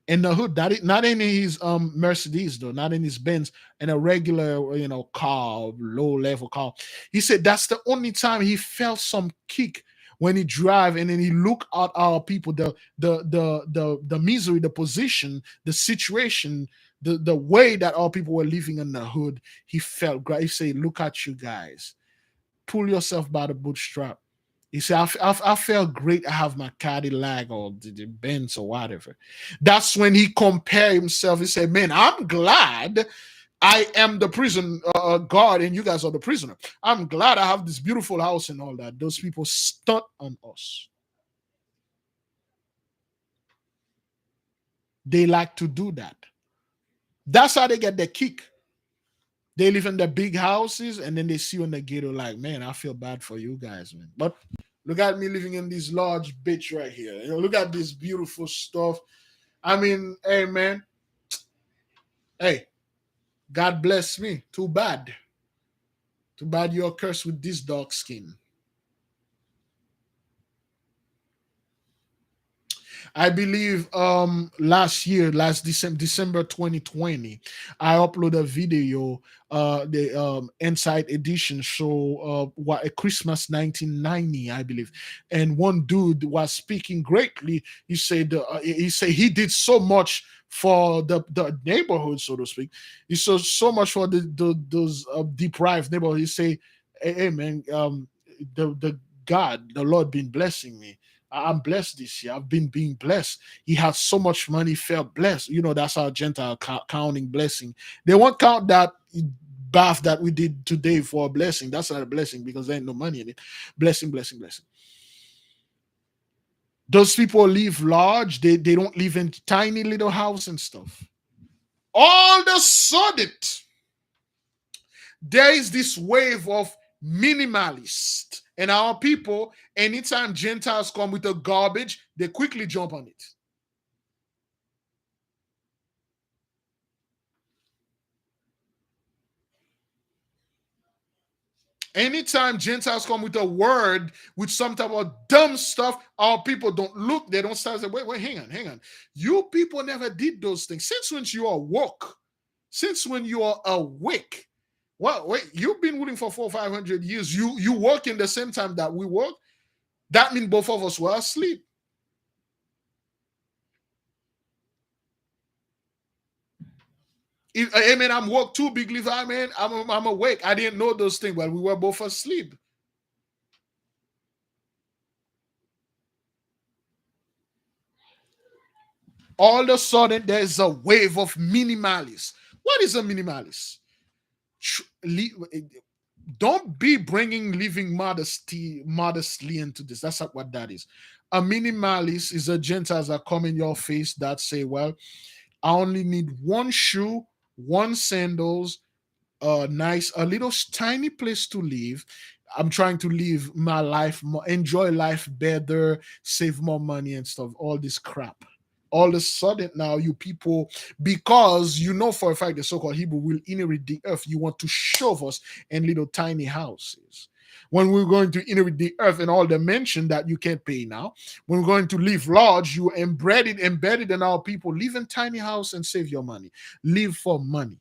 A: in the hood. Not in his Mercedes though, not in his Benz, in a regular car, low level car. He said that's the only time he felt some kick, when he drive and then he look at our people, the misery, the position, the situation, the way that our people were living in the hood. He felt great. He said, look at you guys, pull yourself by the bootstrap. He said, I felt great. I have my Cadillac or the Benz or whatever. That's when he compared himself. He said, man, I'm glad I am the prison guard and you guys are the prisoner. I'm glad I have this beautiful house and all that. Those people stunt on us. They like to do that. That's how they get their kick. They live in the big houses and then they see you in the ghetto like, man, I feel bad for you guys, man. But look at me living in this large bitch right here. Look at this beautiful stuff. I mean, hey, man. Hey, God bless me. Too bad. Too bad you're cursed with this dark skin. I believe last December 2020, I uploaded a video, the Inside Edition show, what a Christmas 1990, I believe, and one dude was speaking greatly. He said he did so much for the neighborhood, so to speak. He saw so much for those deprived neighborhoods. He say, hey man, the God, the Lord been blessing me. I'm blessed this year. I've been being blessed. He has so much money, felt blessed. That's our Gentile counting blessing. They won't count that bath that we did today for a blessing. That's not a blessing because there ain't no money in it. Blessing, blessing, blessing. Those people live large. They don't live in tiny little house and stuff. All of a sudden, there is this wave of minimalist. And our people, anytime Gentiles come with a garbage, they quickly jump on it. Anytime Gentiles come with a word, with some type of dumb stuff, our people don't look, they don't start saying, wait, hang on. You people never did those things. Since when you are woke, since when you are awake, well, wait, you've been ruling for 400 or 500 years. You work in the same time that we work. That means both of us were asleep. Amen. I'm woke too, big Levi, man. I'm awake. I didn't know those things, but we were both asleep. All of a sudden, there's a wave of minimalists. What is a minimalist? Don't be bringing living modestly into this. That's not what that is. A minimalist is a Gentiles that come in your face that say, well, I only need one shoe, one sandals, a little tiny place to live. I'm trying to live my life more, enjoy life better, save more money and stuff, all this crap. All of a sudden now, you people, because you know for a fact the so-called Hebrew will inherit the earth, you want to shove us in little tiny houses. When we're going to inherit the earth and all the mention that you can't pay now, when we're going to live large, you embedded in our people, live in tiny house and save your money. Live for money.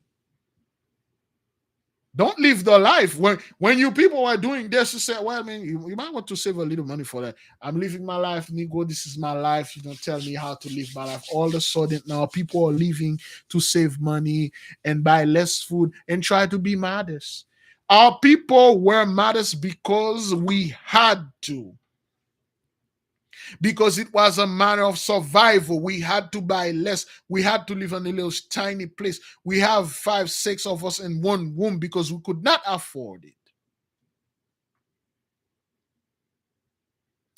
A: Don't live the life. When you people are doing this, you say, well, man, you might want to save a little money for that. I'm living my life, Nigo. This is my life. You don't tell me how to live my life. All of a sudden now people are living to save money and buy less food and try to be modest. Our people were modest because we had to, because it was a matter of survival. We had to buy less. We had to live in a little tiny place. We have 5, 6 of us in one room because we could not afford it.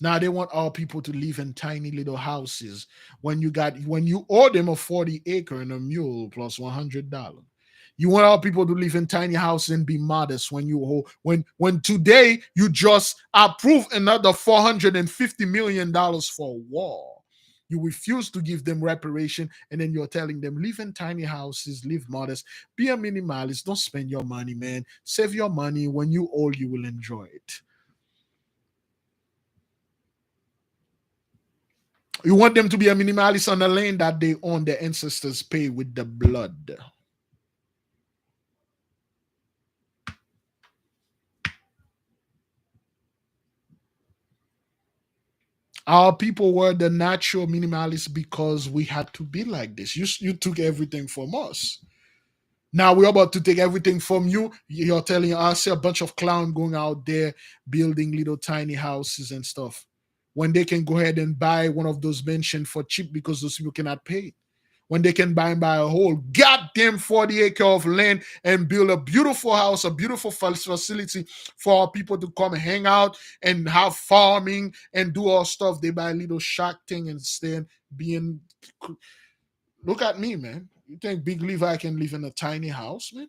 A: Now they want all people to live in tiny little houses when you owe them a 40 acre and a mule plus $100. You want all people to live in tiny houses and be modest when today you just approve another $450 million for war. You refuse to give them reparation, and then you're telling them live in tiny houses, live modest, be a minimalist, don't spend your money, man. Save your money. When you old, you will enjoy it. You want them to be a minimalist on the land that they own, their ancestors pay with the blood. Our people were the natural minimalists because we had to be like this. You took everything from us. Now we're about to take everything from you. You're telling us a bunch of clowns going out there building little tiny houses and stuff, when they can go ahead and buy one of those mansions for cheap because those people cannot pay. When they can buy a whole goddamn 40 acre of land and build a beautiful house, a beautiful facility for our people to come hang out and have farming and do all stuff. They buy a little shack thing and stand being. Look at me, man. You think Big Levi can live in a tiny house, man?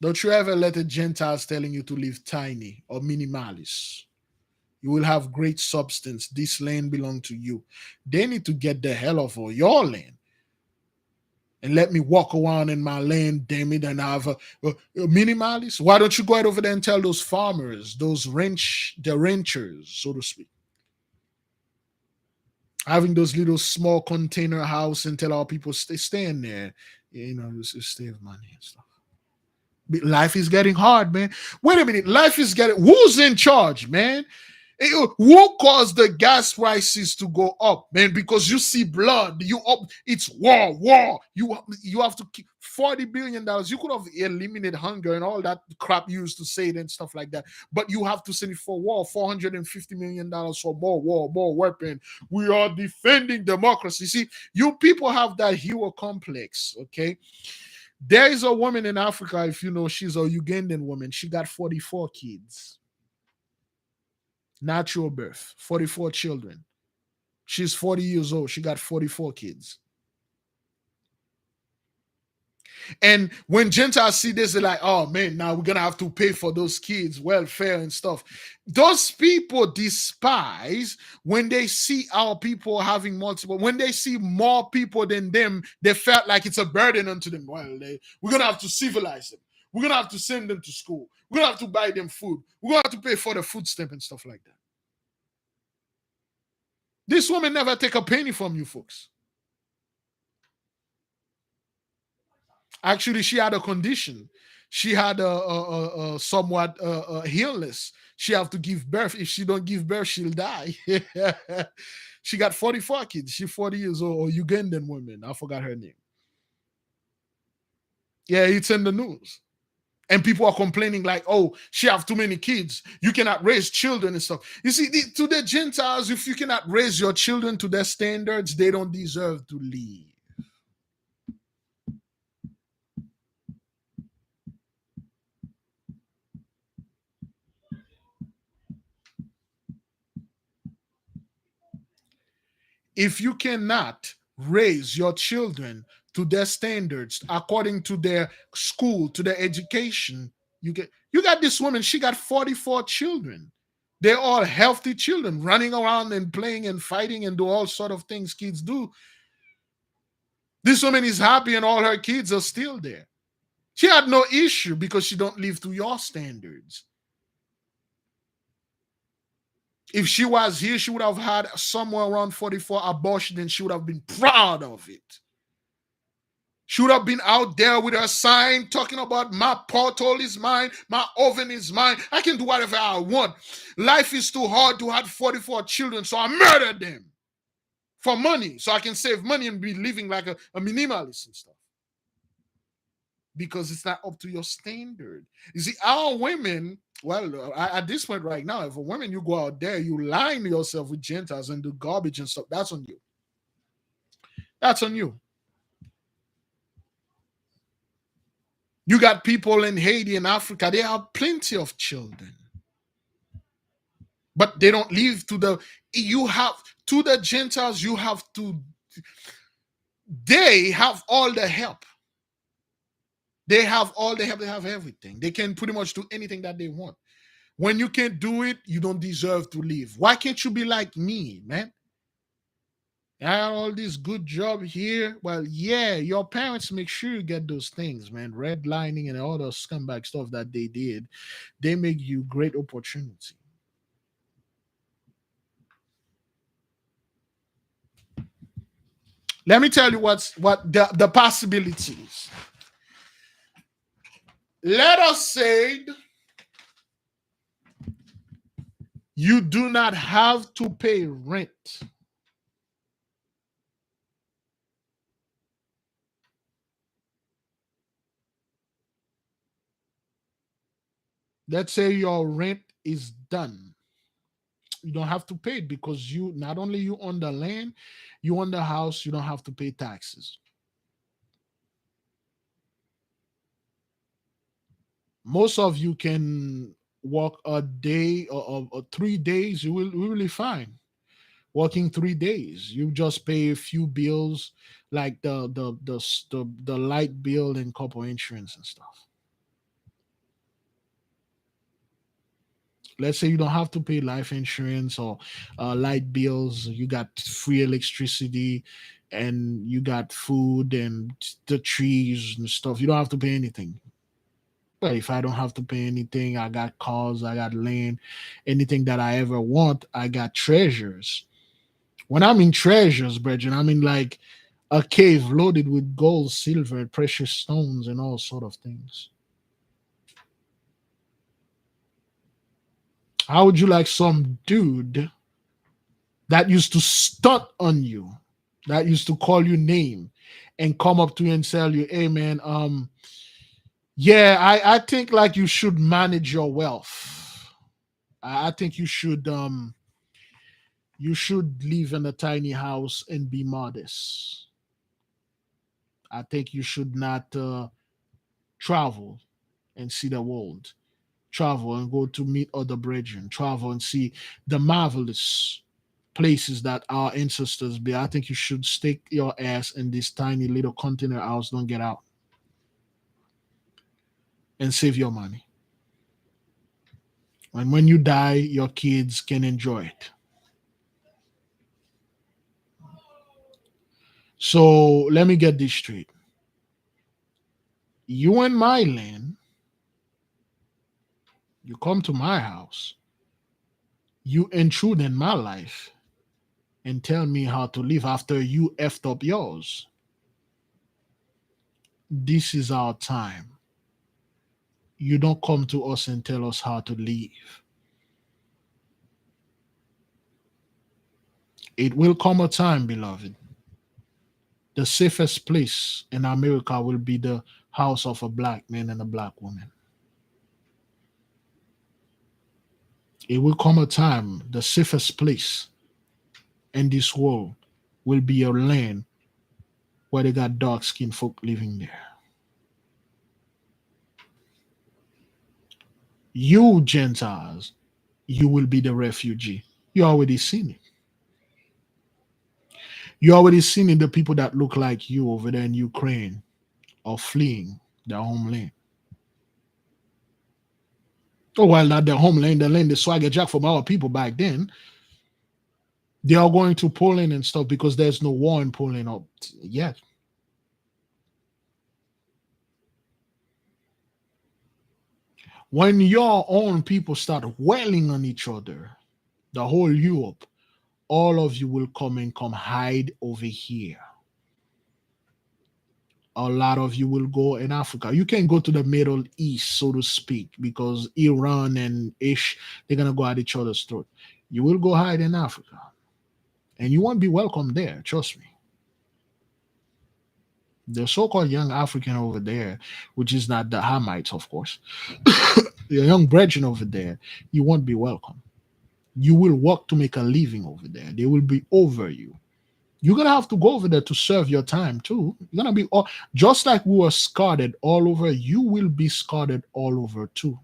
A: Don't you ever let the Gentiles telling you to live tiny or minimalist. You will have great substance. This land belongs to you. They need to get the hell off of your land and let me walk around in my land, damn it, and have a minimalist. Why don't you go right over there and tell those farmers, the ranchers, so to speak, having those little small container house and tell our people stay in there, just save money and stuff. Life is getting hard, man. Wait a minute, life is getting. Who's in charge, man? Who caused the gas prices to go up, man? Because you see blood, it's war. You have to keep $40 billion. You could have eliminated hunger and all that crap you used to say it and stuff like that. But you have to send it for war, $450 million for more weapon. We are defending democracy. See, you people have that hero complex, okay? There is a woman in Africa, if you know, she's a Ugandan woman. She got 44 kids. Natural birth, 44 children. She's 40 years old. She got 44 kids. And when Gentiles see this, they're like, oh man, now we're going to have to pay for those kids' welfare and stuff. Those people despise when they see our people having multiple, when they see more people than them, they felt like it's a burden unto them. Well, we're going to have to civilize them. We're going to have to send them to school. We're going to have to buy them food. We're going to have to pay for the food stamp and stuff like that. This woman never take a penny from you folks. Actually, she had a condition. She had a somewhat illness. She have to give birth. If she don't give birth, she'll die. She got 44 kids. She's 40 years old, Ugandan woman. I forgot her name. Yeah, it's in the news. And people are complaining like, oh, she have too many kids. You cannot raise children and stuff. You see, to the Gentiles, if you cannot raise your children to their standards, they don't deserve to live. If you cannot raise your children to their standards according to their school, to their education, you got this woman, she got 44 children. They're all healthy children running around and playing and fighting and do all sort of things kids do. This woman is happy and all her kids are still there. She had no issue because she don't live to your standards. If she was here, she would have had somewhere around 44 abortions and she would have been proud of it. Should have been out there with a sign talking about my portal is mine, my oven is mine. I can do whatever I want. Life is too hard to have 44 children, so I murdered them for money, so I can save money and be living like a minimalist and stuff. Because it's not up to your standard. You see, our women, well, at this point right now, if a woman you go out there, you line yourself with Gentiles and do garbage and stuff, that's on you. That's on you. You got people in Haiti and Africa, they have plenty of children. But they don't live to the, you have, to the Gentiles, you have to, they have all the help. They have all the help, they have everything. They can pretty much do anything that they want. When you can't do it, you don't deserve to live. Why can't you be like me, man? I got all this good job here. Well, yeah, your parents make sure you get those things, man. Redlining and all the scumbag stuff that they did, they make you great opportunity. Let me tell you what the possibilities. Let us say you do not have to pay rent. Let's say your rent is done. You don't have to pay it because you not only you own the land, you own the house, you don't have to pay taxes. Most of you can work a day or 3 days, you will really fine. Working 3 days, you just pay a few bills like the light bill and couple insurance and stuff. Let's say you don't have to pay life insurance or light bills. You got free electricity and you got food and the trees and stuff. You don't have to pay anything. But if I don't have to pay anything, I got cars, I got land, anything that I ever want, I got treasures. When I mean treasures, brethren, I mean like a cave loaded with gold, silver, precious stones, and all sort of things. How would you like some dude that used to stunt on you, that used to call you name and come up to you and tell you, hey man, yeah, I think like you should manage your wealth. I think you should live in a tiny house and be modest. I think you should not travel and see the world. Travel and go to meet other brethren. Travel and see the marvelous places that our ancestors be. I think you should stick your ass in this tiny little container house. Don't get out. And save your money. And when you die, your kids can enjoy it. So let me get this straight. You in my land, you come to my house, you intrude in my life and tell me how to live after you effed up yours. This is our time. You don't come to us and tell us how to live. It will come a time, beloved. The safest place in America will be the house of a black man and a black woman. It will come a time, the safest place in this world will be a land where they got dark skinned folk living there. You Gentiles, you will be the refugee. You already seen it. You already seen it, the people that look like you over there in Ukraine are fleeing their homeland. Oh, well, not their homeland, the land they swagger jack from our people back then. They are going to Poland and stuff because there's no war in Poland yet. When your own people start wailing on each other, the whole Europe, all of you will come hide over here. a lot of you will go in Africa. You can go to the Middle East, so to speak, because Iran and Ish, they're gonna go at each other's throat. You will go hide in Africa, and you won't be welcome there. Trust me. The so-called young African over there, which is not the Hamites, of course, the young brethren over there, you won't be welcome. You will work to make a living over there. They will be over you. You're gonna have to go over there to serve your time too. You're gonna be all, just like we were scattered all over. You will be scattered all over too.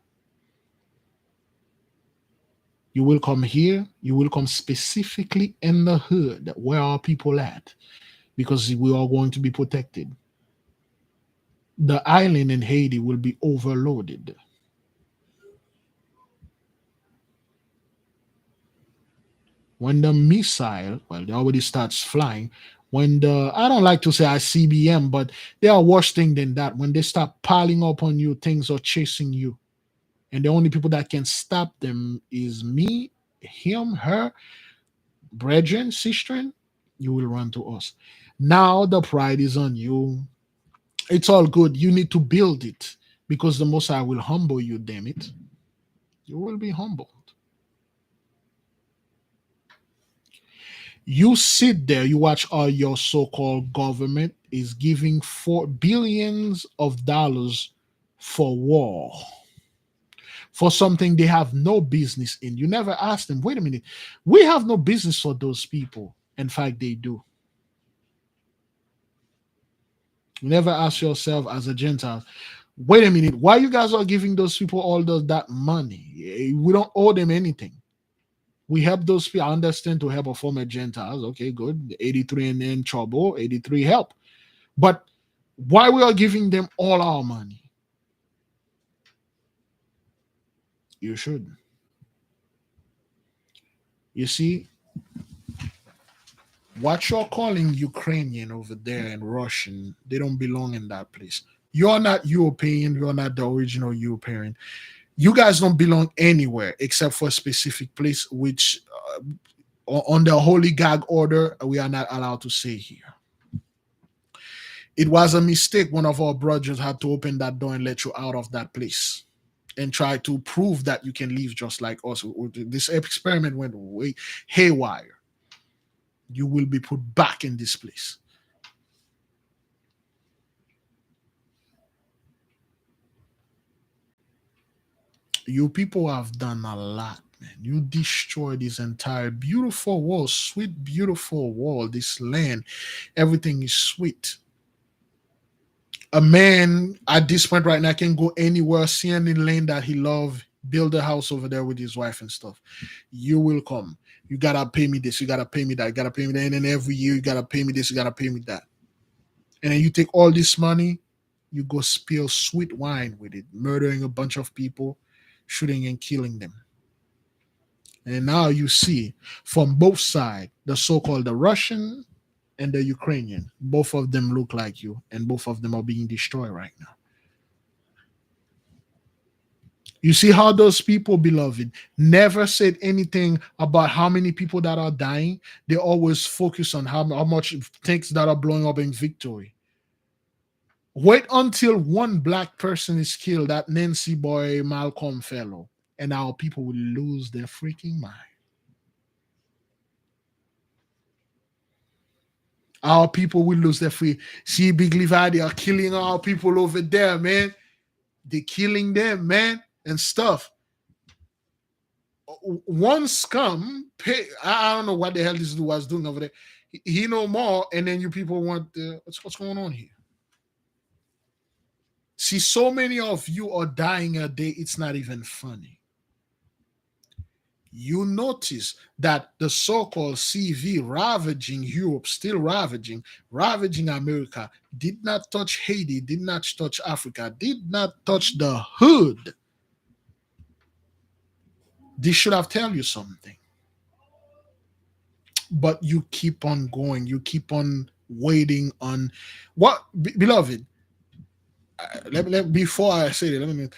A: You will come here. You will come specifically in the hood where our people at, because we are going to be protected. The island in Haiti will be overloaded. When the missile, well, it already starts flying. When the, I don't like to say ICBM, but they are worse thing than that. When they start piling up on you, things are chasing you. And the only people that can stop them is me, him, her, brethren, sister. You will run to us. Now the pride is on you. It's all good. You need to build it because the Most High will humble you, damn it. You will be humbled. You sit there, you watch all your so-called government is giving $4 billions for war, for something they have no business in. You never ask them, wait a minute, we have no business for those people. In fact, they do. You never ask yourself as a Gentile, wait a minute, why you guys are giving those people all that money? We don't owe them anything. We help those people. I understand to help a former Gentiles. Okay, good. 83 and in trouble. 83 help. But why we are giving them all our money? You should. You see, what you're calling Ukrainian over there and Russian, they don't belong in that place. You're not European. You're not the original European. You guys don't belong anywhere except for a specific place, which on the holy gag order, we are not allowed to say here. It was a mistake. One of our brothers had to open that door and let you out of that place and try to prove that you can leave just like us. This experiment went way haywire. You will be put back in this place. You people have done a lot, man. You destroyed this entire beautiful world, sweet, beautiful world, this land. Everything is sweet. A man at this point right now can go anywhere, see any land that he love, build a house over there with his wife and stuff. You will come. You gotta pay me this. You gotta pay me that. You gotta pay me that. And then every year you gotta pay me this. You gotta pay me that. And then you take all this money, you go spill sweet wine with it, murdering a bunch of people, shooting and killing them. And now you see from both sides, the so-called the Russian and the Ukrainian, both of them look like you, and both of them are being destroyed right now. You see how those people, beloved, never said anything about how many people that are dying. They always focus on how much things that are blowing up in victory. Wait until one black person is killed, that Nancy boy, Malcolm fellow, and our people will lose their freaking mind. Our people will lose their free. See, Big Levi, they are killing our people over there, man. They're killing them, man, and stuff. One scum, pay, I don't know what the hell this dude was doing over there. He know more, and then you people want what's going on here? See, so many of you are dying a day. It's not even funny. You notice that the so-called CV ravaging Europe, still ravaging America, did not touch Haiti, did not touch Africa, did not touch the hood. This should have tell you something. But you keep on going. You keep on waiting on what, beloved. Before I say it, let me.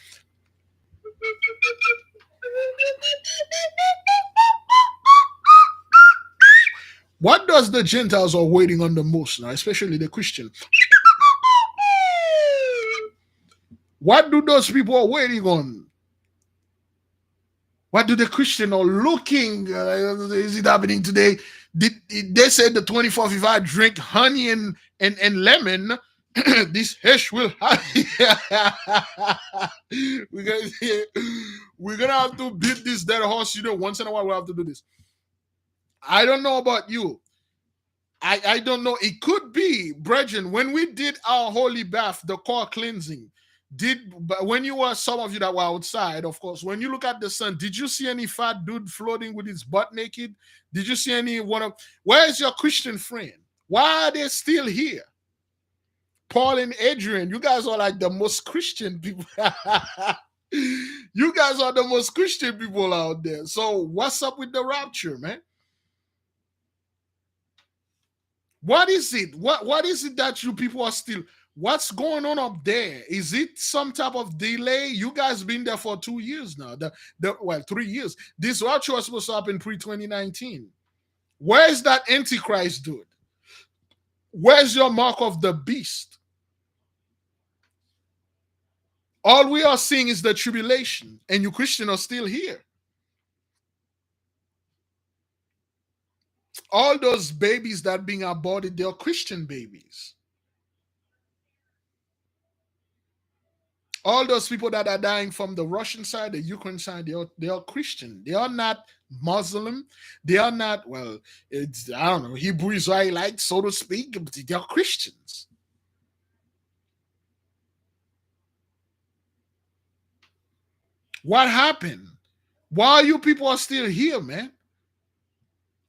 A: What does the Gentiles are waiting on the most now, especially the Christian? What do those people are waiting on? What do the Christian are looking? Is it happening today? They said the 24th, if I drink honey and lemon, this hash will we're gonna we're gonna have to beat this dead horse. Once in a while we have to do this. I don't know about you. I don't know. It could be, brethren, when we did our holy bath, the core cleansing. But when you were, some of you that were outside, of course, when you look at the sun, did you see any fat dude floating with his butt naked? Did you see any one of? Where's your Christian friend? Why are they still here? Paul and Adrian, you guys are like the most Christian people. You guys are the most Christian people out there. So what's up with the rapture, man? What is it? What is it that you people are still? What's going on up there? Is it some type of delay? You guys been there for 2 years now. 3 years. This rapture was supposed to happen pre-2019. Where's that Antichrist dude? Where's your mark of the beast? All we are seeing is the tribulation, and you Christians are still here. All those babies that are being aborted, they're Christian babies. All those people that are dying from the Russian side, the Ukraine side, they are Christian. They are not Muslim. They are not, well, it's, I don't know, Hebrew Israelites, so to speak. But they are Christians. What happened? Why you people are still here, man?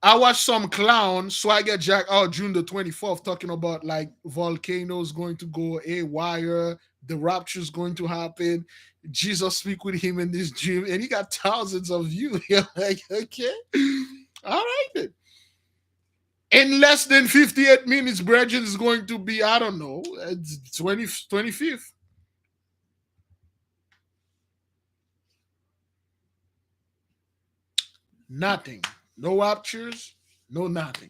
A: I watched some clown, Swagger Jack, out June the 24th, talking about like volcanoes going to go haywire, the rapture is going to happen. Jesus speak with him in this dream, and he got thousands of views. You're like, okay, all right then. In less than 58 minutes, Bridget is going to be, I don't know, 25th. Nothing. No raptures, no nothing.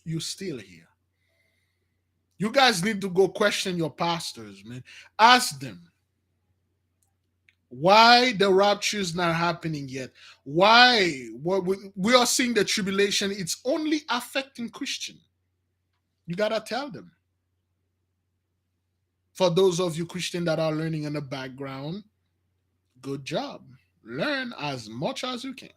A: You still here. You guys need to go question your pastors, man. Ask them why the rapture is not happening yet. Why? We are seeing the tribulation. It's only affecting Christian. You gotta tell them. For those of you Christian that are learning in the background, good job. Learn as much as you can.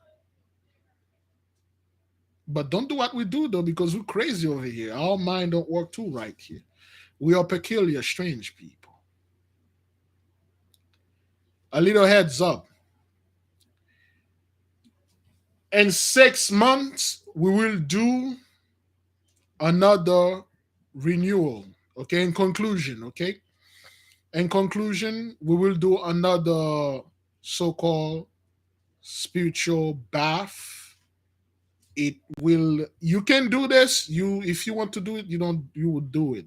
A: But don't do what we do though, because we're crazy over here. Our mind don't work too right here. We are peculiar, strange people. A little heads up. In 6 months, we will do another renewal. Okay, in conclusion, okay? In conclusion, we will do another so-called spiritual bath. It will, you can do this. If you want to do it, you will do it.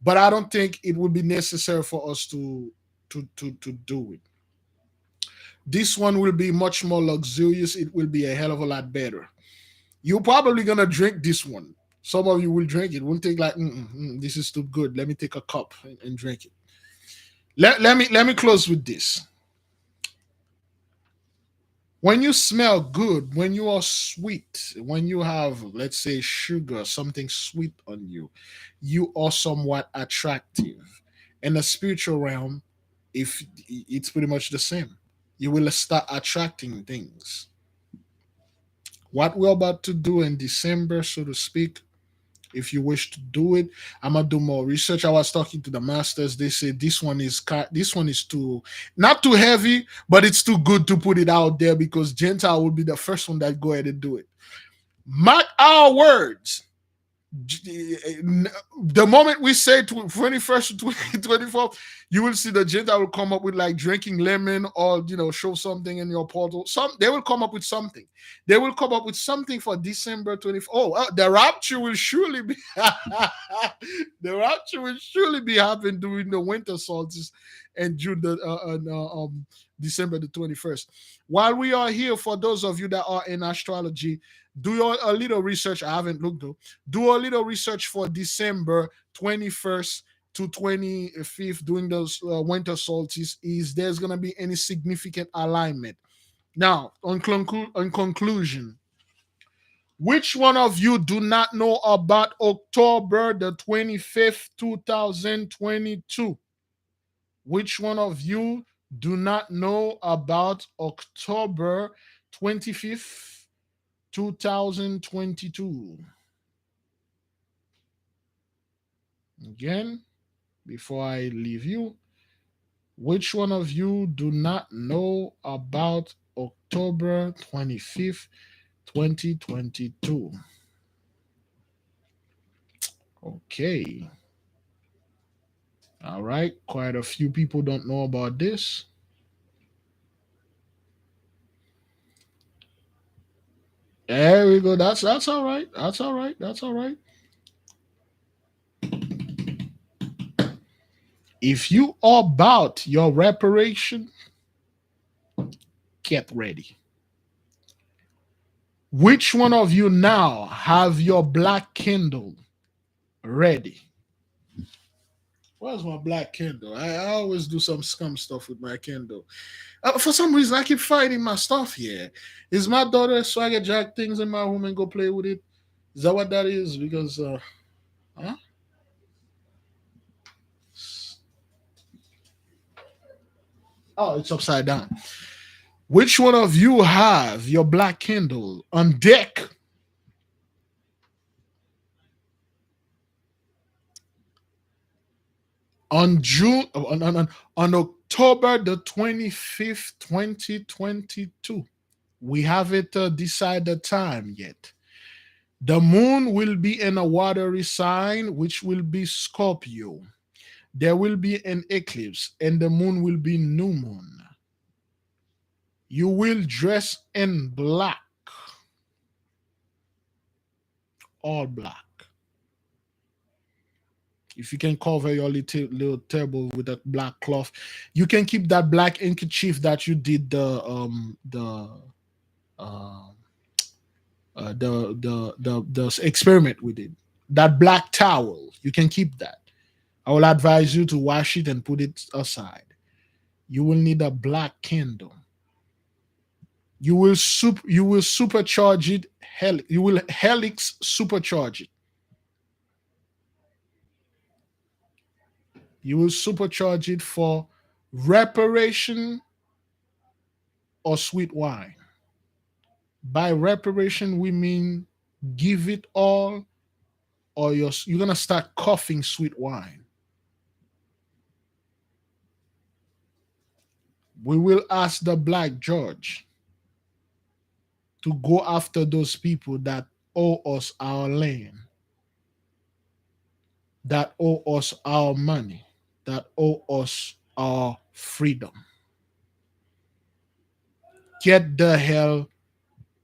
A: But I don't think it would be necessary for us to do it. This one will be much more luxurious. It will be a hell of a lot better. You're probably gonna drink this one. Some of you will drink it. Won't take like, this is too good. Let me take a cup and drink it. Let me close with this. When you smell good, when you are sweet, when you have, let's say, sugar, something sweet on you, you are somewhat attractive. In the spiritual realm, if it's pretty much the same, you will start attracting things. What we're about to do in December, so to speak, if you wish to do it, I'm gonna do more research. I was talking to the masters. They said this one is too, not too heavy, but it's too good to put it out there because Gentile will be the first one that go ahead and do it. Mark our words. The moment we say 21st to 24th, you will see the Gentile will come up with like drinking lemon or show something in your portal. They will come up with something. They will come up with something for December 24th. The rapture will surely be the rapture will surely be happening during the winter solstice and June December the 21st. While we are here, for those of you that are in astrology, a little research. I haven't looked though. Do a little research for December 21st to 25th during those winter solstice. Is there's gonna be any significant alignment? Now, on conclusion, which one of you do not know about October the 25th, 2022? Which one of you do not know about October 25th, 2022? Again, before I leave you, which one of you do not know about October 25th, 2022? Okay. All right. Quite a few people don't know about this. There we go. That's all right. That's all right. That's all right. If you are about your reparation, get ready. Which one of you now have your black candle ready? Where's my black candle? I always do some scum stuff with my candle. For some reason, I keep finding my stuff here. Is my daughter swagger jack things in my room and go play with it? Is that what that is? Because, huh? Oh, it's upside down. Which one of you have your black candle on deck? On on October the 25th, 2022. We haven't decided time yet. The moon will be in a watery sign, which will be Scorpio. There will be an eclipse, and the moon will be new moon. You will dress in black, all black. If you can cover your little table with that black cloth, you can keep that black handkerchief that you did uh, the experiment with it. That black towel, you can keep that. I will advise you to wash it and put it aside. You will need a black candle. You will supercharge it. You will helix supercharge it. You will supercharge it for reparation or sweet wine. By reparation, we mean give it all, or you're gonna start coughing sweet wine. We will ask the black judge to go after those people that owe us our land, that owe us our money, that owe us our freedom. Get the hell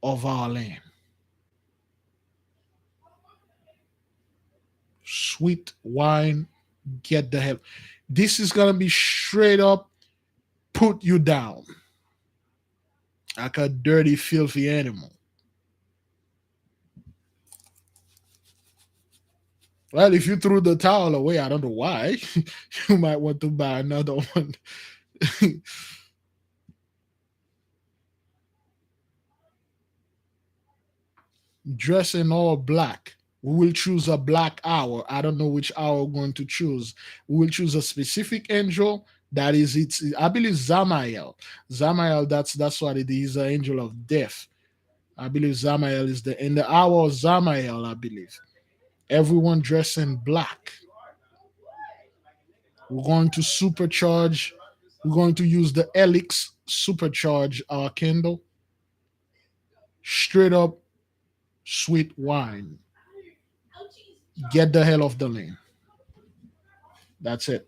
A: of our land. Sweet wine, get the hell. This is gonna be straight up put you down like a dirty, filthy animal. Well, if you threw the towel away, I don't know why. You might want to buy another one. Dress in all black. We will choose a black hour. I don't know which hour we're going to choose. We will choose a specific angel. That is it. I believe Zamael. Zamael, that's what it is, an angel of death. I believe Zamael is in the hour of Zamael, I believe. Everyone dressed in black. We're going to supercharge. We're going to use the helix supercharge our candle. Straight up sweet wine. Get the hell off the lane. That's it.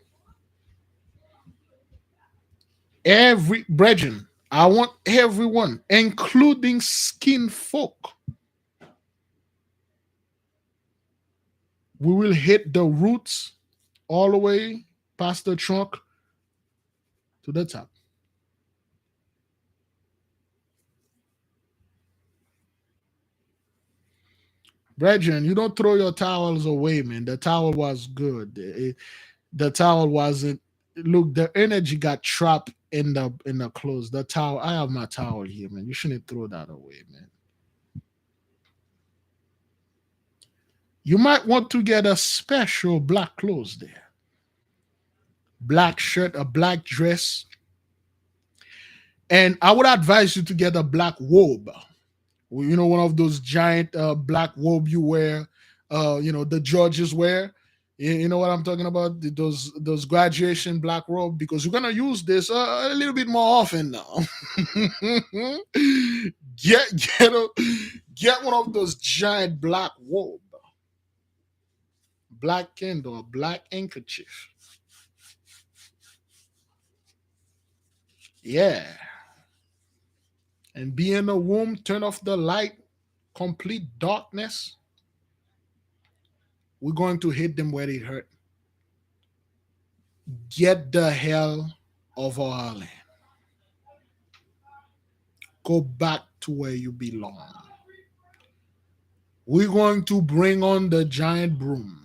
A: Every brethren, I want everyone, including skin folk. We will hit the roots all the way past the trunk to the top. Brethren, you don't throw your towels away, man. The towel was good. The towel wasn't. Look, the energy got trapped in the clothes. The towel. I have my towel here, man. You shouldn't throw that away, man. You might want to get a special black clothes there. Black shirt, a black dress, and I would advise you to get a black robe. You know, one of those giant black robe you wear. The judges wear. You know what I'm talking about? Those graduation black robe, because you're gonna use this a little bit more often now. get get a, get one of those giant black robe, black candle, black handkerchief. Yeah, and be in a room, turn off the light, complete darkness. We're going to hit them where it hurt. Get the hell of our land. Go back to where you belong. We're going to bring on the giant broom.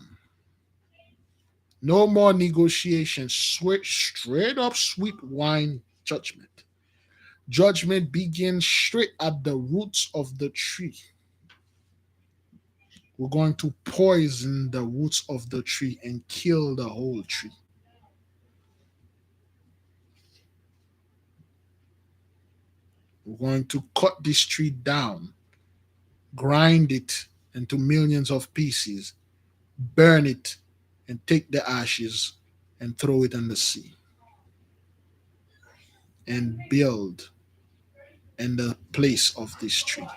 A: No more negotiations. Straight up sweet wine judgment. Judgment begins straight at the roots of the tree. We're going to poison the roots of the tree and kill the whole tree. We're going to cut this tree down, grind it into millions of pieces, burn it, and take the ashes and throw it in the sea and build in the place of this tree.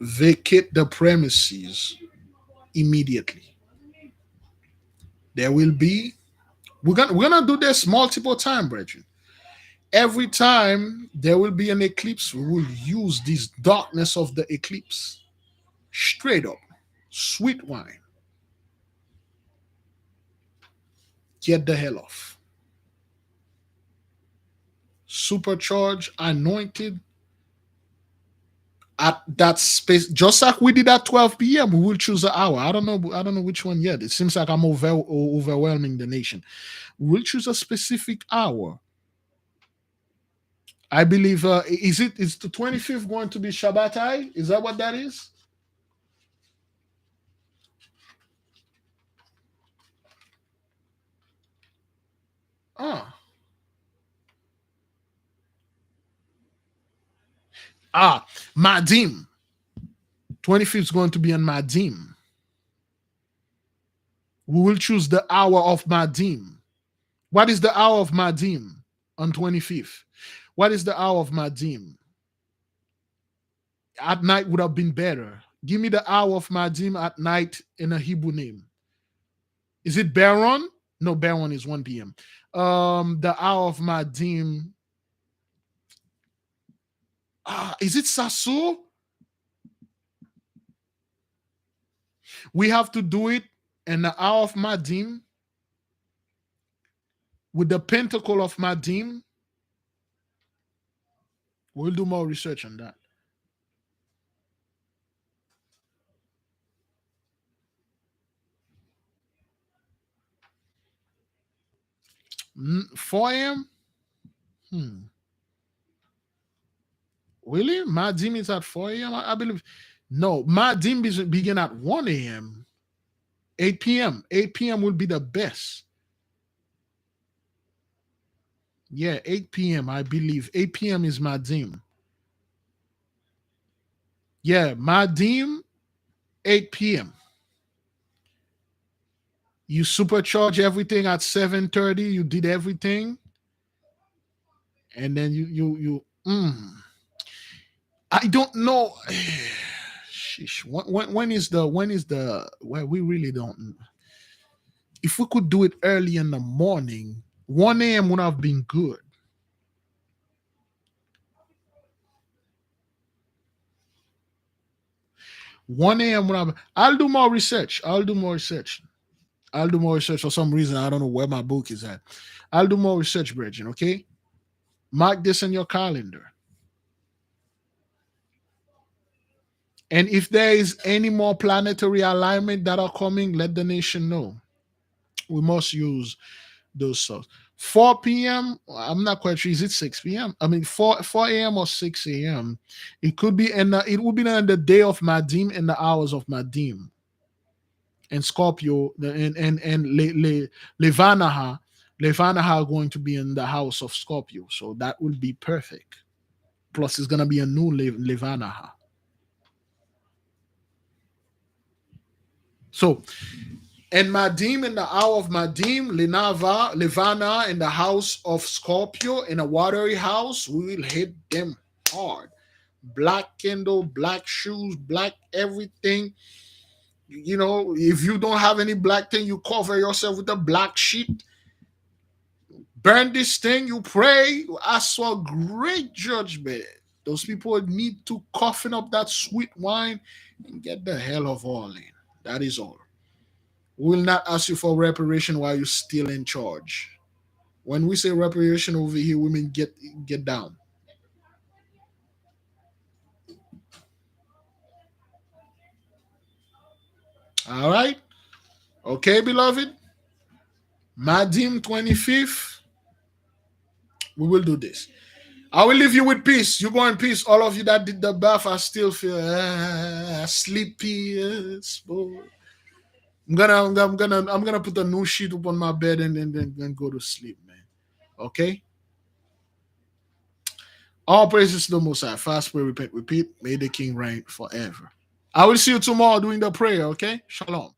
A: Vacate the premises immediately. There will be, we're gonna do this multiple times, brethren. Every time there will be an eclipse, we will use this darkness of the eclipse. Straight up, sweet wine. Get the hell off. Supercharged, anointed at that space, just like we did at 12 p.m. We will choose an hour. I don't know which one yet. It seems like I'm overwhelming the nation. We'll choose a specific hour. I believe is the 25th going to be Shabbatai? Is that what that is? Ah. Madim. 25th is going to be on Madim. We will choose the hour of Madim. What is the hour of Madim on 25th? What is the hour of Madim? At night would have been better. Give me the hour of Madim at night in a Hebrew name. Is it Baron? No, Baron is 1 p.m. The hour of Madim. Is it Sasu? We have to do it in the hour of Madim with the pentacle of Madim. We'll do more research on that. 4 a.m. Really? Madim is at 4 a.m. I believe. No, Madim begin at 1 a.m. 8 p.m. 8 p.m. will be the best. Yeah, 8 p.m. I believe. 8 p.m. is Madim. Yeah, Madim, 8 p.m. You supercharge everything at 7:30. You did everything. And then you I don't know. Sheesh. When is the well, we really don't. If we could do it early in the morning, 1 a.m. would have been good. One a.m. when I'll do more research. I'll do more research. For some reason. I don't know where my book is at. I'll do more research, Bridget. Okay? Mark this in your calendar. And if there is any more planetary alignment that are coming, let the nation know. We must use those stuff. 4 p.m. I'm not quite sure. Is it 6 p.m.? I mean 4 a.m. or 6 a.m. It could be it will be on the day of Madim and the hours of Madim. And Scorpio and Levanaha are going to be in the house of Scorpio. So that will be perfect. Plus it's gonna be a new Levanaha. So and Madim in the hour of Madim, Levana in the house of Scorpio in a watery house, we will hit them hard. Black candle, black shoes, black everything. You know, if you don't have any black thing, you cover yourself with a black sheet. Burn this thing, you pray, you ask for a great judgment. Those people need to coughen up that sweet wine and get the hell of all in. That is all. We will not ask you for reparation while you're still in charge. When we say reparation over here, we mean get down. All right? Okay, beloved? Madim 25th, we will do this. I will leave you with peace. You go in peace. All of you that did the bath, I still feel sleepy. I'm gonna put a new sheet up on my bed and then go to sleep, man. Okay? All praises to the Most High. Fast, pray, repent, repeat. May the King reign forever. I will see you tomorrow doing the prayer, okay? Shalom.